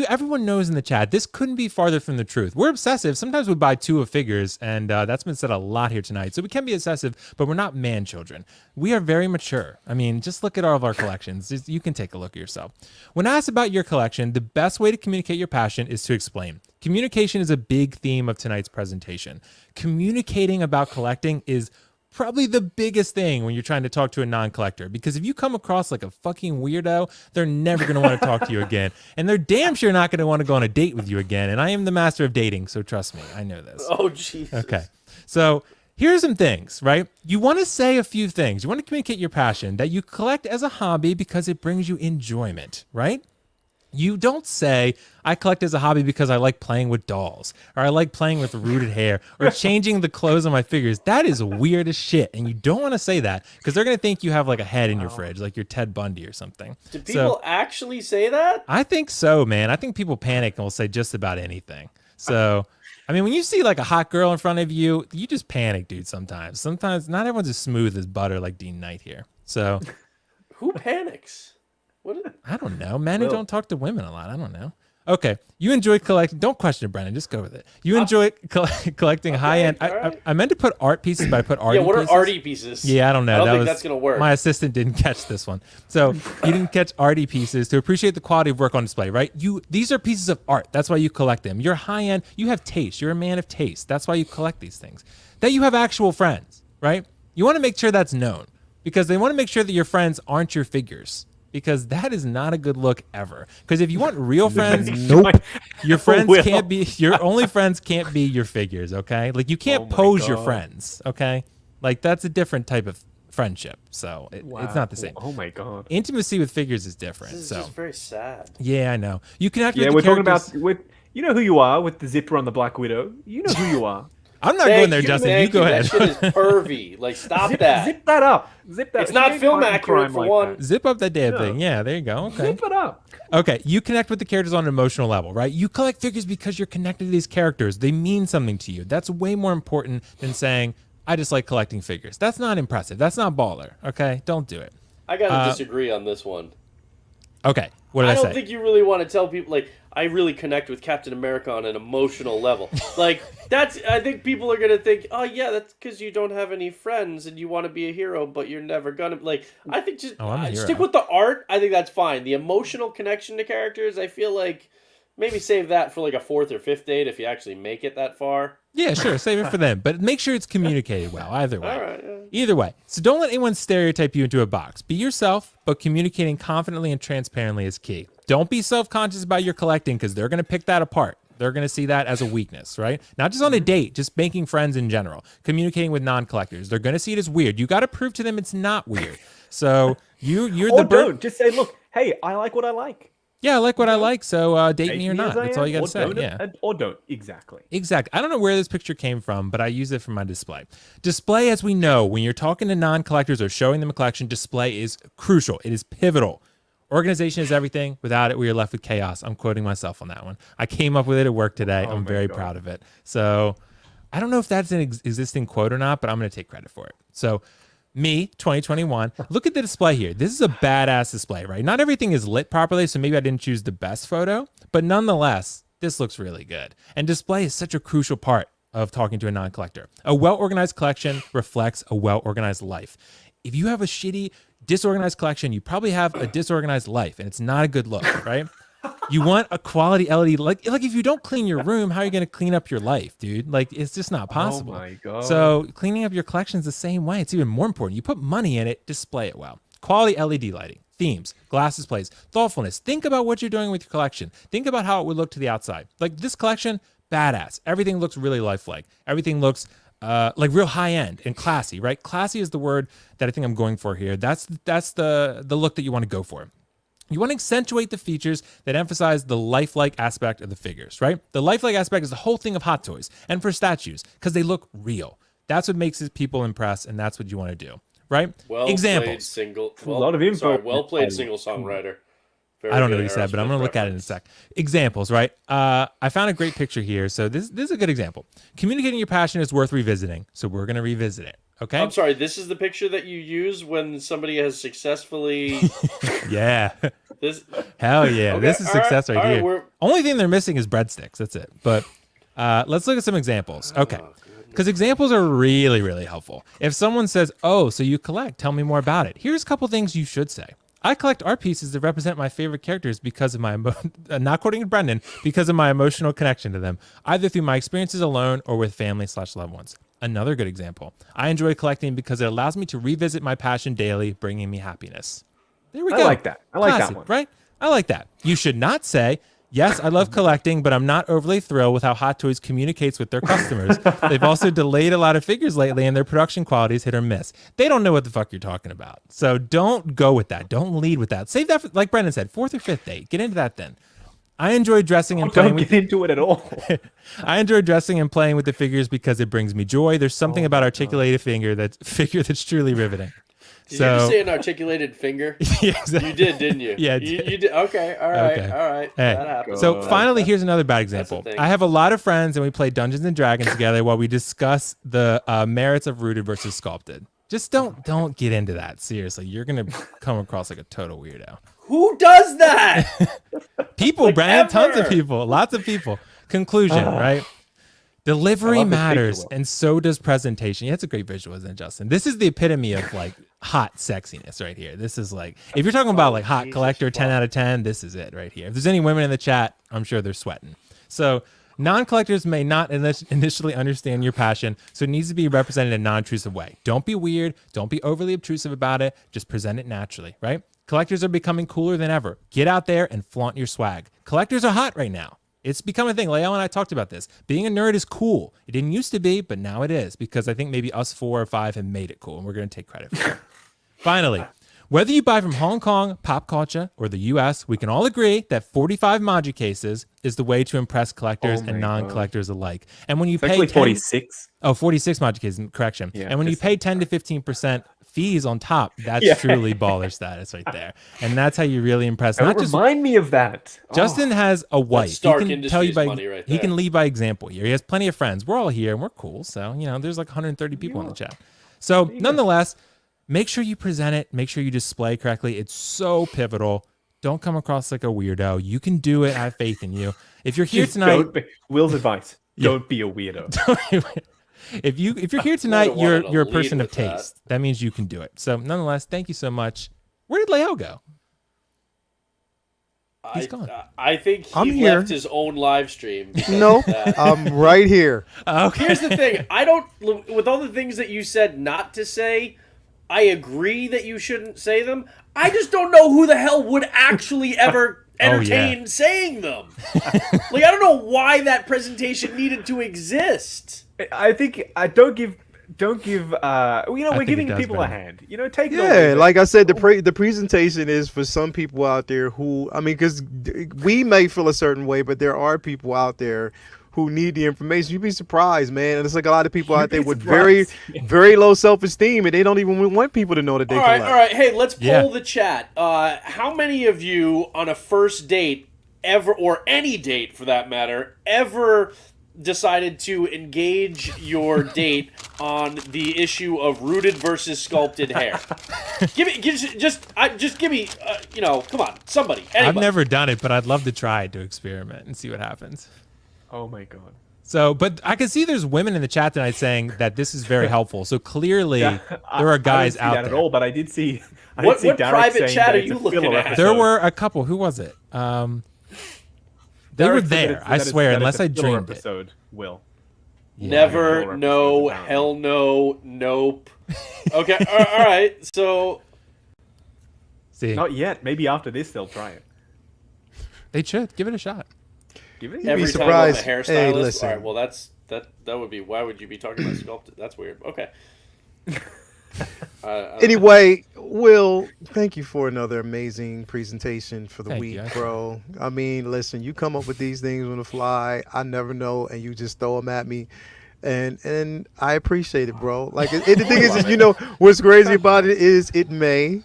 everyone knows in the chat, this couldn't be farther from the truth. We're obsessive. Sometimes we buy 2 of figures, and that's been said a lot here tonight. So we can be obsessive, but we're not man children. We are very mature. I mean, just look at all of our collections. You can take a look at yourself. When asked about your collection, the best way to communicate your passion is to explain. Communication is a big theme of tonight's presentation. Communicating about collecting is probably the biggest thing when you're trying to talk to a non-collector, because if you come across like a fucking weirdo, they're never going to want to talk to you again, and they're damn sure not going to want to go on a date with you again. And I am the master of dating, so trust me, I know this. Oh, Jesus. Okay, so here's some things, right? You want to say a few things. You want to communicate your passion, that you collect as a hobby because it brings you enjoyment, right? You don't say, I collect as a hobby because I like playing with dolls, or I like playing with rooted hair, or changing the clothes on my figures. That is weird as shit. And you don't want to say that because they're going to think you have like a head in your fridge, like you're Ted Bundy or something. Do people actually say that? I think so, man. I think people panic and will say just about anything. So, I mean, when you see like a hot girl in front of you, you just panic, dude, sometimes. Sometimes not everyone's as smooth as butter like Dean Knight here. So Who panics? I don't know. Men who don't talk to women a lot. I don't know. Okay. You enjoy collecting. Don't question it, Brennan. Just go with it. You enjoy collecting high-end. I meant to put art pieces, but I put arty pieces. Yeah, what are arty pieces? Yeah, I don't know. I don't think that's going to work. My assistant didn't catch this one. So you didn't catch arty pieces to appreciate the quality of work on display, right? These are pieces of art. That's why you collect them. You're high-end. You have taste. You're a man of taste. That's why you collect these things. That you have actual friends, right? You want to make sure that's known because they want to make sure that your friends aren't your figures. Because that is not a good look ever. Because if you want real friends, your friends can't be, your only friends can't be your figures, okay? Like you can't pose your friends, okay? Like that's a different type of friendship. So it's not the same. Oh my God. Intimacy with figures is different. This is so just very sad. Yeah, I know. You connect with Yeah, the we're talking characters. about you know who you are with the zipper on the Black Widow. You know who you are. I'm not going there, Justin. You go ahead. That shit is pervy. Like, stop that. Zip that up. Zip that. It's not film accurate for one. Zip up that damn thing. Yeah, there you go. Okay. Zip it up. Okay, you connect with the characters on an emotional level, right? You collect figures because you're connected to these characters. They mean something to you. That's way more important than saying, I just like collecting figures. That's not impressive. That's not baller, okay? Don't do it. I gotta disagree on this one. Okay, what did I say? I don't think you really want to tell people, like, I really connect with Captain America on an emotional level. Like, I think people are going to think, oh, yeah, that's because you don't have any friends and you want to be a hero, but you're never going to, like, I think just stick with the art. I think that's fine. The emotional connection to characters, I feel like maybe save that for like a 4th or 5th date if you actually make it that far. Yeah, sure, save it for them, but make sure it's communicated well, either way. All right. Either way. So don't let anyone stereotype you into a box. Be yourself, but communicating confidently and transparently is key. Don't be self-conscious about your collecting because they're going to pick that apart. They're going to see that as a weakness, right? Not just on a date, just making friends in general, communicating with non-collectors. They're going to see it as weird. You got to prove to them it's not weird. So you're the don't. Just say, look, hey, I like what I like. Yeah, I like what I like, so date me or not. That's all you got to say. Yeah. Or don't. Exactly. Exactly. I don't know where this picture came from, but I use it for my display. Display, as we know, when you're talking to non-collectors or showing them a collection, display is crucial. It is pivotal. Organization is everything. Without it, we are left with chaos. I'm quoting myself on that one. I came up with it at work today. I'm very proud of it. So I don't know if that's an existing quote or not, but I'm going to take credit for it. So me, 2021. Look at the display here. This is a badass display, right? Not everything is lit properly, so maybe I didn't choose the best photo, but nonetheless, this looks really good. And display is such a crucial part of talking to a non-collector. A well-organized collection reflects a well-organized life. If you have a shitty, disorganized collection, you probably have a disorganized life, and it's not a good look, right? You want a quality LED. Like if you don't clean your room, how are you going to clean up your life, dude? Like, it's just not possible. Oh my God. So cleaning up your collection is the same way. It's even more important. You put money in it, display it well. Quality LED lighting, themes, glass displays, thoughtfulness. Think about what you're doing with your collection. Think about how it would look to the outside. Like this collection, badass. Everything looks really lifelike. Everything looks like real high end and classy, right? Classy is the word that I think I'm going for here. That's the look that you want to go for. You want to accentuate the features that emphasize the lifelike aspect of the figures, right? The lifelike aspect is the whole thing of Hot Toys and for statues because they look real. That's what makes people impress, and that's what you want to do, right? Well Examples. Played single. A lot of info. Sorry, well played single songwriter. Very I don't know good what he said, but I'm Aerosmith going to look at it in a reference. sec. Examples, right? I found a great picture here. So this is a good example. Communicating your passion is worth revisiting. So we're going to revisit it. Okay. I'm sorry, this is the picture that you use when somebody has successfully Yeah. this. Hell yeah. Okay, This is all right, success all right right, here. we're- Only thing they're missing is breadsticks. That's it. But let's look at some examples. Okay. Because examples are really, really helpful. If someone says, oh, so you collect, tell me more about it. Here's a couple things you should say. I collect art pieces that represent my favorite characters because of my, not quoting Brendan, because of my emotional connection to them, either through my experiences alone or with family/loved ones. Another good example. I enjoy collecting because it allows me to revisit my passion daily, bringing me happiness. There we go. I like that. I like that Classic, one. right? I like that. You should not say, yes, I love collecting, but I'm not overly thrilled with how Hot Toys communicates with their customers. They've also delayed a lot of figures lately and their production quality is hit or miss. They don't know what the fuck you're talking about. So don't go with that. Don't lead with that. Save that, for, like Brendan said, 4th or 5th date. Get into that then. I enjoy dressing and playing Don't with get into it at all. I enjoy dressing and playing with the figures because it brings me joy. There's something about articulated figure that's truly riveting. Did you just say an articulated finger? Yeah, exactly. You did, didn't you? Yeah, I you did. did. Okay, all right, Okay. all right. Hey. That happens. So finally, here's another bad example. thing. I have a lot of friends and we play Dungeons and Dragons together while we discuss the merits of rooted versus sculpted. Just don't get into that. Seriously, you're gonna come across like a total weirdo. Who does that? People, Like Brandon, tons of ever. people, lots of people. Conclusion, right? Delivery love this matters, visual. and so does presentation. Yeah, it's a great visual, isn't it, Justin? This is the epitome of like hot sexiness right here. This is like, if you're talking about like hot Jesus, collector, 10 out of 10, this is it right here. If there's any women in the chat, I'm sure they're sweating. So non-collectors may not initially understand your passion, so it needs to be represented in a non-intrusive way. Don't be weird. Don't be overly obtrusive about it. Just present it naturally, right? Collectors are becoming cooler than ever. Get out there and flaunt your swag. Collectors are hot right now. It's become a thing. Lael and I talked about this. Being a nerd is cool. It didn't used to be, but now it is because I think maybe us 4 or 5 have made it cool, and we're going to take credit for it. Finally, whether you buy from Hong Kong, pop culture, or the US, we can all agree that 45 Maji cases is the way to impress collectors Oh my and non-collectors alike. And when you It's pay actually 10 46. Oh, 46 Maji cases, correction. Yeah, and when you just- pay 10 to 15% fees on top, that's Yeah. truly baller status right there. And that's how you really impress. Don't Not just remind me of that. Justin has a wife. Stark he can tell you Industries by money right he can there. lead by example here. He has plenty of friends. We're all here and we're cool. So, there's like 130 people in the chat. So, nonetheless, make sure you present it, make sure you display correctly. It's so pivotal. Don't come across like a weirdo. You can do it. I have faith in you. If you're here Just tonight, don't be- Will's advice: don't be a weirdo. if you're here tonight, wanted you're to you're a lead person of with that. taste. That means you can do it. So, nonetheless, thank you so much. Where did Leo go? He's gone. I think he I'm here. left his own live stream. because No, of that. I'm right here. Okay. Here's the thing. I don't. With all the things that you said not to say, I agree that you shouldn't say them. I just don't know who the hell would actually ever entertain saying them. Like, I don't know why that presentation needed to exist. I think don't give. We're think it giving does, people Brendan. a hand. Take it Yeah, away. like I said, the presentation is for some people out there who, I mean, because we may feel a certain way, but there are people out there who need the information. You'd be surprised, man. And there's like a lot of people out there with very, very low self-esteem, and they don't even want people to know that they All right, collect. all right. Hey, let's poll Yeah. the chat. How many of you on a first date ever, or any date for that matter, ever decided to engage your date on the issue of rooted versus sculpted hair? Just give me, come on, somebody. Anybody. I've never done it, but I'd love to try to experiment and see what happens. Oh my god. So, but I can see there's women in the chat tonight saying that this is very helpful. So clearly, there are guys I didn't see out that there. at all, but I did see. What Derek private saying chat that are it's you a looking filler at? episode. There were a couple. Who was it? They were Derek said that there. it's- I that it's- swear, that unless it's a I filler dreamed it. episode, Will. Never, Yeah. no, Apparently. hell no, nope. Okay, all right. So See, Not yet. Maybe after this they'll try it. they should give it a shot. Give it. You'd be every surprised. time I'm a Hey, hairstylist. listen. All right, well that would be. Why would you be talking about sculpted? That's weird. Okay. Anyway, Will, thank you for another amazing presentation for the Thank week, you. bro. I mean, listen, you come up with these things on the fly. I never know, and you just throw them at me. And I appreciate it, bro. Like, the thing is, what's crazy about it is it may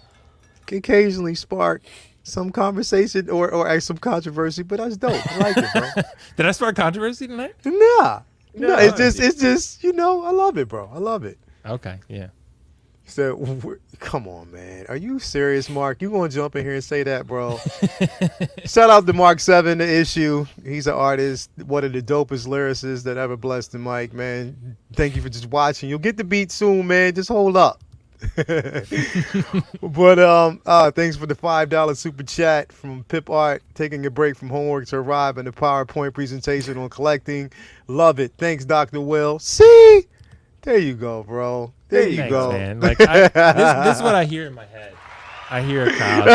occasionally spark some conversation or some controversy, but that's dope. I like it, bro. Did I spark controversy tonight? Nah. No, No, it's just, you know, I love it, bro. I love it. Okay, yeah. So, come on, man. Are you serious, Mark? You gonna jump in here and say that, bro? Shout out to Mark 7, the issue. He's an artist, one of the dopest lyricists that ever blessed the mic, man. Thank you for just watching. You'll get the beat soon, man. Just hold up. But thanks for the $5 super chat from Pip Art, taking a break from homework to arrive in the PowerPoint presentation on collecting. Love it. Thanks, Dr. Will. See? There you go, bro. There you Thanks, go. man. Like this is what I hear in my head. I hear a crowd.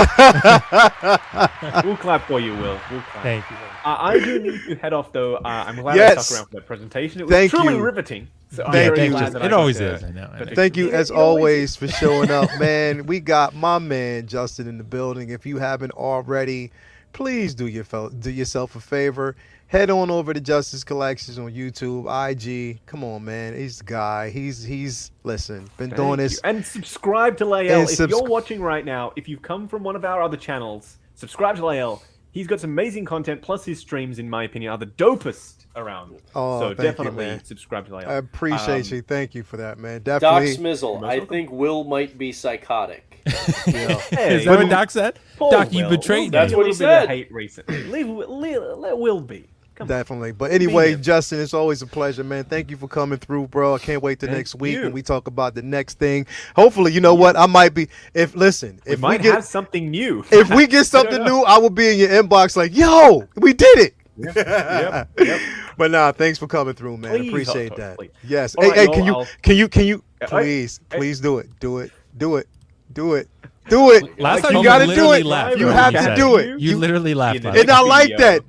We'll clap for you, Will. We'll clap. Thank you. I do need to head off, though. I'm glad I Yes. stuck around for that presentation. It was Thank truly you. riveting. So I'm Thank very you. glad that I It got always to- is. I know. Thank you, as It always always, for showing up, man. We got my man Justin in the building. If you haven't already, please do yourself a favor. Head on over to Justice Collections on YouTube, IG. Come on, man. He's the guy. He's listen, been doing Thank this. you. And subscribe to Lael. And If you're watching right now, if you've come from one of our other channels, subscribe to Lael. He's got some amazing content, plus his streams, in my opinion, are the dopest around. Oh, so thank you, definitely man. subscribe to Lael. I appreciate you. Thank you for that, man. Doc Definitely. Smizzle, I think Will might be psychotic. Hey, Is that what Doc said? Paul Doc, you Will. betrayed That's me. what he A little bit of said. hate recently. Let Will be. Come on. Definitely. But anyway, him. Justin, it's always a pleasure, man. Thank you for coming through, bro. I can't wait till Thank next week you. when we talk about the next thing. Hopefully, you know what? I might be if We we might get have something new. if we get something new, I will be in your inbox like, yo, we did it. Yep. But nah, thanks for coming through, man. Please, Appreciate Hot that. Please. Yes. All Hey, right, hey, no, can I'll- you please hey. do it. Do it. Last time You you gotta do literally it. laughed. You when have you to said do it. it. You literally laughed. You know. last And I like that.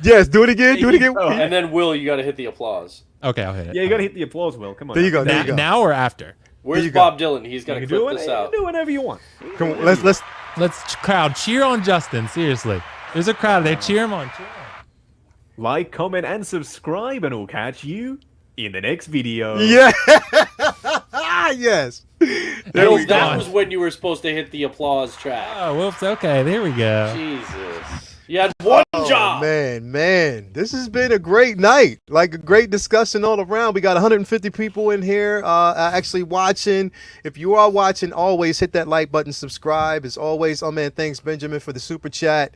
Yes, do it again. Do it again. Oh. And then Will, you got to hit the applause. time. Okay, I'll hit it. Yeah, you gotta hit the applause, Will. Come on. There you go. There you go. Now or after? Where's you go. Bob Dylan? He's got to You can clip this out. do whatever you want. Come on, let's Let's crowd cheer on Justin. Seriously, there's a crowd there. Cheer him on. Cheer him on. Like, comment, and subscribe, and we'll catch you in the next video. Yeah. Yes. There Will, we that go. was when you were supposed to hit the applause track. Oh, whoops. Okay, there we go. Jesus. You had one job. Man, this has been a great night. Like a great discussion all around. We got 150 people in here actually watching. If you are watching, always hit that like button, subscribe. As always, oh man, thanks Benjamin for the super chat.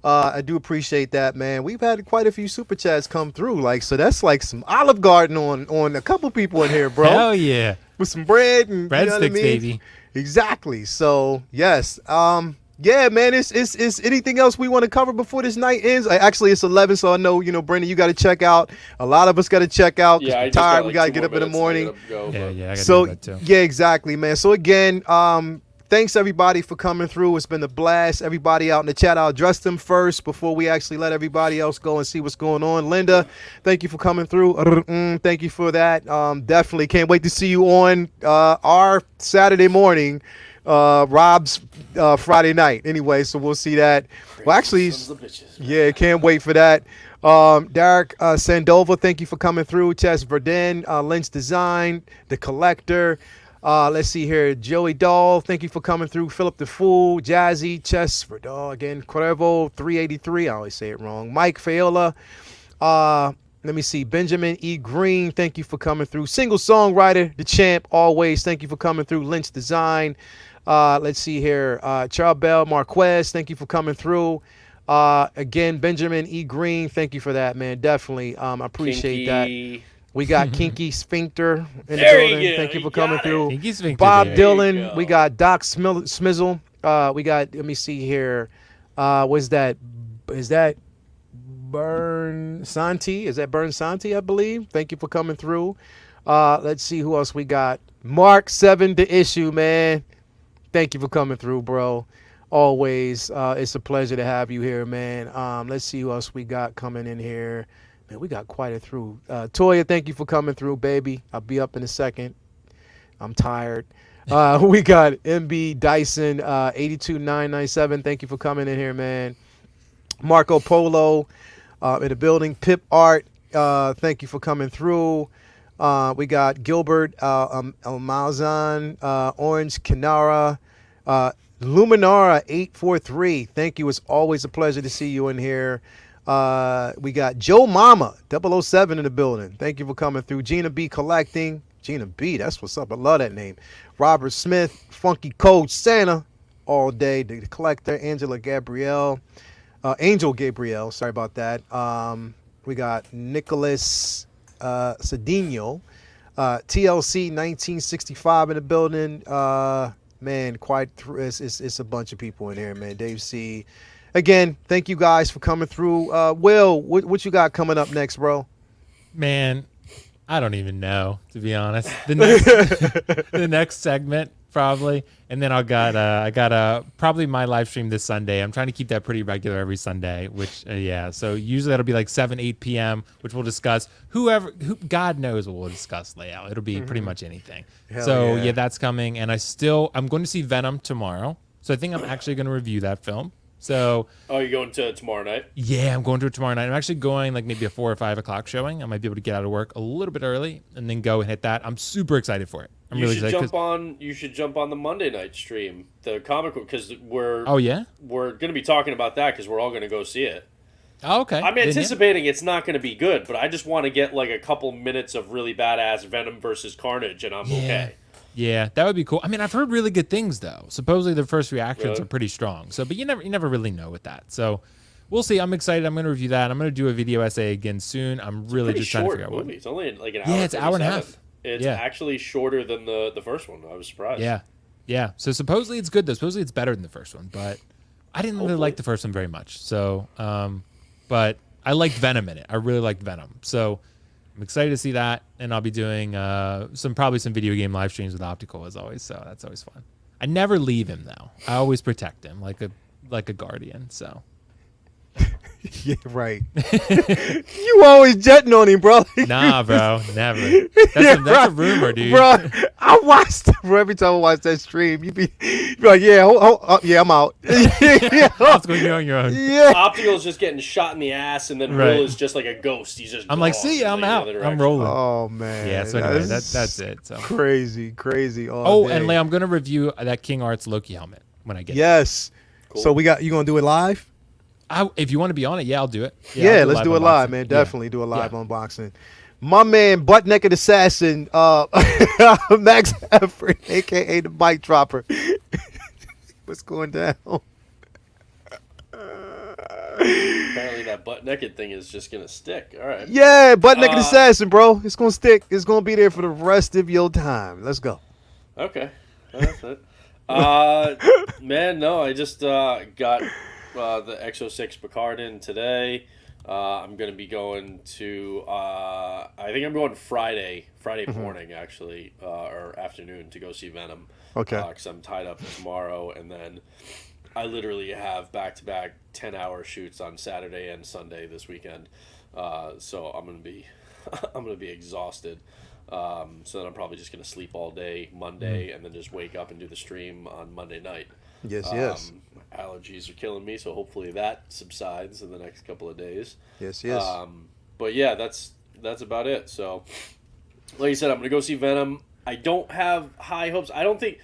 I do appreciate that, man. We've had quite a few super chats come through. Like, so that's like some Olive Garden on a couple people in here, bro. Hell yeah. With some bread and Breadsticks, you know what I mean? baby. Exactly. So yes. Yeah, man. It's anything else we want to cover before this night ends? Actually, it's 11, so I know Brendan, you got to check out. A lot of us got to check out because Yeah, I we're just got, tired. like, We got to 2 get more up in the minutes and I morning. gotta go, Yeah, but- yeah. I gotta So do that too. yeah, exactly, man. So again, thanks everybody for coming through. It's been a blast. Everybody out in the chat, I'll address them first before we actually let everybody else go and see what's going on. Linda, thank you for coming through. Thank you for that. Definitely can't wait to see you on our Saturday morning, Rob's Friday night. Anyway, so we'll see that. Well, actually, Sons of bitches. yeah, can't wait for that. Derek Sandova, thank you for coming through. Tess Verdin, Lynch Design, The Collector. Let's see here. Joey Dahl, thank you for coming through. Philip the Fool, Jazzy, Chess Verdal again. Cuervo 383, I always say it wrong. Mike Fayola. Let me see. Benjamin E. Green, thank you for coming through. Single songwriter, the champ, always. Thank you for coming through. Lynch Design. Let's see here. Charbel Marquez, thank you for coming through. Again, Benjamin E. Green, thank you for that, man. Definitely. I appreciate that. Kinky. We got Kinky Sphincter in the There you building. go, Thank you for you coming got through. Kinky Sphincter, Bob baby. There you Dylan. go. We got Doc Smizzle. We got, let me see here. Was that, is that Burn Santi? Is that Burn Santi, I believe? Thank you for coming through. Let's see who else we got. Mark 7, the issue, man. Thank you for coming through, bro. Always. It's a pleasure to have you here, man. Let's see who else we got coming in here. Man, we got quite a through. Toya, thank you for coming through, baby. I'll be up in a second. I'm tired. We got MB Dyson 82997. Thank you for coming in here, man. Marco Polo in the building. Pip Art, thank you for coming through. We got Gilbert Almazan, Orange Canara, Luminara 843. Thank you. It's always a pleasure to see you in here. We got Joe Mama 007 in the building. Thank you for coming through. Gina B Collecting. Gina B, that's what's up. I love that name. Robert Smith, Funky Cold Santa, all day. The Collector, Angela Gabrielle, Angel Gabrielle. Sorry about that. We got Nicholas Cedinho, TLC 1965 in the building. Man, it's a bunch of people in here, man. Dave C. Again, thank you guys for coming through. Will, what you got coming up next, bro? Man, I don't even know, to be honest. The next segment probably, and then I got probably my live stream this Sunday. I'm trying to keep that pretty regular every Sunday, which yeah. So usually that'll be like 7-8 p.m., which we'll discuss who God knows what we'll discuss layout. It'll be pretty much anything. Hell Yeah, that's coming, and I'm going to see Venom tomorrow. So I think I'm actually going to review that film. So, oh, you're going to tomorrow night? Yeah, I'm going to it tomorrow night. I'm actually going like maybe a 4 or 5 o'clock showing. I might be able to get out of work a little bit early and then go and hit that. I'm super excited for it. I'm really excited. You should jump on the Monday night stream, the comic book, because we're going to be talking about that because we're all going to go see it. Oh, okay. I'm anticipating it's not going to be good, but I just want to get like a couple minutes of really badass Venom versus Carnage, and I'm okay. Yeah, that would be cool. I mean, I've heard really good things though. Supposedly the first reactions are pretty strong. So, but you never really know with that. So, we'll see. I'm excited. I'm going to review that. I'm going to do a video essay again soon. I'm really just trying to figure out what. It's only like an hour. Yeah, it's an hour and a half. It's actually shorter than the first one. I was surprised. Yeah. So supposedly it's good though. Supposedly it's better than the first one, but I didn't really like the first one very much. So, but I liked Venom in it. I really liked Venom. So. I'm excited to see that, and I'll be doing probably some video game live streams with Optical as always. So that's always fun. I never leave him though. I always protect him like a guardian. So yeah, right. You always jetting on him, bro. Nah, bro, never. That's a rumor, dude. Bro, I watched bro. Every time I watch that stream, you be like, yeah, yeah, I'm out. Optical, you're on your own. Yeah, Optical's just getting shot in the ass, and then Will is just like a ghost. He's just. I'm like, see ya, I'm out. I'm rolling. Oh man. Yeah. So anyway, that's it. So crazy. And Lay, I'm gonna review that King Arts Loki helmet when I get it. Yes. Cool. So you gonna do it live? If you want to be on it, yeah, I'll do it. Yeah, let's do it live, man. Definitely do a live unboxing. My man, Butt Naked Assassin, Max Effort, aka the Bike Dropper. What's going down? Apparently that butt naked thing is just gonna stick. All right. Yeah, Butt Naked Assassin, bro. It's gonna stick. It's gonna be there for the rest of your time. Let's go. Okay, that's it. Man, no, I just got the Exo-6 Picard in today. I'm going to be going to, I think I'm going Friday morning, actually, or afternoon to go see Venom. Okay. Because I'm tied up tomorrow, and then I literally have back-to-back 10-hour shoots on Saturday and Sunday this weekend. So I'm going to be exhausted. So then I'm probably just going to sleep all day Monday and then just wake up and do the stream on Monday night. Yes. Allergies are killing me, so hopefully that subsides in the next couple of days. Yes. But yeah, that's about it. So, like you said, I'm going to go see Venom. I don't have high hopes. I don't think...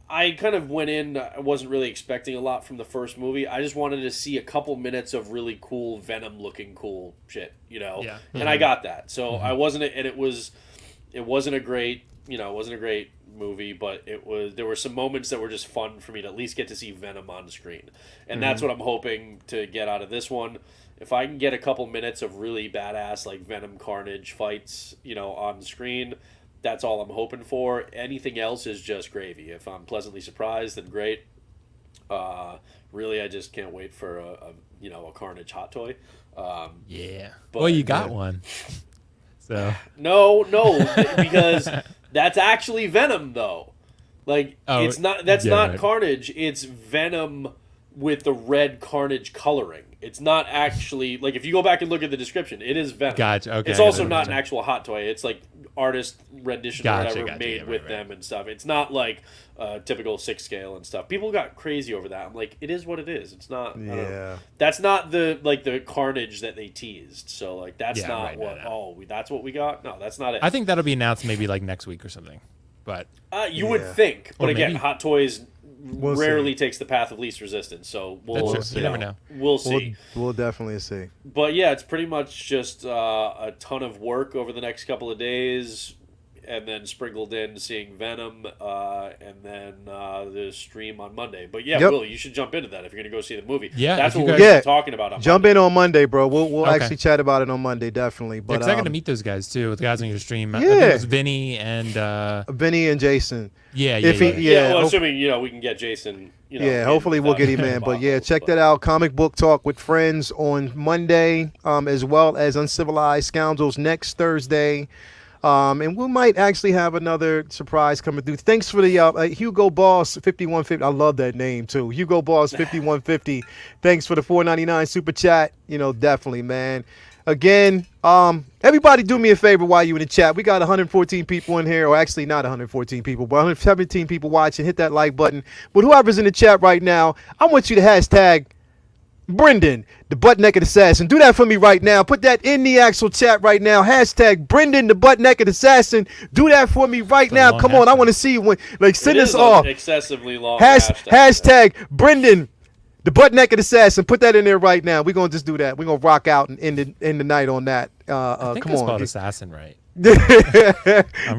I kind of went in, I wasn't really expecting a lot from the first movie. I just wanted to see a couple minutes of really cool Venom-looking cool shit, you know? Yeah. And I got that. So I wasn't... And it wasn't a great... it wasn't a great movie, but there were some moments that were just fun for me to at least get to see Venom on screen. And that's what I'm hoping to get out of this one. If I can get a couple minutes of really badass like Venom Carnage fights, on screen, that's all I'm hoping for. Anything else is just gravy. If I'm pleasantly surprised, then great. Really, I just can't wait for a Carnage hot toy. Yeah. But, well, you got one. So no, because that's actually Venom though. Like it's not. That's not right. Carnage. It's Venom with the red Carnage coloring. It's not actually like if you go back and look at the description, it is Venom. Gotcha. Okay. It's also not an actual hot toy. It's like artist rendition or whatever made with them and stuff. It's not like typical 6 scale and stuff. People got crazy over that. I'm like, it is what it is. It's not. Yeah. That's not the Carnage that they teased. So like that's not what. No. That's what we got. No, that's not it. I think that'll be announced maybe like next week or something. But you would think, but again, Hot Toys rarely takes the path of least resistance. So we'll That's true. You never know. We'll see. We'll definitely see. But yeah, it's pretty much just a ton of work over the next couple of days, and then sprinkled in seeing Venom, and then the stream on Monday. But yeah, Yep. Will, you should jump into that if you're going to go see the movie. Yeah, that's if what you we're guys- gonna be talking about on Jump Monday. in on Monday, bro. We'll Okay. actually chat about it on Monday, definitely. But Because I got to meet those guys too. The guys on your stream. I Yeah. think it was Vinny and Vinny and Jason. yeah. If he- Yeah, well, hope- assuming we can get Jason. Yeah, hopefully we'll get him in. But yeah, check that out. Comic Book Talk with Friends on Monday, as well as Uncivilized Scoundrels next Thursday. And we might actually have another surprise coming through. Thanks for the Hugo Boss 5150. I love that name too. Hugo Boss 5150. Thanks for the $4.99 super chat. Definitely, man. Again, everybody do me a favor while you in the chat. We got 114 people in here, or actually not 114 people, but 117 people watching. Hit that like button. But whoever's in the chat right now, I want you to hashtag Brendan, the butt naked assassin. Do that for me right now. Put that in the actual chat right now. Hashtag Brendan, the butt naked assassin. Do that for me right now. long Come on, I hashtag. want to see when. Send It us is off. an excessively long Hashtag Brendan, the butt naked assassin. Put that in there right now. We're gonna just do that. We're gonna rock out and end the night on that. I think Come I on. spelled assassin right.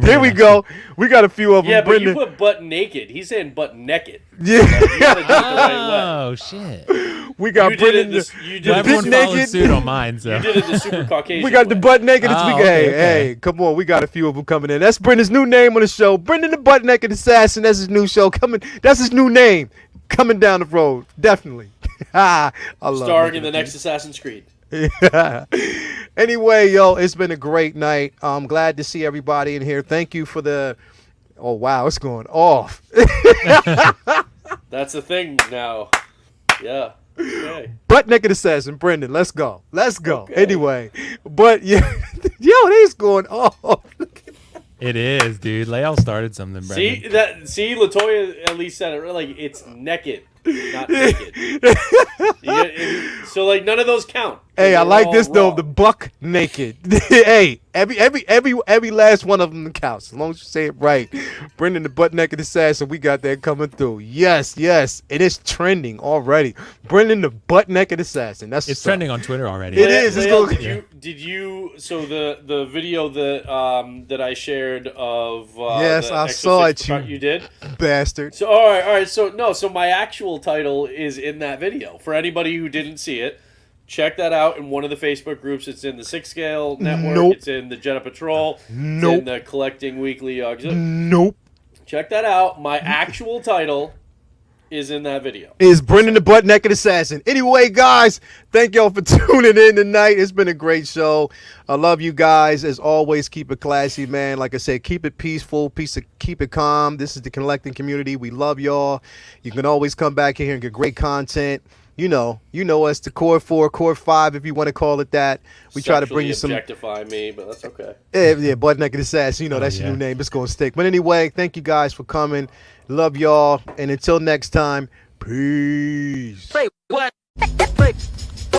Here we go. We got a few of them. Yeah, but you Brendan. put butt naked. He's saying butt naked. Yeah. You gotta do it the right Oh shit! We got You did it Brendan. this- you the did Well, it big everyone this- followed naked. suit on mine. So way. You did it the super Caucasian. We got the way. butt naked. Oh, We okay, hey, come on. We got a few of them coming in. That's Brendan's new name on the show. Brendan the butt naked assassin. That's his new show coming. That's his new name coming down the road. Definitely. I love Starring making in the it. next Assassin's Creed. Anyway, yo, it's been a great night. I'm glad to see everybody in here. Thank you for the. Oh wow, it's going off. That's the thing now. Yeah. Okay. Butt naked assassin, Brendan. Let's go. Let's go. Anyway, but yeah, yo, they's going off. it is, dude. Lael started something, Brendan. See, Latoya at least said it. Like it's naked, not naked. So like none of those count. Hey, I They're like all this though. wrong. The buck naked. Hey, every last one of them counts. As long as you say it right. Brendan the butt naked assassin. We got that coming through. Yes. It is trending already. Brendan the butt naked assassin. That's It's what's up. trending on Twitter already. It is. It's Lael, going- did you? So the video that I shared of Yes, the I Exo saw 6 it, You did. Bastard. So all right. So my actual title is in that video. For anybody who didn't see it, check that out in one of the Facebook groups. It's in the 6 Scale Network. Nope. It's in the Jedi Patrol. Nope. It's in the Collecting Weekly. Nope. Check that out. My actual title is in that video. Is Brendan the butt naked assassin. Anyway, guys, thank y'all for tuning in tonight. It's been a great show. I love you guys. As always, keep it classy, man. Like I said, keep it peaceful, keep it calm. This is the collecting community. We love y'all. You can always come back here and get great content. You know us, the Core 4, Core 5, if you want to call it that. We try to bring you some. Objectify me, but that's okay. Yeah, butt naked assassin. That's your yeah. new name. It's gonna stick. But anyway, thank you guys for coming. Love y'all, and until next time, peace. Say what?